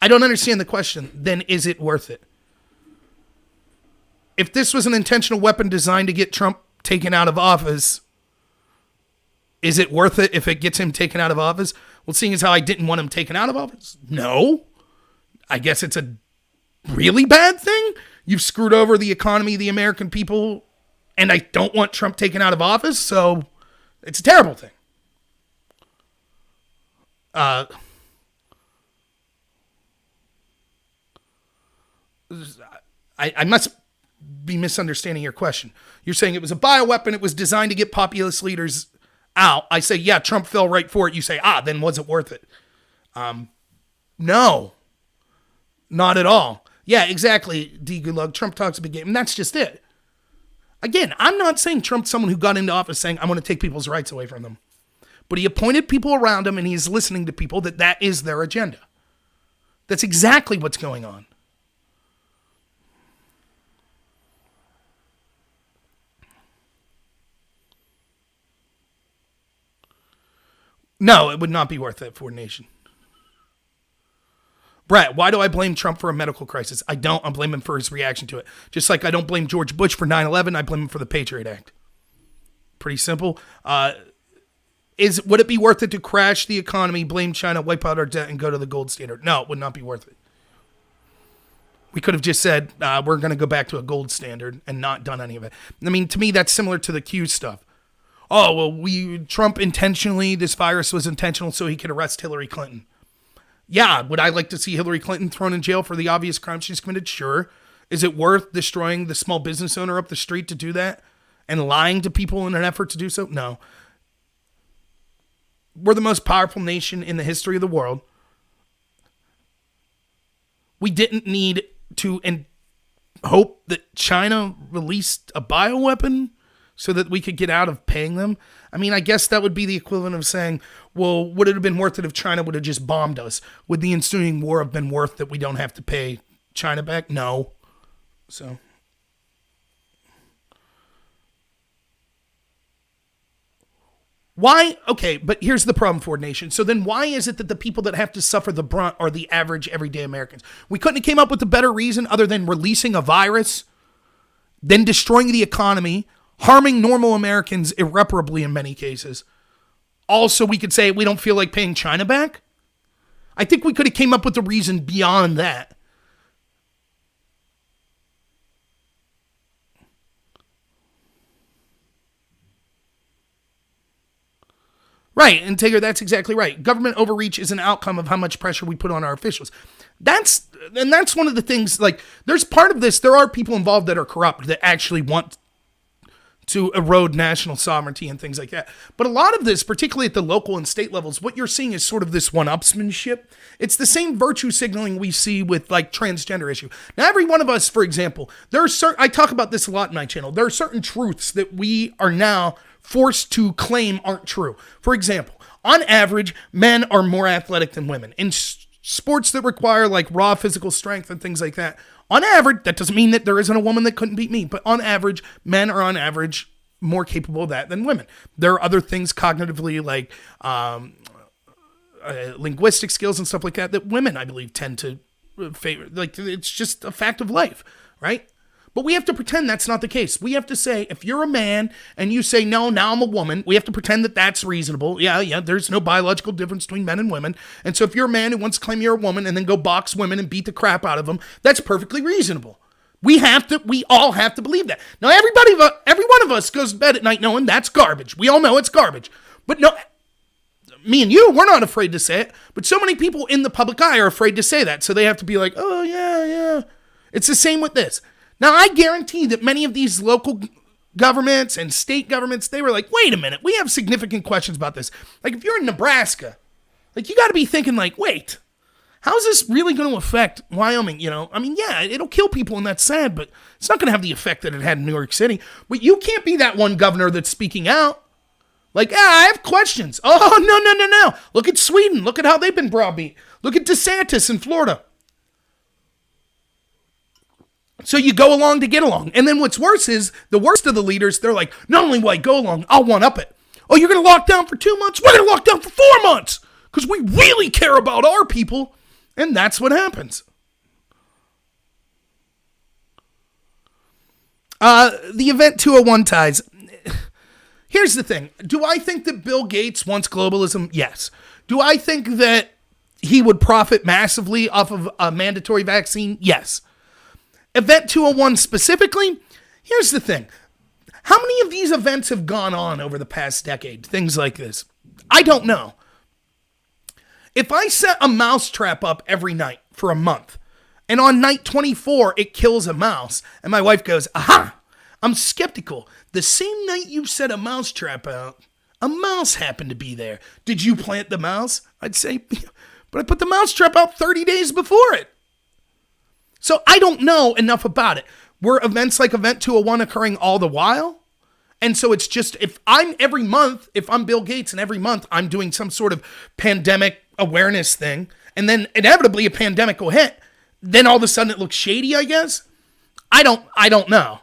I don't understand the question. Then is it worth it? If this was an intentional weapon designed to get Trump taken out of office, is it worth it if it gets him taken out of office? Well, seeing as how I didn't want him taken out of office, no. I guess it's a really bad thing. You've screwed over the economy, the American people, and I don't want Trump taken out of office, so it's a terrible thing. I must be misunderstanding your question. You're saying it was a bioweapon. It was designed to get populist leaders out. I say, yeah, Trump fell right for it. You say, then was it worth it? No, not at all. Yeah, exactly, D. Goodluck. Trump talks a big game, and that's just it. Again, I'm not saying Trump's someone who got into office saying, I'm going to take people's rights away from them. But he appointed people around him, and he's listening to people that is their agenda. That's exactly what's going on. No, it would not be worth it for a nation. Brett, why do I blame Trump for a medical crisis? I don't. I blame him for his reaction to it. Just like I don't blame George Bush for 9/11, I blame him for the Patriot Act. Pretty simple. Would it be worth it to crash the economy, blame China, wipe out our debt, and go to the gold standard? No, it would not be worth it. We could have just said, we're going to go back to a gold standard and not done any of it. I mean, to me, that's similar to the Q stuff. Oh, well, Trump intentionally, this virus was intentional so he could arrest Hillary Clinton. Yeah, would I like to see Hillary Clinton thrown in jail for the obvious crime she's committed? Sure. Is it worth destroying the small business owner up the street to do that and lying to people in an effort to do so? No. We're the most powerful nation in the history of the world. We didn't need to hope that China released a bioweapon so that we could get out of paying them. I mean, I guess that would be the equivalent of saying, well, would it have been worth it if China would have just bombed us? Would the ensuing war have been worth that we don't have to pay China back? No. So. Why? Okay, but here's the problem, Ford Nation. So then why is it that the people that have to suffer the brunt are the average everyday Americans? We couldn't have came up with a better reason other than releasing a virus, then destroying the economy, harming normal Americans irreparably in many cases. Also, we could say we don't feel like paying China back. I think we could have came up with a reason beyond that. Right, and Tigger, that's exactly right. Government overreach is an outcome of how much pressure we put on our officials. That's one of the things, like, there's part of this, there are people involved that are corrupt that actually want to erode national sovereignty and things like that. But a lot of this, particularly at the local and state levels, what you're seeing is sort of this one-upsmanship. It's the same virtue signaling we see with like transgender issue. Now, every one of us, for example, I talk about this a lot in my channel. There are certain truths that we are now forced to claim aren't true. For example, on average, men are more athletic than women. In sports that require like raw physical strength and things like that, on average, that doesn't mean that there isn't a woman that couldn't beat me, but on average, men are on average more capable of that than women. There are other things cognitively, like linguistic skills and stuff like that women, I believe, tend to favor. Like, it's just a fact of life, right? But we have to pretend that's not the case. We have to say, if you're a man and you say, no, now I'm a woman, we have to pretend that that's reasonable. Yeah, there's no biological difference between men and women. And so if you're a man who wants to claim you're a woman and then go box women and beat the crap out of them, that's perfectly reasonable. We all have to believe that. Now, every one of us goes to bed at night knowing that's garbage. We all know it's garbage. But no, me and you, we're not afraid to say it. But so many people in the public eye are afraid to say that. So they have to be like, oh, yeah. It's the same with this. Now, I guarantee that many of these local governments and state governments, they were like, wait a minute, we have significant questions about this. Like, if you're in Nebraska, like, you got to be thinking, like, wait, how's this really going to affect Wyoming? You know, I mean, yeah, it'll kill people and that's sad, but it's not going to have the effect that it had in New York City. But you can't be that one governor that's speaking out. Like, I have questions. Oh, no. Look at Sweden. Look at how they've been browbeat. Look at DeSantis in Florida. So you go along to get along. And then what's worse is, the worst of the leaders, they're like, not only will I go along, I'll one-up it. Oh, you're going to lock down for 2 months? We're going to lock down for 4 months because we really care about our people. And that's what happens. The Event 201 ties. Here's the thing. Do I think that Bill Gates wants globalism? Yes. Do I think that he would profit massively off of a mandatory vaccine? Yes. Event 201 specifically, here's the thing. How many of these events have gone on over the past decade? Things like this. I don't know. If I set a mouse trap up every night for a month, and on night 24 it kills a mouse, and my wife goes, aha, I'm skeptical. The same night you set a mouse trap out, a mouse happened to be there. Did you plant the mouse? I'd say, but I put the mouse trap out 30 days before it. So I don't know enough about it. Were events like Event 201 occurring all the while? And so it's just, if I'm Bill Gates and every month I'm doing some sort of pandemic awareness thing, and then inevitably a pandemic will hit, then all of a sudden it looks shady, I guess? I don't know.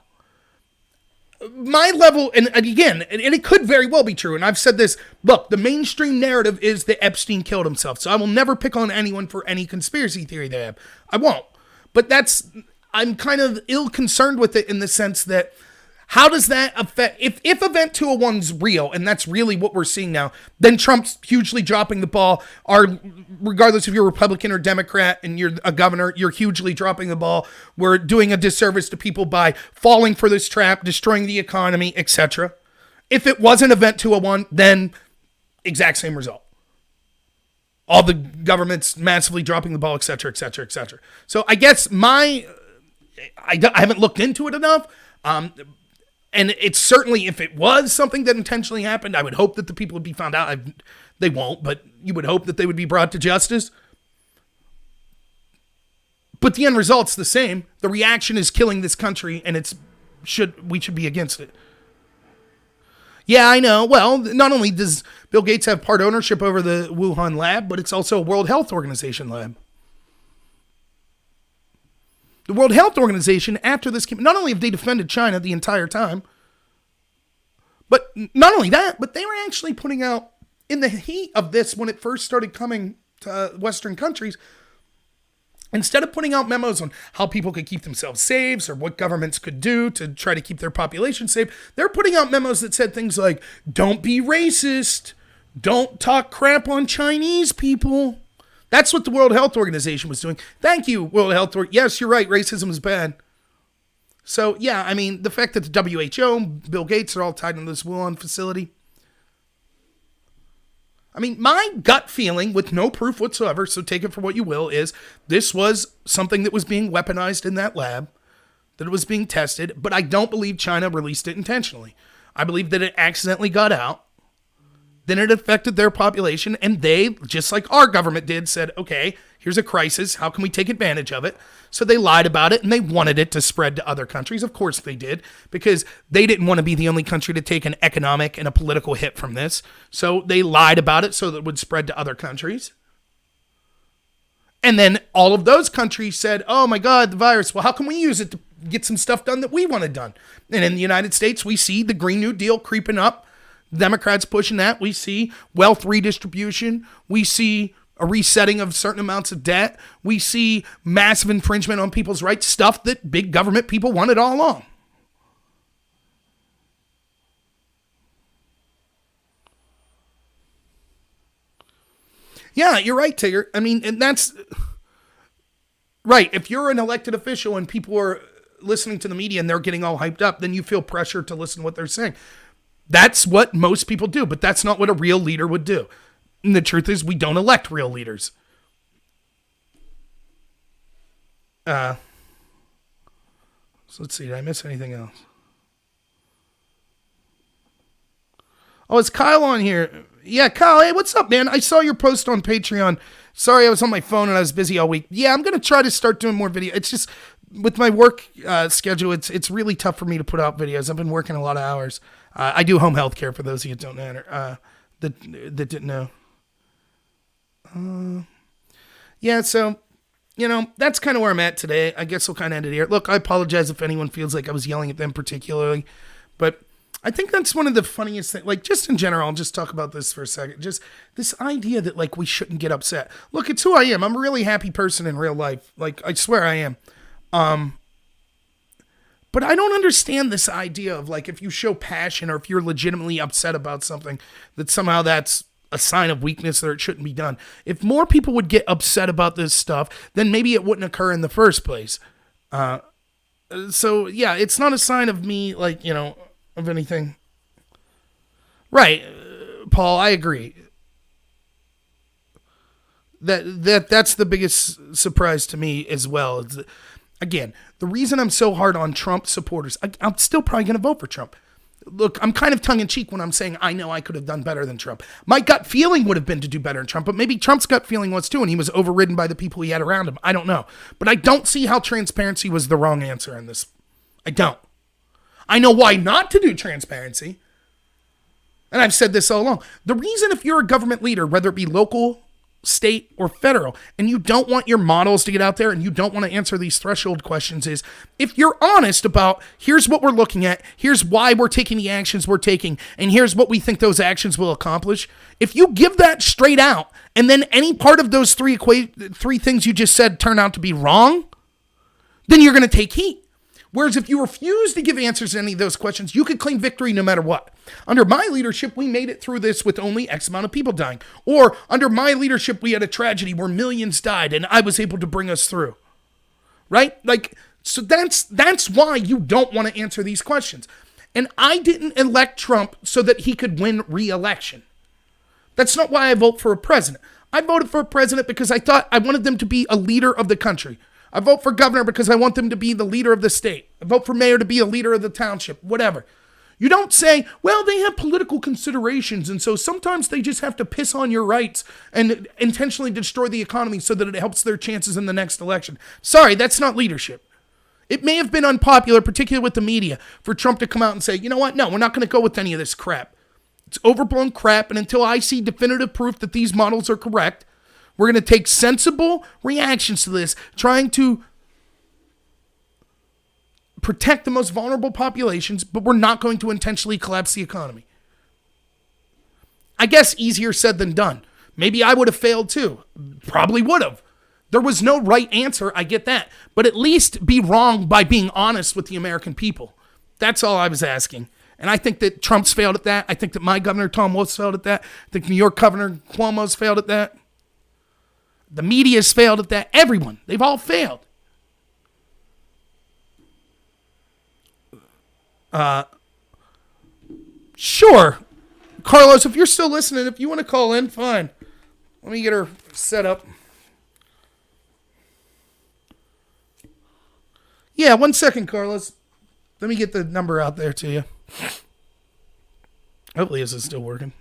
My level, and again, and it could very well be true, and I've said this, look, the mainstream narrative is that Epstein killed himself, so I will never pick on anyone for any conspiracy theory they have. I won't. But I'm kind of ill-concerned with it in the sense that, how does that affect, if Event 201's real, and that's really what we're seeing now, then Trump's hugely dropping the ball, regardless if you're Republican or Democrat and you're a governor, you're hugely dropping the ball. We're doing a disservice to people by falling for this trap, destroying the economy, etc. If it wasn't Event 201, then exact same result. All the government's massively dropping the ball, etc. So I guess I haven't looked into it enough. And it's certainly, if it was something that intentionally happened, I would hope that the people would be found out. They won't, but you would hope that they would be brought to justice. But the end result's the same. The reaction is killing this country, and we should be against it. Yeah, I know. Well, not only does Bill Gates have part ownership over the Wuhan lab, but it's also a World Health Organization lab. The World Health Organization, after this came, not only have they defended China the entire time, but not only that, but they were actually putting out, in the heat of this, when it first started coming to Western countries, instead of putting out memos on how people could keep themselves safe or what governments could do to try to keep their population safe, they're putting out memos that said things like, don't be racist, don't talk crap on Chinese people. That's what the World Health Organization was doing. Thank you, World Health Organization. Yes, you're right, racism is bad. So, yeah, I mean, the fact that the WHO, Bill Gates are all tied into this Wuhan facility. I mean, my gut feeling, with no proof whatsoever, so take it for what you will, is this was something that was being weaponized in that lab, that it was being tested, but I don't believe China released it intentionally. I believe that it accidentally got out, then it affected their population, and they, just like our government did, said, okay, here's a crisis, how can we take advantage of it? So they lied about it, and they wanted it to spread to other countries. Of course they did, because they didn't want to be the only country to take an economic and a political hit from this. So they lied about it so that it would spread to other countries. And then all of those countries said, oh my God, the virus, well, how can we use it to get some stuff done that we wanted done. And in the United States, we see the Green New Deal creeping up. Democrats pushing that. We see wealth redistribution. We see a resetting of certain amounts of debt. We see massive infringement on people's rights, stuff that big government people wanted all along. Yeah, you're right, Tigger. I mean, and that's right. If you're an elected official and people are listening to the media and they're getting all hyped up, then you feel pressure to listen to what they're saying. That's what most people do, but that's not what a real leader would do. And the truth is, we don't elect real leaders. So let's see. Did I miss anything else? Oh, is Kyle on here? Yeah, Kyle, hey, what's up, man? I saw your post on Patreon. Sorry, I was on my phone and I was busy all week. Yeah, I'm going to try to start doing more video. It's just, with my work schedule, it's really tough for me to put out videos. I've been working a lot of hours. I do home health care, for those of you that don't know, that didn't know. Yeah, so, that's kind of where I'm at today. I guess we'll kind of end it here. Look, I apologize if anyone feels like I was yelling at them particularly, but I think that's one of the funniest things. Like, just in general, I'll just talk about this for a second. Just this idea that, like, we shouldn't get upset. Look, it's who I am. I'm a really happy person in real life. Like, I swear I am. But I don't understand this idea of, like, if you show passion or if you're legitimately upset about something, that somehow that's a sign of weakness or it shouldn't be done. If more people would get upset about this stuff, then maybe it wouldn't occur in the first place. So, yeah, it's not a sign of me, like, of anything. Right, Paul, I agree. That's the biggest surprise to me as well. Again, the reason I'm so hard on Trump supporters, I'm still probably going to vote for Trump. Look, I'm kind of tongue-in-cheek when I'm saying I know I could have done better than Trump. My gut feeling would have been to do better than Trump, but maybe Trump's gut feeling was too, and he was overridden by the people he had around him. I don't know. But I don't see how transparency was the wrong answer in this. I don't. I know why not to do transparency. And I've said this all along. The reason, if you're a government leader, whether it be local, state, or federal, and you don't want your models to get out there and you don't want to answer these threshold questions, is if you're honest about here's what we're looking at, here's why we're taking the actions we're taking, and here's what we think those actions will accomplish. If you give that straight out, and then any part of those three things you just said turn out to be wrong, then you're going to take heat. Whereas if you refuse to give answers to any of those questions, you could claim victory no matter what. Under my leadership, we made it through this with only X amount of people dying. Or under my leadership, we had a tragedy where millions died and I was able to bring us through. Right? So that's why you don't want to answer these questions. And I didn't elect Trump so that he could win re-election. That's not why I vote for a president. I voted for a president because I thought I wanted them to be a leader of the country. I vote for governor because I want them to be the leader of the state. I vote for mayor to be a leader of the township, whatever. You don't say, well, they have political considerations, and so sometimes they just have to piss on your rights and intentionally destroy the economy so that it helps their chances in the next election. Sorry, that's not leadership. It may have been unpopular, particularly with the media, for Trump to come out and say, you know what? No, we're not going to go with any of this crap. It's overblown crap, and until I see definitive proof that these models are correct, we're going to take sensible reactions to this, trying to protect the most vulnerable populations, but we're not going to intentionally collapse the economy. I guess easier said than done. Maybe I would have failed too. Probably would have. There was no right answer, I get that. But at least be wrong by being honest with the American people. That's all I was asking. And I think that Trump's failed at that. I think that my governor, Tom Wolf's failed at that. I think New York Governor Cuomo's failed at that. The media's failed at that. Everyone. They've all failed. Sure. Carlos, if you're still listening, if you want to call in, fine. Let me get her set up. Yeah, 1 second, Carlos. Let me get the number out there to you. Hopefully this is still working.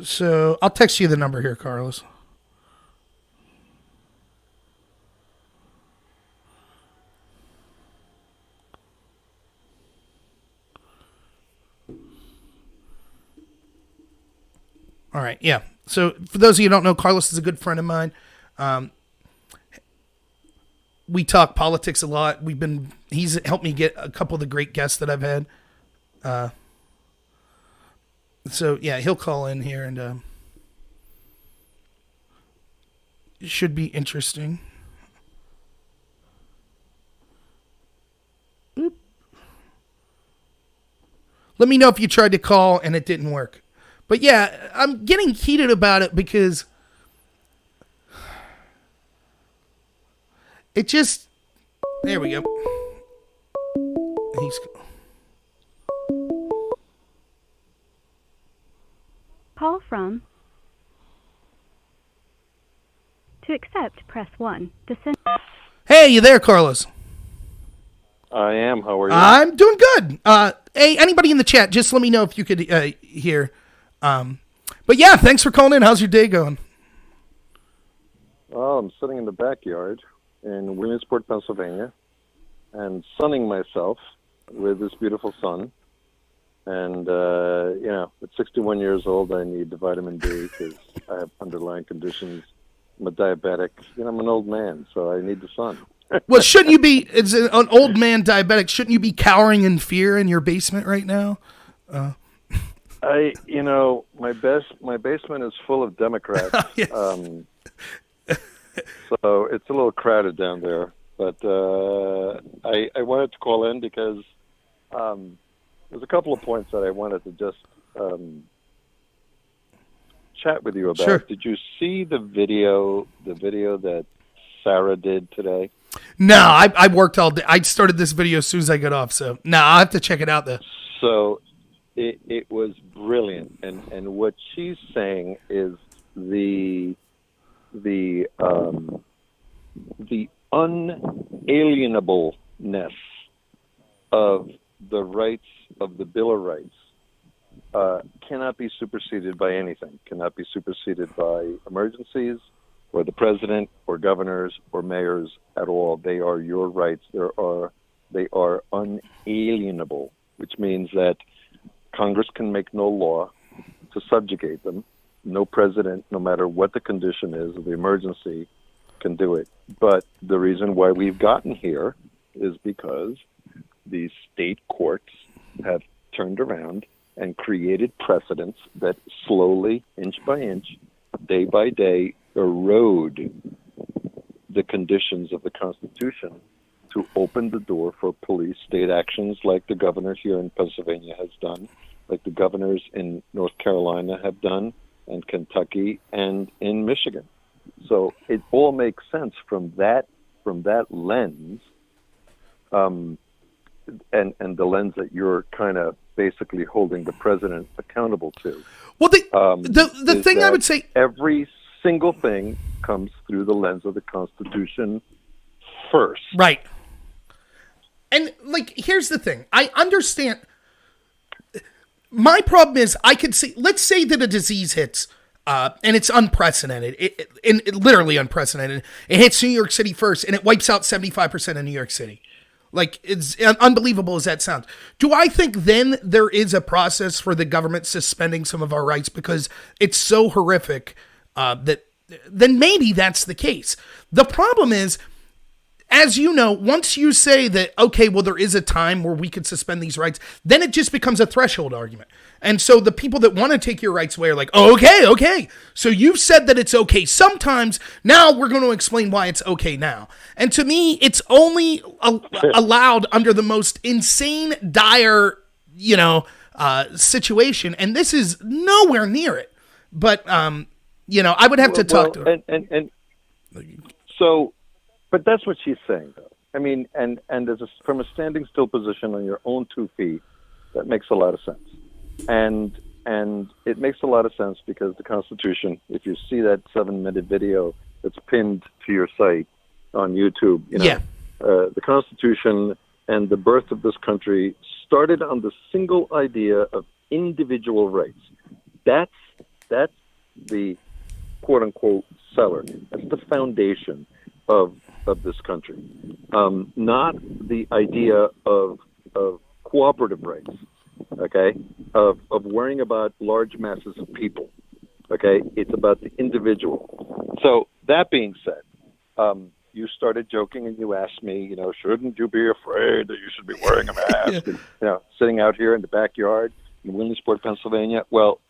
So I'll text you the number here, Carlos. All right, yeah. So for those of you who don't know, Carlos is a good friend of mine. We talk politics a lot. He's helped me get a couple of the great guests that I've had. So yeah, he'll call in here and it should be interesting. Oop. Let me know if you tried to call and it didn't work. But yeah, I'm getting heated about it because it just... There we go. Call from... To accept, press 1. To send... Hey, you there, Carlos? I am. How are you? I'm doing good. Hey, anybody in the chat, just let me know if you could hear. But yeah, thanks for calling in. How's your day going? Well, I'm sitting in the backyard in Williamsport, Pennsylvania, and sunning myself with this beautiful sun. And, at 61 years old, I need the vitamin D because I have underlying conditions. I'm a diabetic. I'm an old man, so I need the sun. Well, shouldn't you be, as an old man diabetic, shouldn't you be cowering in fear in your basement right now? My basement is full of Democrats. Yes. So it's a little crowded down there. But I wanted to call in because there's a couple of points that I wanted to just chat with you about. Sure. Did you see the video that Sarah did today? No, I worked all day. I started this video as soon as I got off, so no, I'll have to check it out though. So it was brilliant, and what she's saying is the unalienableness of the rights of the Bill of Rights cannot be superseded by anything, cannot be superseded by emergencies or the president or governors or mayors at all. They are your rights. They are unalienable, which means that Congress can make no law to subjugate them. No president, no matter what the condition is of the emergency, can do it. But the reason why we've gotten here is because the state courts have turned around and created precedents that slowly, inch by inch, day by day, erode the conditions of the Constitution to open the door for police state actions like the governor here in Pennsylvania has done, like the governors in North Carolina have done, and Kentucky, and in Michigan. So it all makes sense from that lens, and the lens that you're kind of basically holding the president accountable to. Well, the thing I would say, every single thing comes through the lens of the Constitution first. Right. And here's the thing. I understand. My problem is I could see, let's say that a disease hits, and it's unprecedented, it literally unprecedented. It hits New York City first, and it wipes out 75% of New York City. It's unbelievable as that sounds. Do I think then there is a process for the government suspending some of our rights because it's so horrific that then maybe that's the case. The problem is, as you know, once you say that, okay, well, there is a time where we could suspend these rights, then it just becomes a threshold argument. And so the people that want to take your rights away are like, oh, okay. So you've said that it's okay sometimes. Now we're going to explain why it's okay now. And to me, it's only allowed under the most insane, dire, situation. And this is nowhere near it. But, I would have to talk to her. But that's what she's saying, though. I mean, and from a standing still position on your own 2 feet, that makes a lot of sense. And it makes a lot of sense because the Constitution, if you see that 7-minute video that's pinned to your site on YouTube, the Constitution and the birth of this country started on the single idea of individual rights. That's the quote-unquote cellar. That's the foundation of this country, not the idea of cooperative rights, okay, of worrying about large masses of people. Okay, it's about the individual. So that being said, you started joking and you asked me, shouldn't you be afraid that you should be wearing a mask? And, sitting out here in the backyard in Williamsport, Pennsylvania. Well,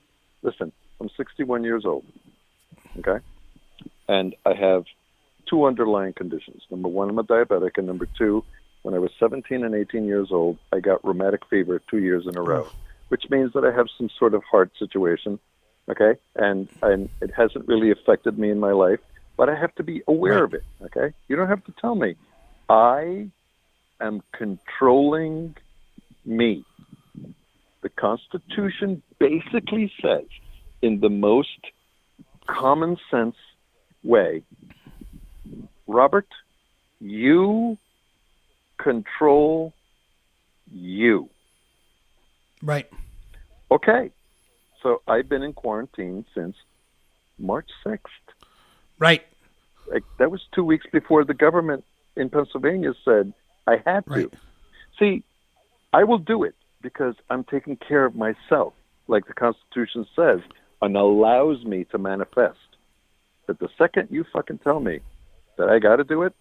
listen, I'm 61 years old. Okay, and I have two underlying conditions. Number one, I'm a diabetic, and number two, when I was 17 and 18 years old, I got rheumatic fever 2 years in a row, which means that I have some sort of heart situation. Okay, and it hasn't really affected me in my life, but I have to be aware of it. Okay, you don't have to tell me. I am controlling me. The Constitution basically says, in the most common sense way, Robert, you control you. Right. Okay. So I've been in quarantine since March 6th. Right. That was 2 weeks before the government in Pennsylvania said I had to. Right. See, I will do it because I'm taking care of myself, like the Constitution says, and allows me to manifest. But the second you fucking tell me that I got to do it,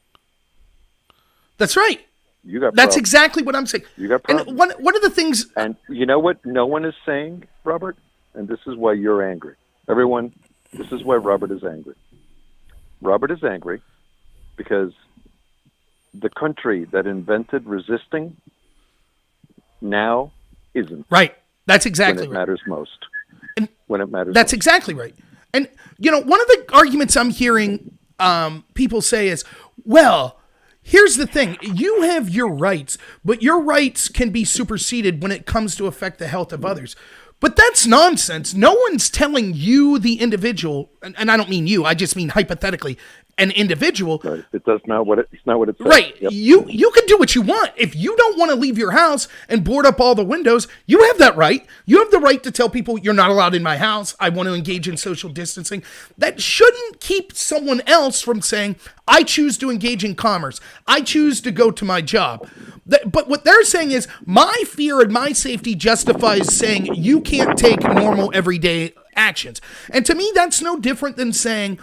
that's right. You got That's problems. exactly what I'm saying. You got problems. And one of the things... And you know what no one is saying, Robert? And this is why you're angry. Everyone, this is why Robert is angry. Robert is angry because the country that invented resisting now isn't. Right. That's exactly when it matters most. And when it matters that's most. exactly right. And, one of the arguments I'm hearing people say is, well, here's the thing. You have your rights, but your rights can be superseded when it comes to affect the health of others. But that's nonsense. No one's telling you, the individual, and I don't mean you, I just mean hypothetically, an individual. Right. It's not what it says. Right. Yep. You can do what you want. If you don't want to leave your house and board up all the windows, you have that right. You have the right to tell people you're not allowed in my house. I want to engage in social distancing. That shouldn't keep someone else from saying, I choose to engage in commerce. I choose to go to my job. But what they're saying is my fear and my safety justifies saying you can't take normal everyday actions. And to me, that's no different than saying,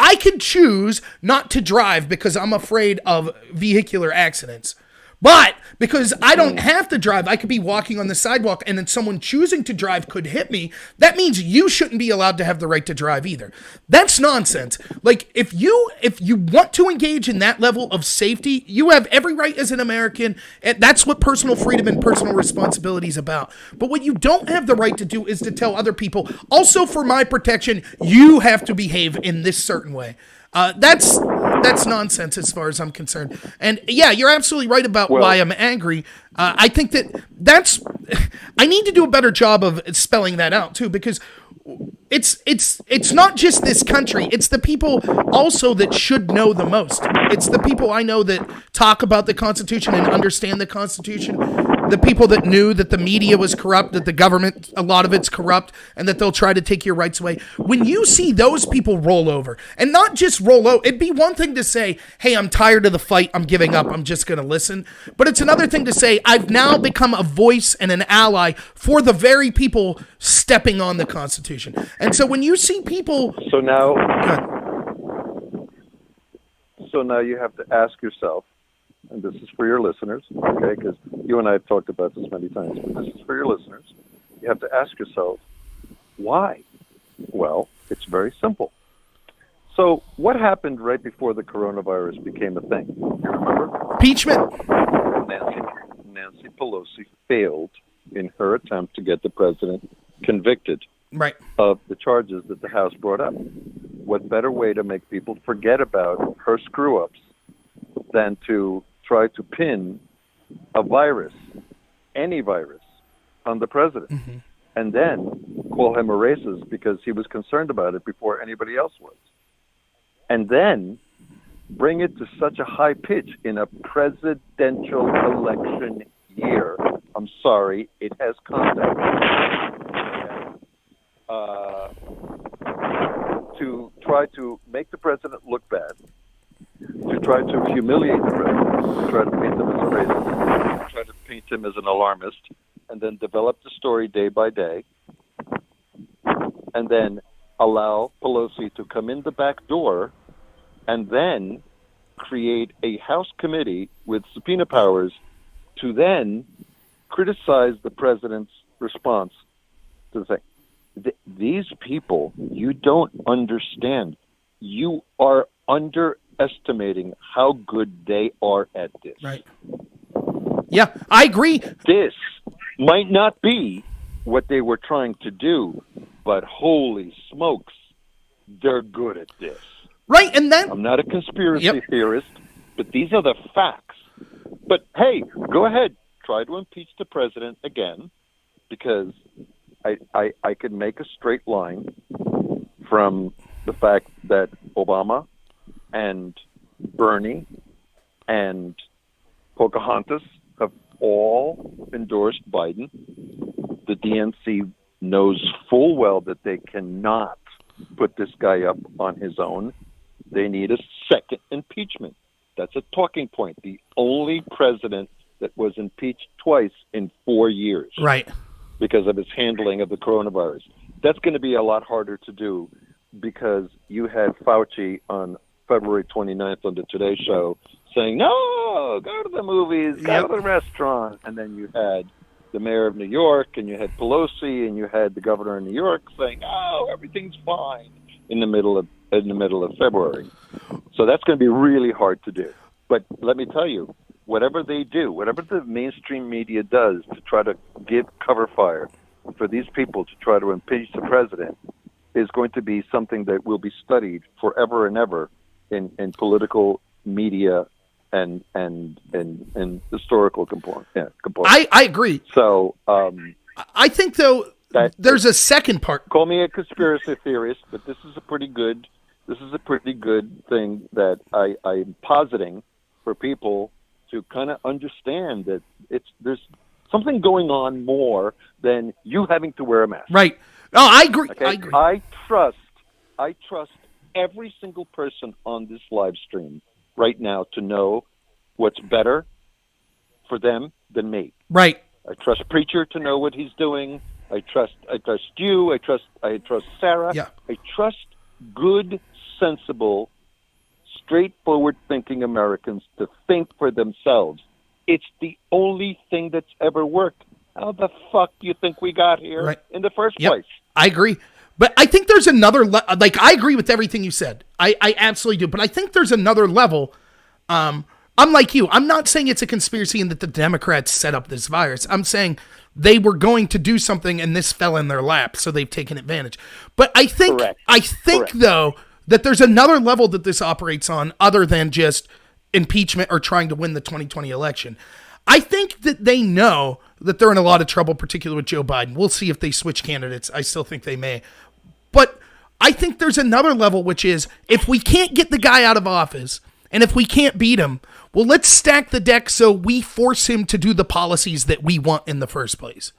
I could choose not to drive because I'm afraid of vehicular accidents. But because I don't have to drive, I could be walking on the sidewalk and then someone choosing to drive could hit me. That means you shouldn't be allowed to have the right to drive either. That's nonsense. Like if you want to engage in that level of safety, you have every right as an American. And that's what personal freedom and personal responsibility is about. But what you don't have the right to do is to tell other people, also for my protection, you have to behave in this certain way. That's nonsense as far as I'm concerned. And yeah, you're absolutely right about why I'm angry. I think I need to do a better job of spelling that out too, because it's not just this country. It's the people also that should know the most. It's the people I know that talk about the Constitution and understand the Constitution. The people that knew that the media was corrupt, that the government, a lot of it's corrupt, and that they'll try to take your rights away. When you see those people roll over, and not just roll over, it'd be one thing to say, hey, I'm tired of the fight, I'm giving up, I'm just going to listen. But it's another thing to say, I've now become a voice and an ally for the very people stepping on the Constitution. And so when you see people... So now you have to ask yourself, and this is for your listeners, okay, because you and I have talked about this many times, but this is for your listeners. You have to ask yourself, why? Well, it's very simple. So what happened right before the coronavirus became a thing? You remember? Impeachment. Nancy Pelosi failed in her attempt to get the president convicted of the charges that the House brought up. What better way to make people forget about her screw-ups than to try to pin a virus, any virus, on the president, and then call him a racist because he was concerned about it before anybody else was. And then bring it to such a high pitch in a presidential election year. I'm sorry, it has context. To try to make the president look bad, to try to humiliate the president, to try to paint him as a racist, to try to paint him as an alarmist, and then develop the story day by day. and then allow Pelosi to come in the back door and then create a House committee with subpoena powers to then criticize the president's response to the thing. These people, you don't understand. You are underestimating how good they are at this. Right. Yeah, I agree. This might not be what they were trying to do, but holy smokes, they're good at this. Right, and then I'm not a conspiracy theorist, but these are the facts. But hey, go ahead, try to impeach the president again, because I could make a straight line from the fact that Obama and Bernie and Pocahontas have all endorsed Biden. The DNC knows full well that they cannot put this guy up on his own. They need a second impeachment. That's a talking point. The only president that was impeached twice in 4 years. Right. Because of his handling of the coronavirus. That's going to be a lot harder to do because you had Fauci on February 29th on the Today Show saying, no, go to the movies, go to the restaurant. And then you had the mayor of New York, and you had Pelosi, and you had the governor of New York saying, oh, everything's fine in the middle of February. So that's going to be really hard to do. But let me tell you, whatever they do, whatever the mainstream media does to try to give cover fire for these people to try to impeach the president is going to be something that will be studied forever and ever in political media and historical component. I agree. So I think, though, there's a second part. Call me a conspiracy theorist, but this is a pretty good thing that I'm positing for people to kind of understand that there's something going on more than you having to wear a mask. Right. No, I agree. Okay? I agree. I trust every single person on this live stream right now to know what's better for them than me. Right. I trust Preacher to know what he's doing. I trust you. I trust Sarah. Yeah. I trust good, sensible, straightforward thinking Americans to think for themselves. It's the only thing that's ever worked. How the fuck do you think we got here in the first place? I agree. But I think there's another, I agree with everything you said. I absolutely do. But I think there's another level. I'm like you. I'm not saying it's a conspiracy and that the Democrats set up this virus. I'm saying they were going to do something and this fell in their lap, so they've taken advantage. But I think, though, that there's another level that this operates on other than just impeachment or trying to win the 2020 election. I think that they know that they're in a lot of trouble, particularly with Joe Biden. We'll see if they switch candidates. I still think they may. But I think there's another level, which is if we can't get the guy out of office and if we can't beat him, well, let's stack the deck so we force him to do the policies that we want in the first place.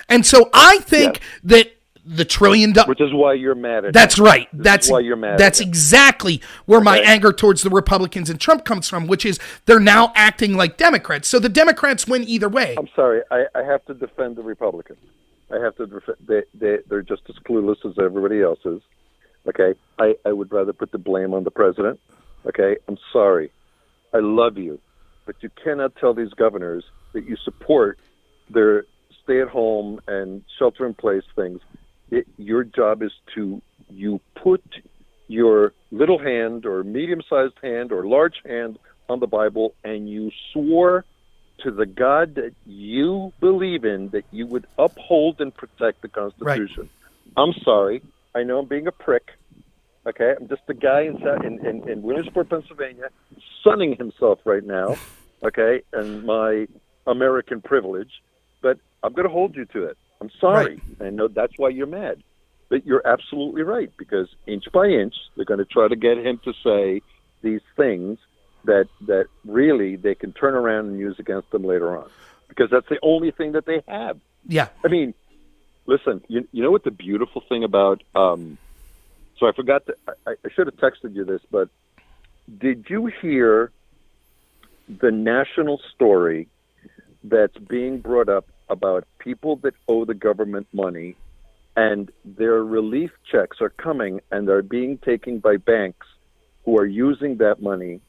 And so I think that the $1 trillion, which is why you're mad at that's him. right. That's why you're mad. That's exactly where my anger towards the Republicans and Trump comes from, which is they're now acting like Democrats. So the Democrats win either way. I'm sorry. I have to defend the Republicans. I have to defend. They're just as clueless as everybody else is. Okay. I would rather put the blame on the president. Okay. I'm sorry. I love you, but you cannot tell these governors that you support their stay-at-home and shelter-in-place things. Your job is you put your little hand or medium-sized hand or large hand on the Bible and you swore to the God that you believe in that you would uphold and protect the Constitution. Right. I'm sorry. I know I'm being a prick. Okay, I'm just a guy in Williamsport, Pennsylvania, sunning himself right now. Okay, and my American privilege, but I'm going to hold you to it. I'm sorry. Right. I know that's why you're mad. But you're absolutely right, because inch by inch, they're going to try to get him to say these things that really they can turn around and use against them later on. Because that's the only thing that they have. Yeah. I mean, listen, you know what the beautiful thing about... so I forgot I should have texted you this, but did you hear the national story that's being brought up about people that owe the government money and their relief checks are coming, and they're being taken by banks who are using that money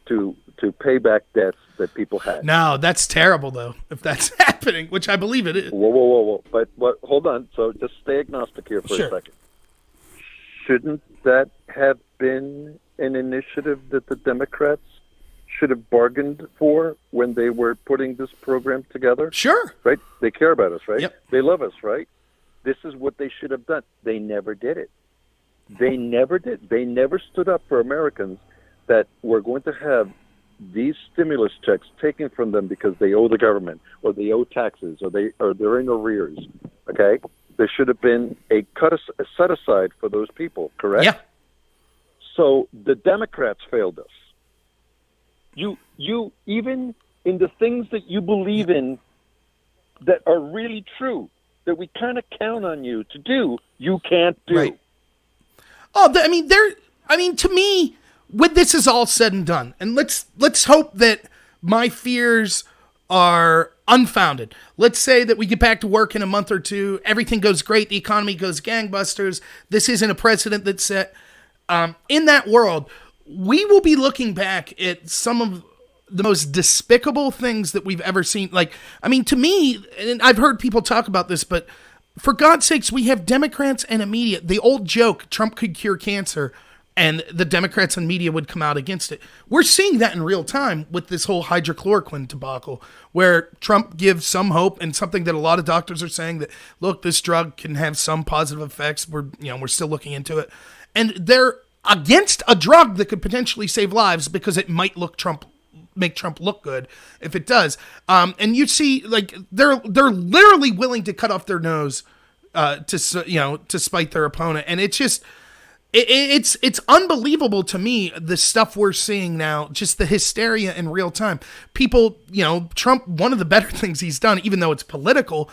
to pay back debts that people had. No, that's terrible, though, if that's happening, which I believe it is. Whoa. But hold on. So just stay agnostic here for a second. Shouldn't that have been an initiative that the Democrats should have bargained for when they were putting this program together? Sure. Right? They care about us, right? Yep. They love us, right? This is what they should have done. They never did it. They never did. They never stood up for Americans that were going to have these stimulus checks taken from them because they owe the government, or they owe taxes, or they're in arrears. Okay? There should have been a set aside for those people, correct? Yeah. So the Democrats failed us. You even in the things that you believe in that are really true, that we kind of count on you to do, you can't do. Right. Oh, to me, when this is all said and done, and let's hope that my fears are unfounded. Let's say that we get back to work in a month or two, everything goes great, the economy goes gangbusters, this isn't a precedent that's set. In that world, we will be looking back at some of the most despicable things that we've ever seen. To me, and I've heard people talk about this, but for God's sakes, we have Democrats and a media. The old joke, Trump could cure cancer, and the Democrats and media would come out against it. We're seeing that in real time with this whole hydrochloroquine debacle, where Trump gives some hope and something that a lot of doctors are saying that, look, this drug can have some positive effects. We're still looking into it. And they're against a drug that could potentially save lives because it might make Trump look good if it does. And you see, they're literally willing to cut off their nose to spite their opponent. And it's just, it's unbelievable to me, the stuff we're seeing now, just the hysteria in real time. People, Trump, one of the better things he's done, even though it's political,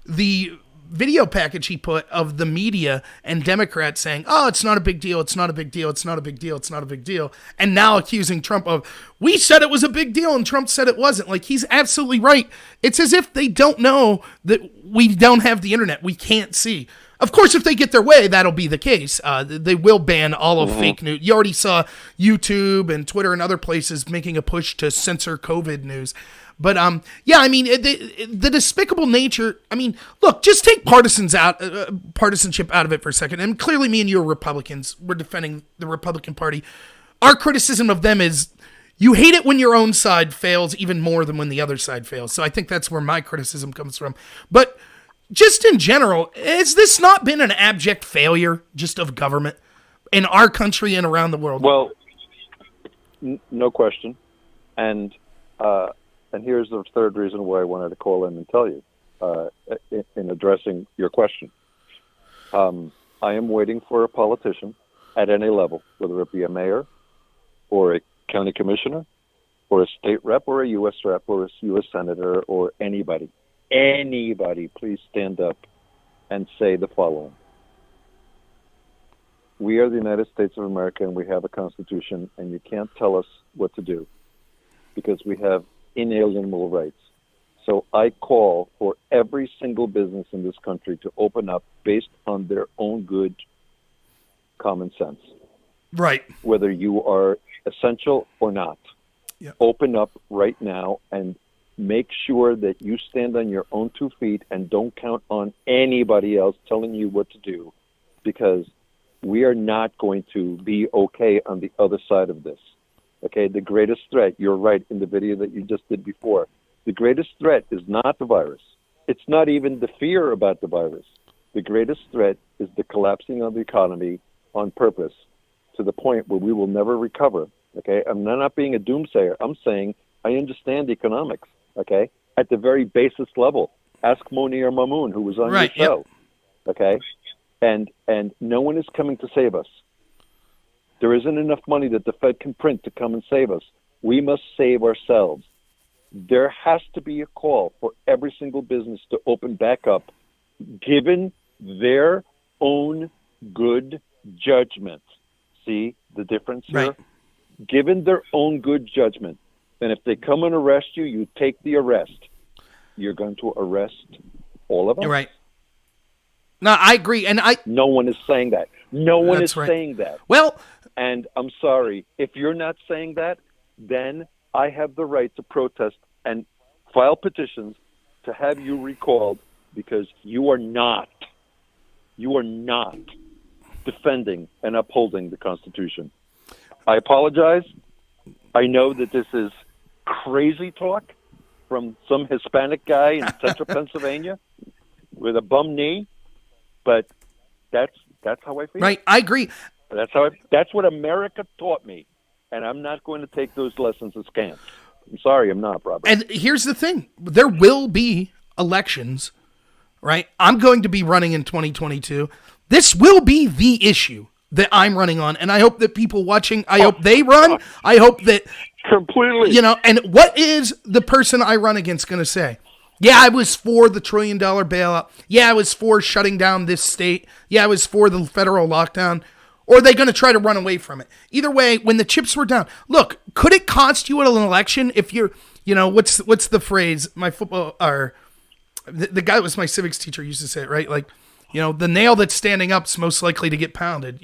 the video package he put of the media and Democrats saying, oh, it's not a big deal, it's not a big deal, it's not a big deal, it's not a big deal, and now accusing Trump of, we said it was a big deal and Trump said it wasn't. He's absolutely right. It's as if they don't know that we don't have the internet. We can't see. Of course, if they get their way, that'll be the case. They will ban all of fake news. You already saw YouTube and Twitter and other places making a push to censor COVID news. But the despicable nature. Look, just take partisanship out of it for a second. And clearly, me and you are Republicans. We're defending the Republican Party. Our criticism of them is you hate it when your own side fails even more than when the other side fails. So I think that's where my criticism comes from. But just in general, has this not been an abject failure just of government in our country and around the world? Well, no question. And here's the third reason why I wanted to call in and tell you in addressing your question. I am waiting for a politician at any level, whether it be a mayor or a county commissioner or a state rep or a U.S. rep or a U.S. senator or anybody, please stand up and say the following. We are the United States of America and we have a constitution, and you can't tell us what to do because we have inalienable rights. So I call for every single business in this country to open up based on their own good common sense. Right. Whether you are essential or not. Yep. Open up right now and make sure that you stand on your own 2 feet and don't count on anybody else telling you what to do, because we are not going to be okay on the other side of this. Okay, the greatest threat, you're right in the video that you just did before, the greatest threat is not the virus. It's not even the fear about the virus. The greatest threat is the collapsing of the economy on purpose to the point where we will never recover. Okay, I'm not being a doomsayer. I'm saying I understand economics. Okay, at the very basis level. Ask Monir Mamoun, who was on your show. Yep. Okay, and no one is coming to save us. There isn't enough money that the Fed can print to come and save us. We must save ourselves. There has to be a call for every single business to open back up, given their own good judgment. See the difference here? Right. Given their own good judgment. And if they come and arrest you, you take the arrest. You're going to arrest all of us? You're right. No, I agree. And No one is saying that. No one is That's right. saying that. well, And I'm sorry, if you're not saying that, then I have the right to protest and file petitions to have you recalled because you are not defending and upholding the Constitution. I apologize. I know that this is crazy talk from some Hispanic guy in central Pennsylvania with a bum knee, but that's how I feel. right, I agree. That's what America taught me, and I'm not going to take those lessons as scams. I'm sorry, I'm not, Robert. And here's the thing. There will be elections, right? I'm going to be running in 2022. This will be the issue that I'm running on, and I hope that people watching, I hope they run. I hope that, Completely. and what is the person I run against going to say? Yeah, I was for the $1 trillion bailout. Yeah, I was for shutting down this state. Yeah, I was for the federal lockdown. Or are they going to try to run away from it? Either way, when the chips were down, look, could it cost you an election if you're, what's the phrase? My football, or the guy that was my civics teacher used to say it, right? Like, the nail that's standing up is most likely to get pounded,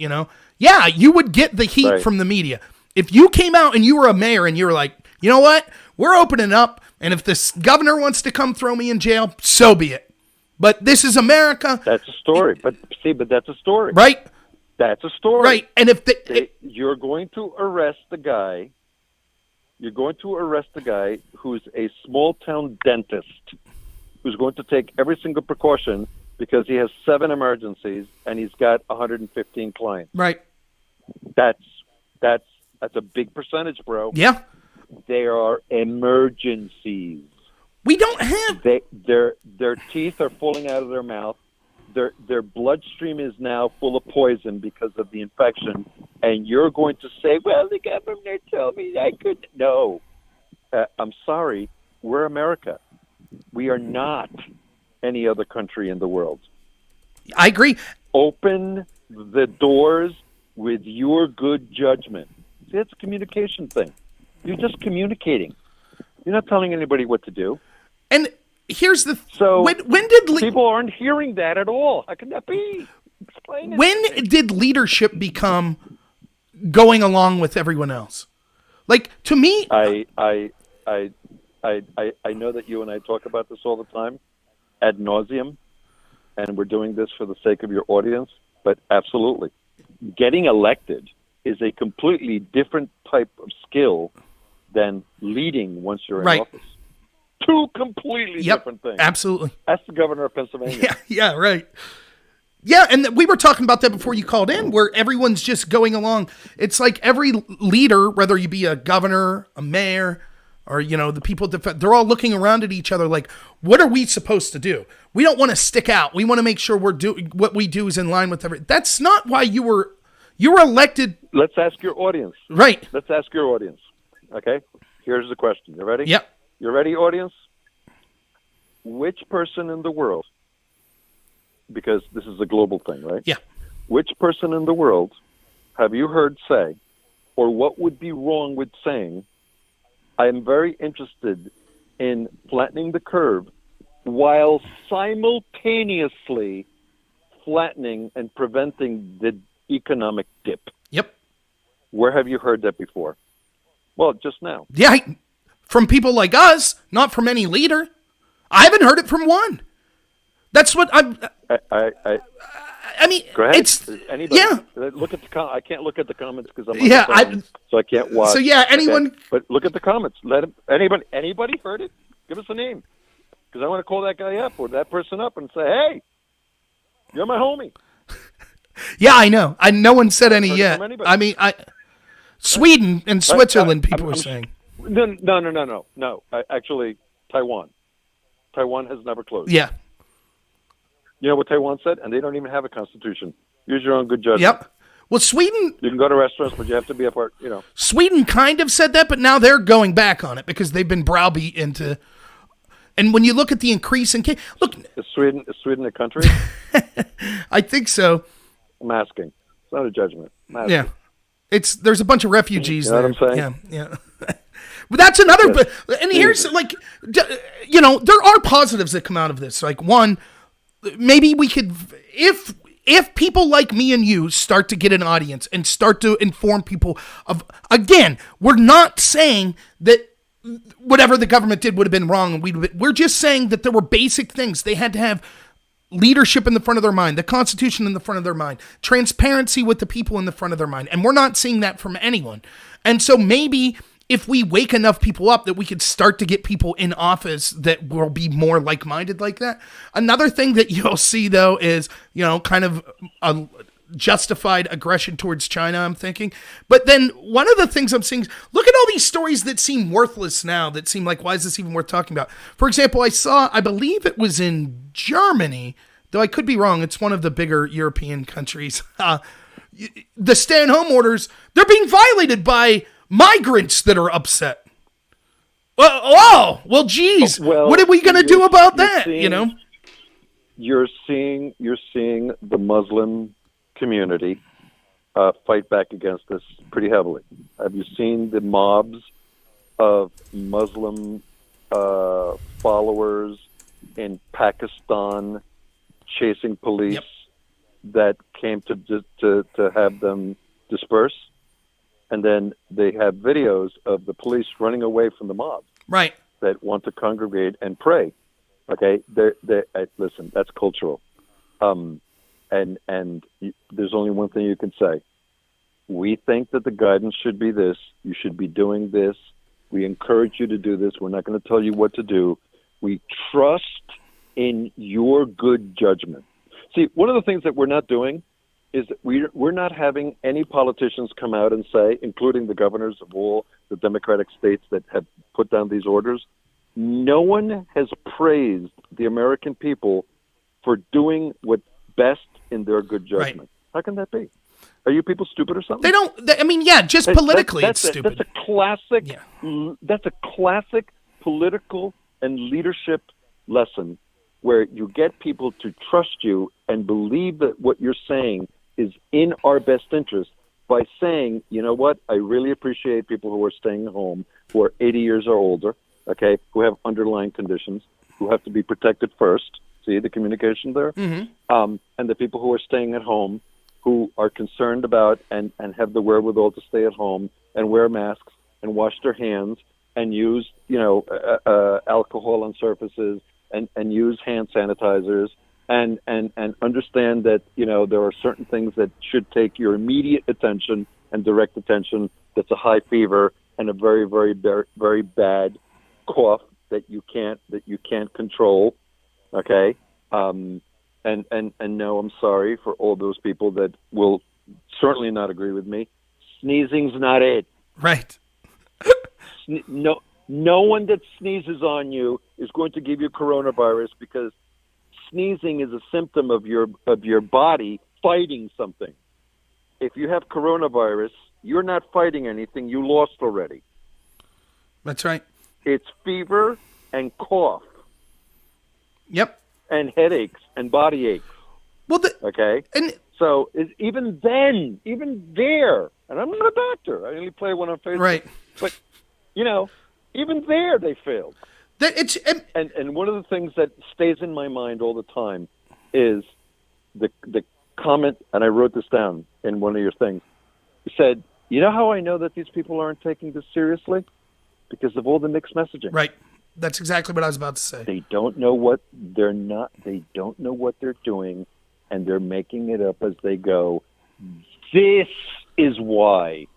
Yeah, you would get the heat Right. from the media. If you came out and you were a mayor and you were like, you know what? We're opening up, and if this governor wants to come throw me in jail, so be it. But this is America. That's a story. But that's a story. Right? That's a story. Right. And if You're going to arrest the guy. You're going to arrest the guy who's a small town dentist, who's going to take every single precaution because he has 7 emergencies and he's got 115 clients. right. That's a big percentage, bro. Yeah. There are emergencies. We don't have Their teeth are falling out of their mouth. Their bloodstream is now full of poison because of the infection, and you're going to say, "Well, the governor told me I could." No, I'm sorry. We're America. We are not any other country in the world. I agree. Open the doors with your good judgment. See, it's a communication thing. You're just communicating. You're not telling anybody what to do. And here's the So when did people aren't hearing that at all. How can that be? Explain it. when did leadership become going along with everyone else? Like, to me, I know that you and I talk about this all the time, ad nauseum, and we're doing this for the sake of your audience. But absolutely, getting elected is a completely different type of skill than leading once you're in Right. office. Two completely different things. Absolutely. That's the governor of Pennsylvania. Yeah, right. Yeah, and we were talking about that before you called in, where everyone's just going along. It's like every leader, whether you be a governor, a mayor, or, the people, they're all looking around at each other like, what are we supposed to do? We don't want to stick out. We want to make sure we're doing what we do is in line with everything. That's not why you were elected. Let's ask your audience. Right. Let's ask your audience. Okay? Here's the question. You ready? Yep. You ready, audience? Which person in the world, because this is a global thing, right? Yeah. Which person in the world have you heard say, or what would be wrong with saying, I am very interested in flattening the curve while simultaneously flattening and preventing the economic dip? Yep. Where have you heard that before? Well, just now. Yeah. From people like us, not from any leader. I haven't heard it from one. That's what I mean, Go ahead. it's Anybody? yeah. Look at the I can't look at the comments because I'm on Yeah, the phone, so I can't watch. So yeah, Okay? anyone. But look at the comments. Anybody heard it? Give us a name, because I want to call that guy up or that person up and say, "Hey, you're my homie." Yeah, I know. No one said any heard it yet. from anybody. I mean, Sweden and Switzerland. People were I'm saying. No. Actually, Taiwan. Taiwan has never closed. Yeah. You know what Taiwan said? And they don't even have a constitution. Use your own good judgment. Yep. Well, Sweden. You can go to restaurants, but you have to be a part. Sweden kind of said that, but now they're going back on it because they've been browbeat into. And when you look at the increase in look, Is Sweden a country? I think so. I'm asking. It's not a judgment. I'm asking. Yeah. There's a bunch of refugees You know there. what I'm saying? Yeah. But that's another. And here's there are positives that come out of this. Like, one, maybe we could, if people like me and you start to get an audience and start to inform people of, again, we're not saying that whatever the government did would have been wrong, and we're just saying that there were basic things. They had to have leadership in the front of their mind, the Constitution in the front of their mind, transparency with the people in the front of their mind, and we're not seeing that from anyone. And so maybe if we wake enough people up that we could start to get people in office that will be more like-minded like that. Another thing that you'll see, though, is, kind of a justified aggression towards China, I'm thinking. But then one of the things I'm seeing is, look at all these stories that seem worthless now, that seem like, why is this even worth talking about? For example, I believe it was in Germany, though I could be wrong. It's one of the bigger European countries. The stay-at-home orders, they're being violated by migrants that are upset. Well, geez, what are we going to do about that? You're seeing the Muslim community fight back against this pretty heavily. Have you seen the mobs of Muslim followers in Pakistan chasing police that came to have them disperse? And then they have videos of the police running away from the mob, right? That want to congregate and pray. Okay, listen, that's cultural, and there's only one thing you can say. We think that the guidance should be this. You should be doing this. We encourage you to do this. We're not going to tell you what to do. We trust in your good judgment. See, one of the things that we're not doing is that we're not having any politicians come out and say, including the governors of all the Democratic states that have put down these orders, no one has praised the American people for doing what's best in their good judgment. Right. How can that be? Are you people stupid or something? Just politically it's stupid. That's a classic. Yeah. That's a classic political and leadership lesson where you get people to trust you and believe that what you're saying is in our best interest by saying, you know what, I really appreciate people who are staying at home, who are 80 years or older, okay, who have underlying conditions, who have to be protected first. See the communication there? Mm-hmm. And the people who are staying at home, who are concerned about and have the wherewithal to stay at home and wear masks and wash their hands and use, alcohol on surfaces and use hand sanitizers and understand that, there are certain things that should take your immediate attention and direct attention. That's a high fever and a very, very, very, very bad cough that you can't control. Okay. And no, I'm sorry for all those people that will certainly not agree with me. Sneezing's not it. Right. No one that sneezes on you is going to give you coronavirus, because sneezing is a symptom of your body fighting something. If you have coronavirus, you're not fighting anything. You lost already. That's right. It's fever and cough. Yep. And headaches and body aches. Well, okay. And so even there, and I'm not a doctor. I only play one on Facebook. Right. But even there they failed. And one of the things that stays in my mind all the time is the comment, and I wrote this down in one of your things. You said, "You know how I know that these people aren't taking this seriously? Because of all the mixed messaging." Right. That's exactly what I was about to say. They don't know what they're not. They don't know what they're doing, and they're making it up as they go. This is why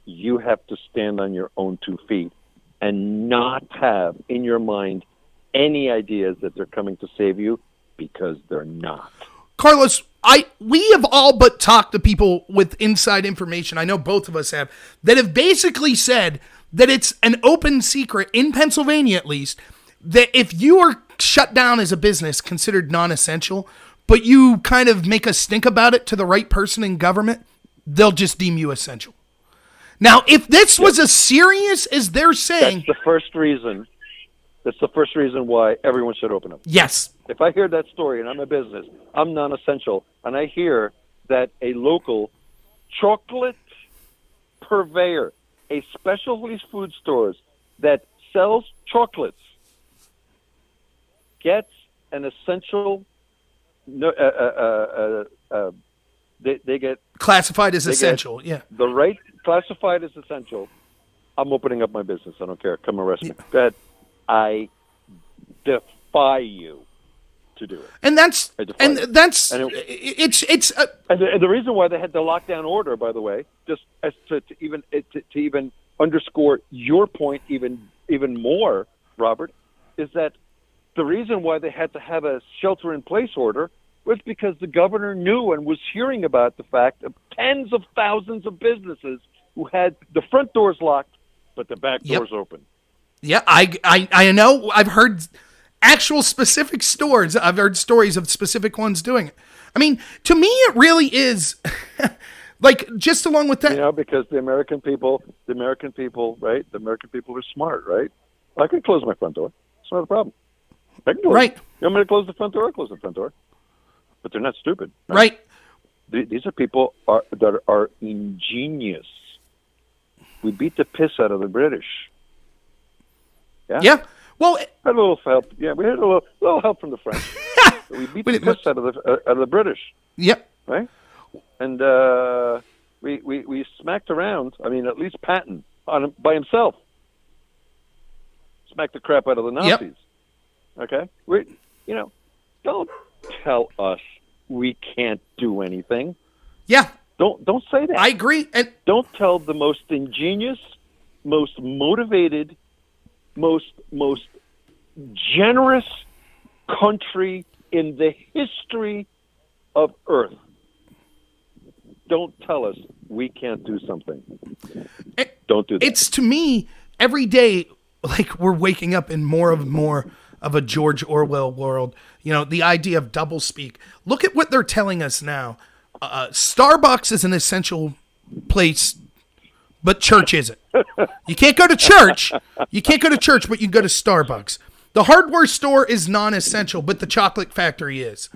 you have to stand on your own 2 feet and not have in your mind any ideas that they're coming to save you, because they're not. Carlos, we have all but talked to people with inside information, I know both of us have, that have basically said that it's an open secret, in Pennsylvania at least, that if you are shut down as a business considered non-essential, but you kind of make a stink about it to the right person in government, they'll just deem you essential. Now, if this was as serious as they're saying... That's the first reason why everyone should open up. Yes. If I hear that story and I'm a business, I'm non-essential, and I hear that a local chocolate purveyor, a specialty food stores that sells chocolates, gets an essential no, they get Classified as they get essential. Yeah. the right classified as essential. I'm opening up my business. I don't care. Come arrest me. Go ahead. I defy you to do it. And that's I defy and you. that's And it's And the reason why they had the lockdown order, by the way, just as to even underscore your point even more, Robert, is that the reason why they had to have a shelter-in-place order was because the governor knew and was hearing about the fact of tens of thousands of businesses who had the front doors locked, but the back doors open. Yeah, I know. I've heard actual specific stores. I've heard stories of specific ones doing it. I mean, to me, it really is like just along with that. You know, because the American people, right? The American people are smart, right? I can close my front door. It's not a problem. I can do it. Right. You want me to close the front door? I'll close the front door. But they're not stupid. Right. These are people that are ingenious. We beat the piss out of the British. Yeah. Yeah. Well, had a little help. Yeah, we had a little help from the French. We beat the piss out of the British. Yep. Right. And we smacked around. I mean, at least Patton by himself smacked the crap out of the Nazis. Yep. Okay. Don't tell us we can't do anything. Yeah. Don't say that. I agree. And don't tell the most ingenious, most motivated, most generous country in the history of Earth. Don't tell us we can't do something. Don't do that. It's, to me, every day, like, we're waking up in more of a George Orwell world. You know, the idea of doublespeak. Look at what they're telling us now. Starbucks is an essential place, but church isn't. You can't go to church. But you can go to Starbucks. The hardware store is non-essential, but the chocolate factory is.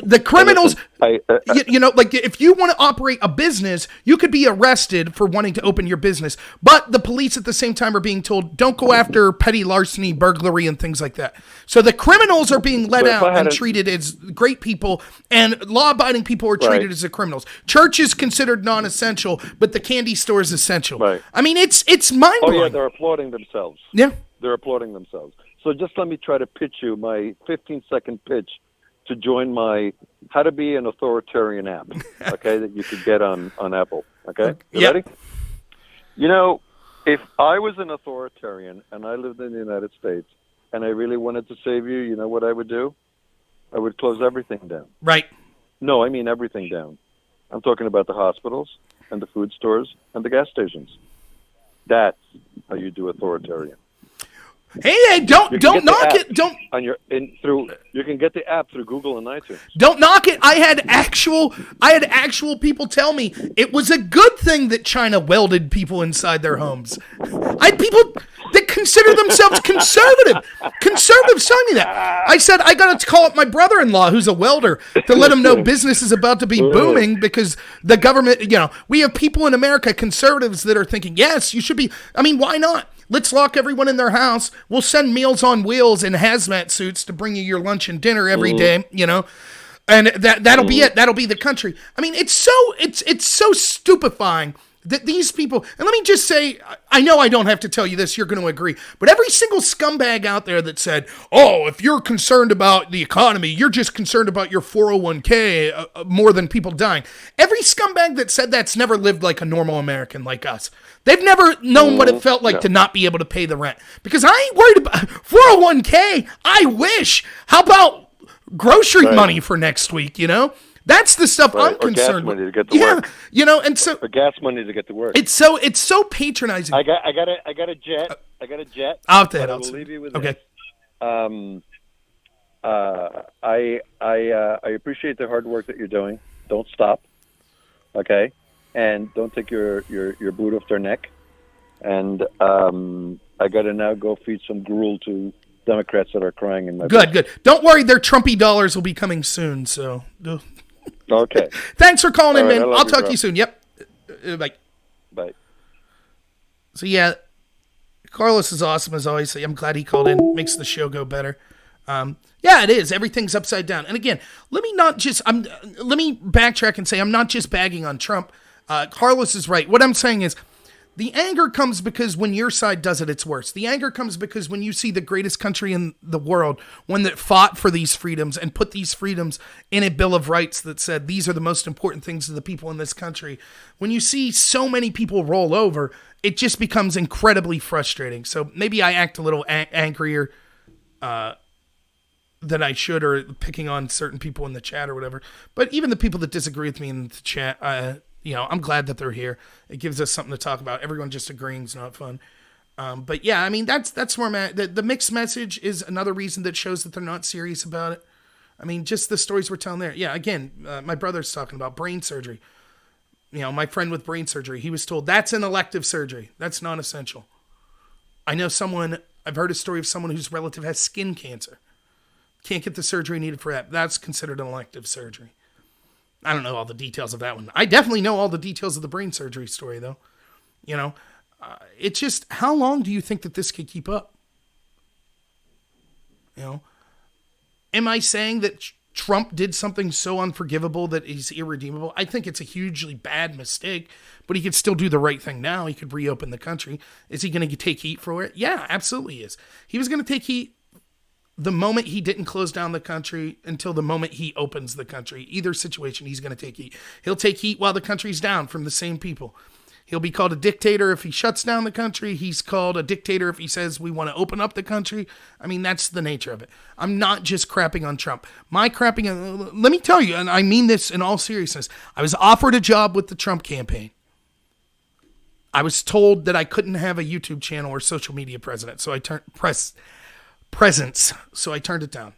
The criminals, like if you want to operate a business, you could be arrested for wanting to open your business. But the police at the same time are being told, don't go after petty larceny, burglary, and things like that. So the criminals are being let out and treated as great people, and law-abiding people are treated as the criminals. Church is considered non-essential, but the candy store is essential. Right. I mean, it's mind-blowing. Oh, yeah, they're applauding themselves. Yeah. They're applauding themselves. So just let me try to pitch you my 15-second pitch to join my How to Be an Authoritarian app, okay, that you could get on Apple, okay? You ready? You know, if I was an authoritarian and I lived in the United States and I really wanted to save you, you know what I would do? I would close everything down. Right. No, I mean everything down. I'm talking about the hospitals and the food stores and the gas stations. That's how you do authoritarian. Hey, don't knock it. You can get the app through Google and iTunes. Don't knock it. I had actual people tell me it was a good thing that China welded people inside their homes. I had people that consider themselves conservative. Conservatives telling me that. I said I got to call up my brother-in-law who's a welder to let him know business is about to be booming because the government, we have people in America, conservatives, that are thinking, yes, you should be. I mean, why not? Let's lock everyone in their house. We'll send Meals on Wheels in hazmat suits to bring you your lunch and dinner every day, and that'll be it. That'll be the country. I mean, it's so stupefying that these people, and let me just say, I know I don't have to tell you this, you're going to agree, but every single scumbag out there that said, oh, if you're concerned about the economy, you're just concerned about your 401k more than people dying. Every scumbag that said that's never lived like a normal American like us. They've never known what it felt like to not be able to pay the rent. Because I ain't worried about 401k. I wish. How about grocery money for next week, That's the stuff I'm concerned with. Gas money to get to work. And so or gas money to get to work. It's so patronizing. I got a jet. I got a jet. I'll have to head out. I'll leave you with this. I appreciate the hard work that you're doing. Don't stop. Okay? And don't take your boot off their neck. And I got to now go feed some gruel to Democrats that are crying in my Good. Don't worry, their Trumpy dollars will be coming soon. So, okay. Thanks for calling in, man. I'll talk to bro. you soon. Yep. Bye. Bye. So yeah, Carlos is awesome as always. I'm glad he called in. Makes the show go better. Yeah, Yeah, it is. Everything's upside down. And again, let me backtrack and say I'm not just bagging on Trump. Carlos is right. What I'm saying is the anger comes because when your side does it, it's worse. The anger comes because when you see the greatest country in the world, one that fought for these freedoms and put these freedoms in a Bill of Rights that said these are the most important things to the people in this country. When you see so many people roll over, it just becomes incredibly frustrating. So maybe I act a little angrier than I should, or picking on certain people in the chat or whatever. But even the people that disagree with me in the chat, I'm glad that they're here. It gives us something to talk about. Everyone just agreeing is not fun. But yeah, I mean, that's where I'm at. The mixed message is another reason that shows that they're not serious about it. I mean, just the stories we're telling there. Yeah, again, my brother's talking about brain surgery. My friend with brain surgery, he was told that's an elective surgery. That's not essential. I've heard a story of someone whose relative has skin cancer. Can't get the surgery needed for that. That's considered an elective surgery. I don't know all the details of that one. I definitely know all the details of the brain surgery story, though. It's just, how long do you think that this could keep up? Am I saying that Trump did something so unforgivable that he's irredeemable? I think it's a hugely bad mistake, but he could still do the right thing now. He could reopen the country. Is he going to take heat for it? Yeah, absolutely is. He was going to take heat the moment he didn't close down the country until the moment he opens the country. Either situation, he's going to take heat. He'll take heat while the country's down from the same people. He'll be called a dictator if he shuts down the country. He's called a dictator if he says we want to open up the country. I mean, that's the nature of it. I'm not just crapping on Trump. Let me tell you, and I mean this in all seriousness, I was offered a job with the Trump campaign. I was told that I couldn't have a YouTube channel or social media presence, so I turned it down.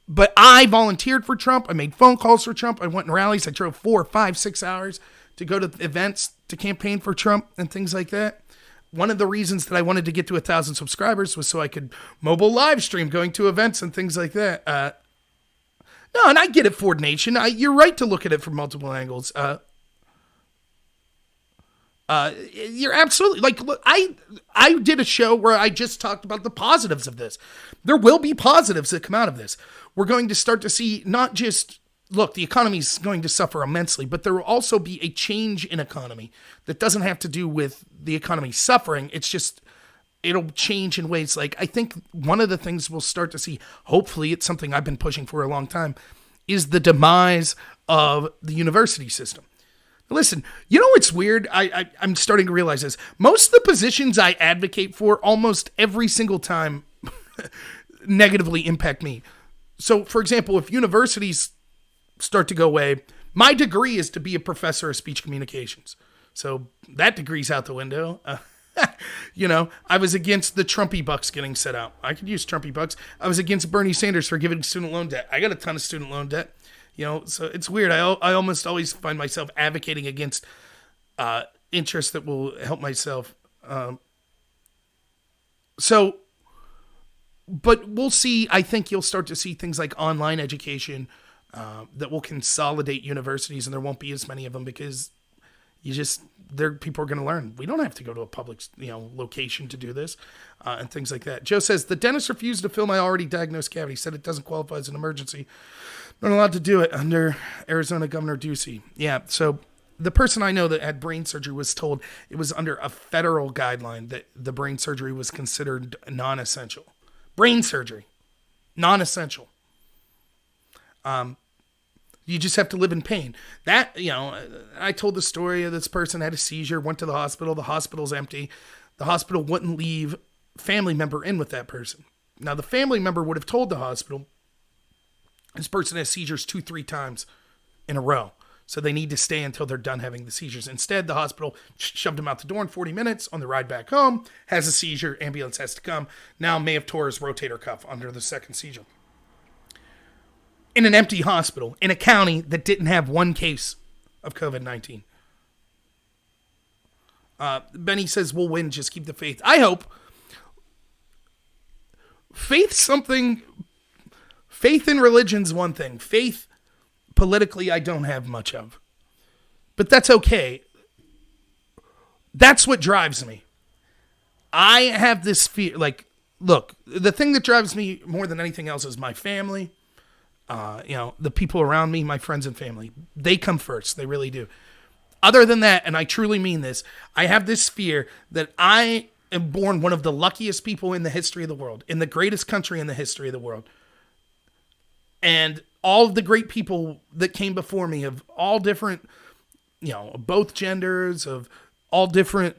But I volunteered for Trump. I made phone calls for Trump. I went in rallies. I drove 4, 5, 6 hours to go to events to campaign for Trump and things like that. One of the reasons that I wanted to get to 1,000 subscribers was so I could mobile live stream going to events and things like that. No, and I get it, Ford Nation. You're right to look at it from multiple angles. You're absolutely look. I did a show where I just talked about the positives of this. There will be positives that come out of this. We're going to start to see not just the economy's going to suffer immensely, but there will also be a change in economy that doesn't have to do with the economy suffering. It's just it'll change in ways like I think one of the things we'll start to see. Hopefully, it's something I've been pushing for a long time. Is the demise of the university system. Listen, what's weird? I'm starting to realize this. Most of the positions I advocate for almost every single time negatively impact me. So, for example, if universities start to go away, my degree is to be a professor of speech communications. So that degree's out the window. I was against the Trumpy bucks getting set out. I could use Trumpy bucks. I was against Bernie Sanders for giving student loan debt. I got a ton of student loan debt. So it's weird. I almost always find myself advocating against interests that will help myself. But we'll see. I think you'll start to see things like online education that will consolidate universities, and there won't be as many of them because people are going to learn. We don't have to go to a public, location to do this, and things like that. Joe says the dentist refused to fill my already diagnosed cavity. Said it doesn't qualify as an emergency. Not allowed to do it under Arizona Governor Ducey. Yeah, so the person I know that had brain surgery was told it was under a federal guideline that the brain surgery was considered non-essential. Brain surgery, non-essential. You just have to live in pain. That, I told the story of this person had a seizure, went to the hospital. The hospital's empty. The hospital wouldn't leave family member in with that person. Now, the family member would have told the hospital, this person has seizures 2-3 times in a row. So they need to stay until they're done having the seizures. Instead, the hospital shoved him out the door in 40 minutes. On the ride back home, has a seizure. Ambulance has to come. Now may have tore his rotator cuff under the second seizure. In an empty hospital, in a county that didn't have one case of COVID-19. Benny says, we'll win, just keep the faith. I hope. Faith in religion's one thing. Faith politically, I don't have much of. But that's okay. That's what drives me. I have this fear, look, the thing that drives me more than anything else is my family. The people around me, my friends and family. They come first. They really do. Other than that, and I truly mean this, I have this fear that I am born one of the luckiest people in the history of the world, in the greatest country in the history of the world. And all of the great people that came before me of all different, both genders, of all different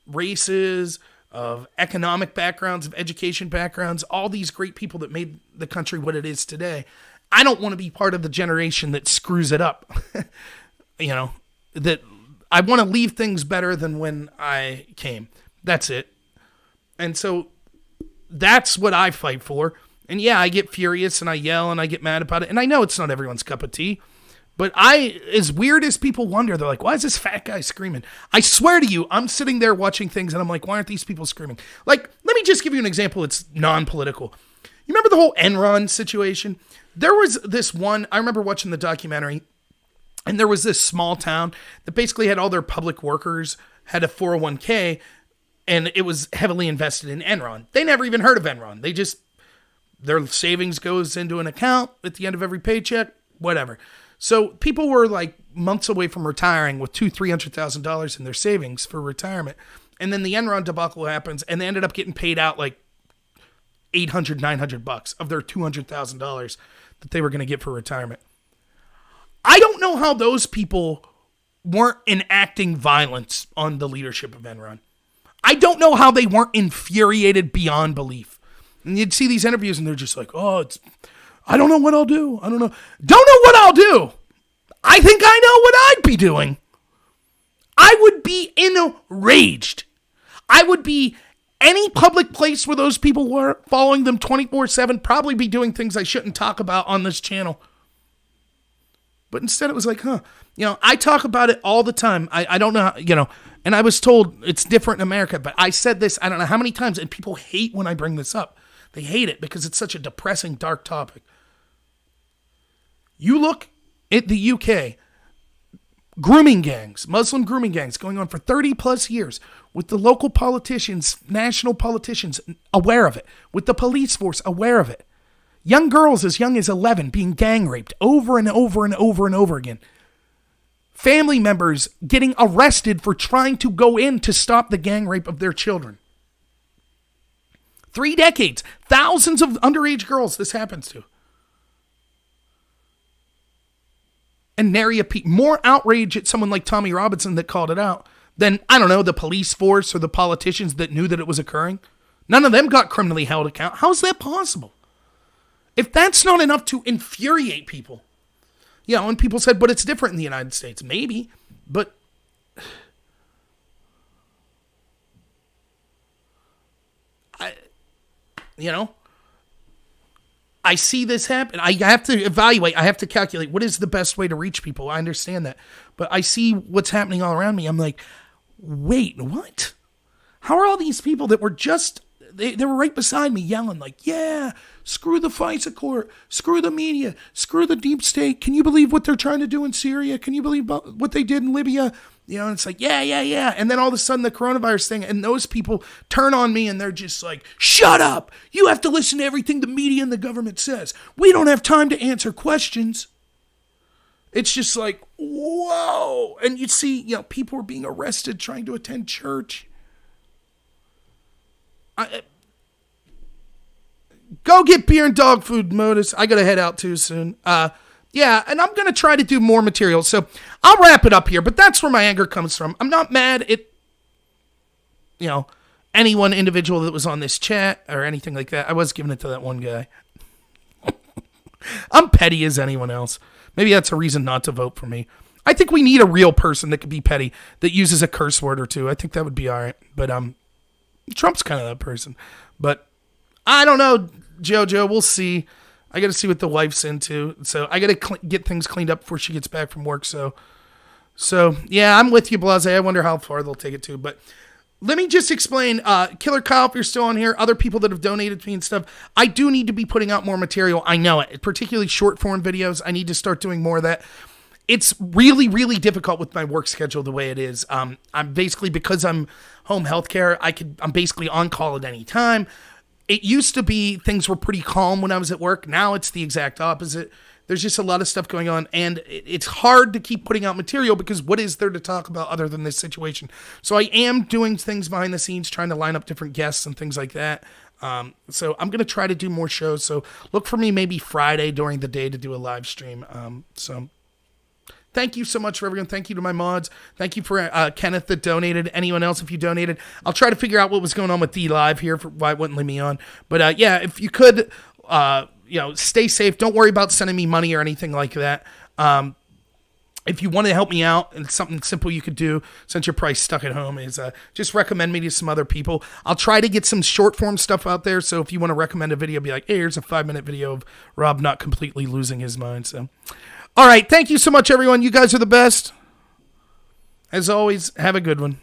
races, of economic backgrounds, of education backgrounds, all these great people that made the country what it is today. I don't want to be part of the generation that screws it up. That I want to leave things better than when I came. That's it. And so that's what I fight for. And yeah, I get furious and I yell and I get mad about it. And I know it's not everyone's cup of tea. But as weird as people wonder, they're like, why is this fat guy screaming? I swear to you, I'm sitting there watching things and I'm like, why aren't these people screaming? Like, let me just give you an example. It's non-political. You remember the whole Enron situation? There was this one, I remember watching the documentary, and there was this small town that basically had all their public workers, had a 401k, and it was heavily invested in Enron. They never even heard of Enron. Their savings goes into an account at the end of every paycheck, whatever. So people were like months away from retiring with $200,000-$300,000 in their savings for retirement. And then the Enron debacle happens and they ended up getting paid out like $800-$900 of their $200,000 that they were going to get for retirement. I don't know how those people weren't enacting violence on the leadership of Enron. I don't know how they weren't infuriated beyond belief. And you'd see these interviews and they're just like, I don't know what I'll do. Don't know what I'll do. I think I know what I'd be doing. I would be enraged. I would be any public place where those people were, following them 24/7, probably be doing things I shouldn't talk about on this channel. But instead it was like, I talk about it all the time. I don't know, and I was told it's different in America, but I said this, I don't know how many times, and people hate when I bring this up. They hate it because it's such a depressing, dark topic. You look at the UK, grooming gangs, Muslim grooming gangs going on for 30 plus years with the local politicians, national politicians aware of it, with the police force aware of it. Young girls as young as 11 being gang raped over and over and over and over again. Family members getting arrested for trying to go in to stop the gang rape of their children. 3 decades, thousands of underage girls this happens to. And nary a peep. More outrage at someone like Tommy Robinson that called it out than, the police force or the politicians that knew that it was occurring. None of them got criminally held account. How is that possible? If that's not enough to infuriate people, and people said, but it's different in the United States. Maybe, but I see this happen. I have to evaluate. I have to calculate what is the best way to reach people. I understand that. But I see what's happening all around me. I'm like, wait, what? How are all these people that were just, they were right beside me yelling like, yeah, screw the FISA court, screw the media, screw the deep state. Can you believe what they're trying to do in Syria? Can you believe what they did in Libya? And it's like, yeah. And then all of a sudden the coronavirus thing, and those people turn on me and they're just like, shut up. You have to listen to everything the media and the government says. We don't have time to answer questions. It's just like, whoa. And you see, people are being arrested trying to attend church. Go get beer and dog food, Modus. I got to head out too soon. Yeah, and I'm going to try to do more material. So I'll wrap it up here, but that's where my anger comes from. I'm not mad at, any one individual that was on this chat or anything like that. I was giving it to that one guy. I'm petty as anyone else. Maybe that's a reason not to vote for me. I think we need a real person that could be petty, that uses a curse word or two. I think that would be all right. But Trump's kind of that person. But I don't know, JoJo. We'll see. I got to see what the wife's into. So I got to get things cleaned up before she gets back from work. So yeah, I'm with you, Blase. I wonder how far they'll take it to. But let me just explain. Killer Kyle, if you're still on here, other people that have donated to me and stuff, I do need to be putting out more material. I know it, particularly short form videos. I need to start doing more of that. it's really, really difficult with my work schedule the way it is. I'm basically, because I'm home healthcare, I'm basically on call at any time. It used to be things were pretty calm when I was at work. Now it's the exact opposite. There's just a lot of stuff going on, and it's hard to keep putting out material because what is there to talk about other than this situation? So I am doing things behind the scenes, trying to line up different guests and things like that. So I'm going to try to do more shows. So look for me maybe Friday during the day to do a live stream. So thank you so much for everyone. Thank you to my mods. Thank you for Kenneth that donated. Anyone else, if you donated, I'll try to figure out what was going on with D Live here for why it wouldn't leave me on. But yeah, if you could, stay safe. Don't worry about sending me money or anything like that. If you want to help me out, and something simple you could do since you're probably stuck at home is just recommend me to some other people. I'll try to get some short form stuff out there. So if you want to recommend a video, be like, hey, here's a 5-minute video of Rob not completely losing his mind. So, all right. Thank you so much, everyone. You guys are the best. As always, have a good one.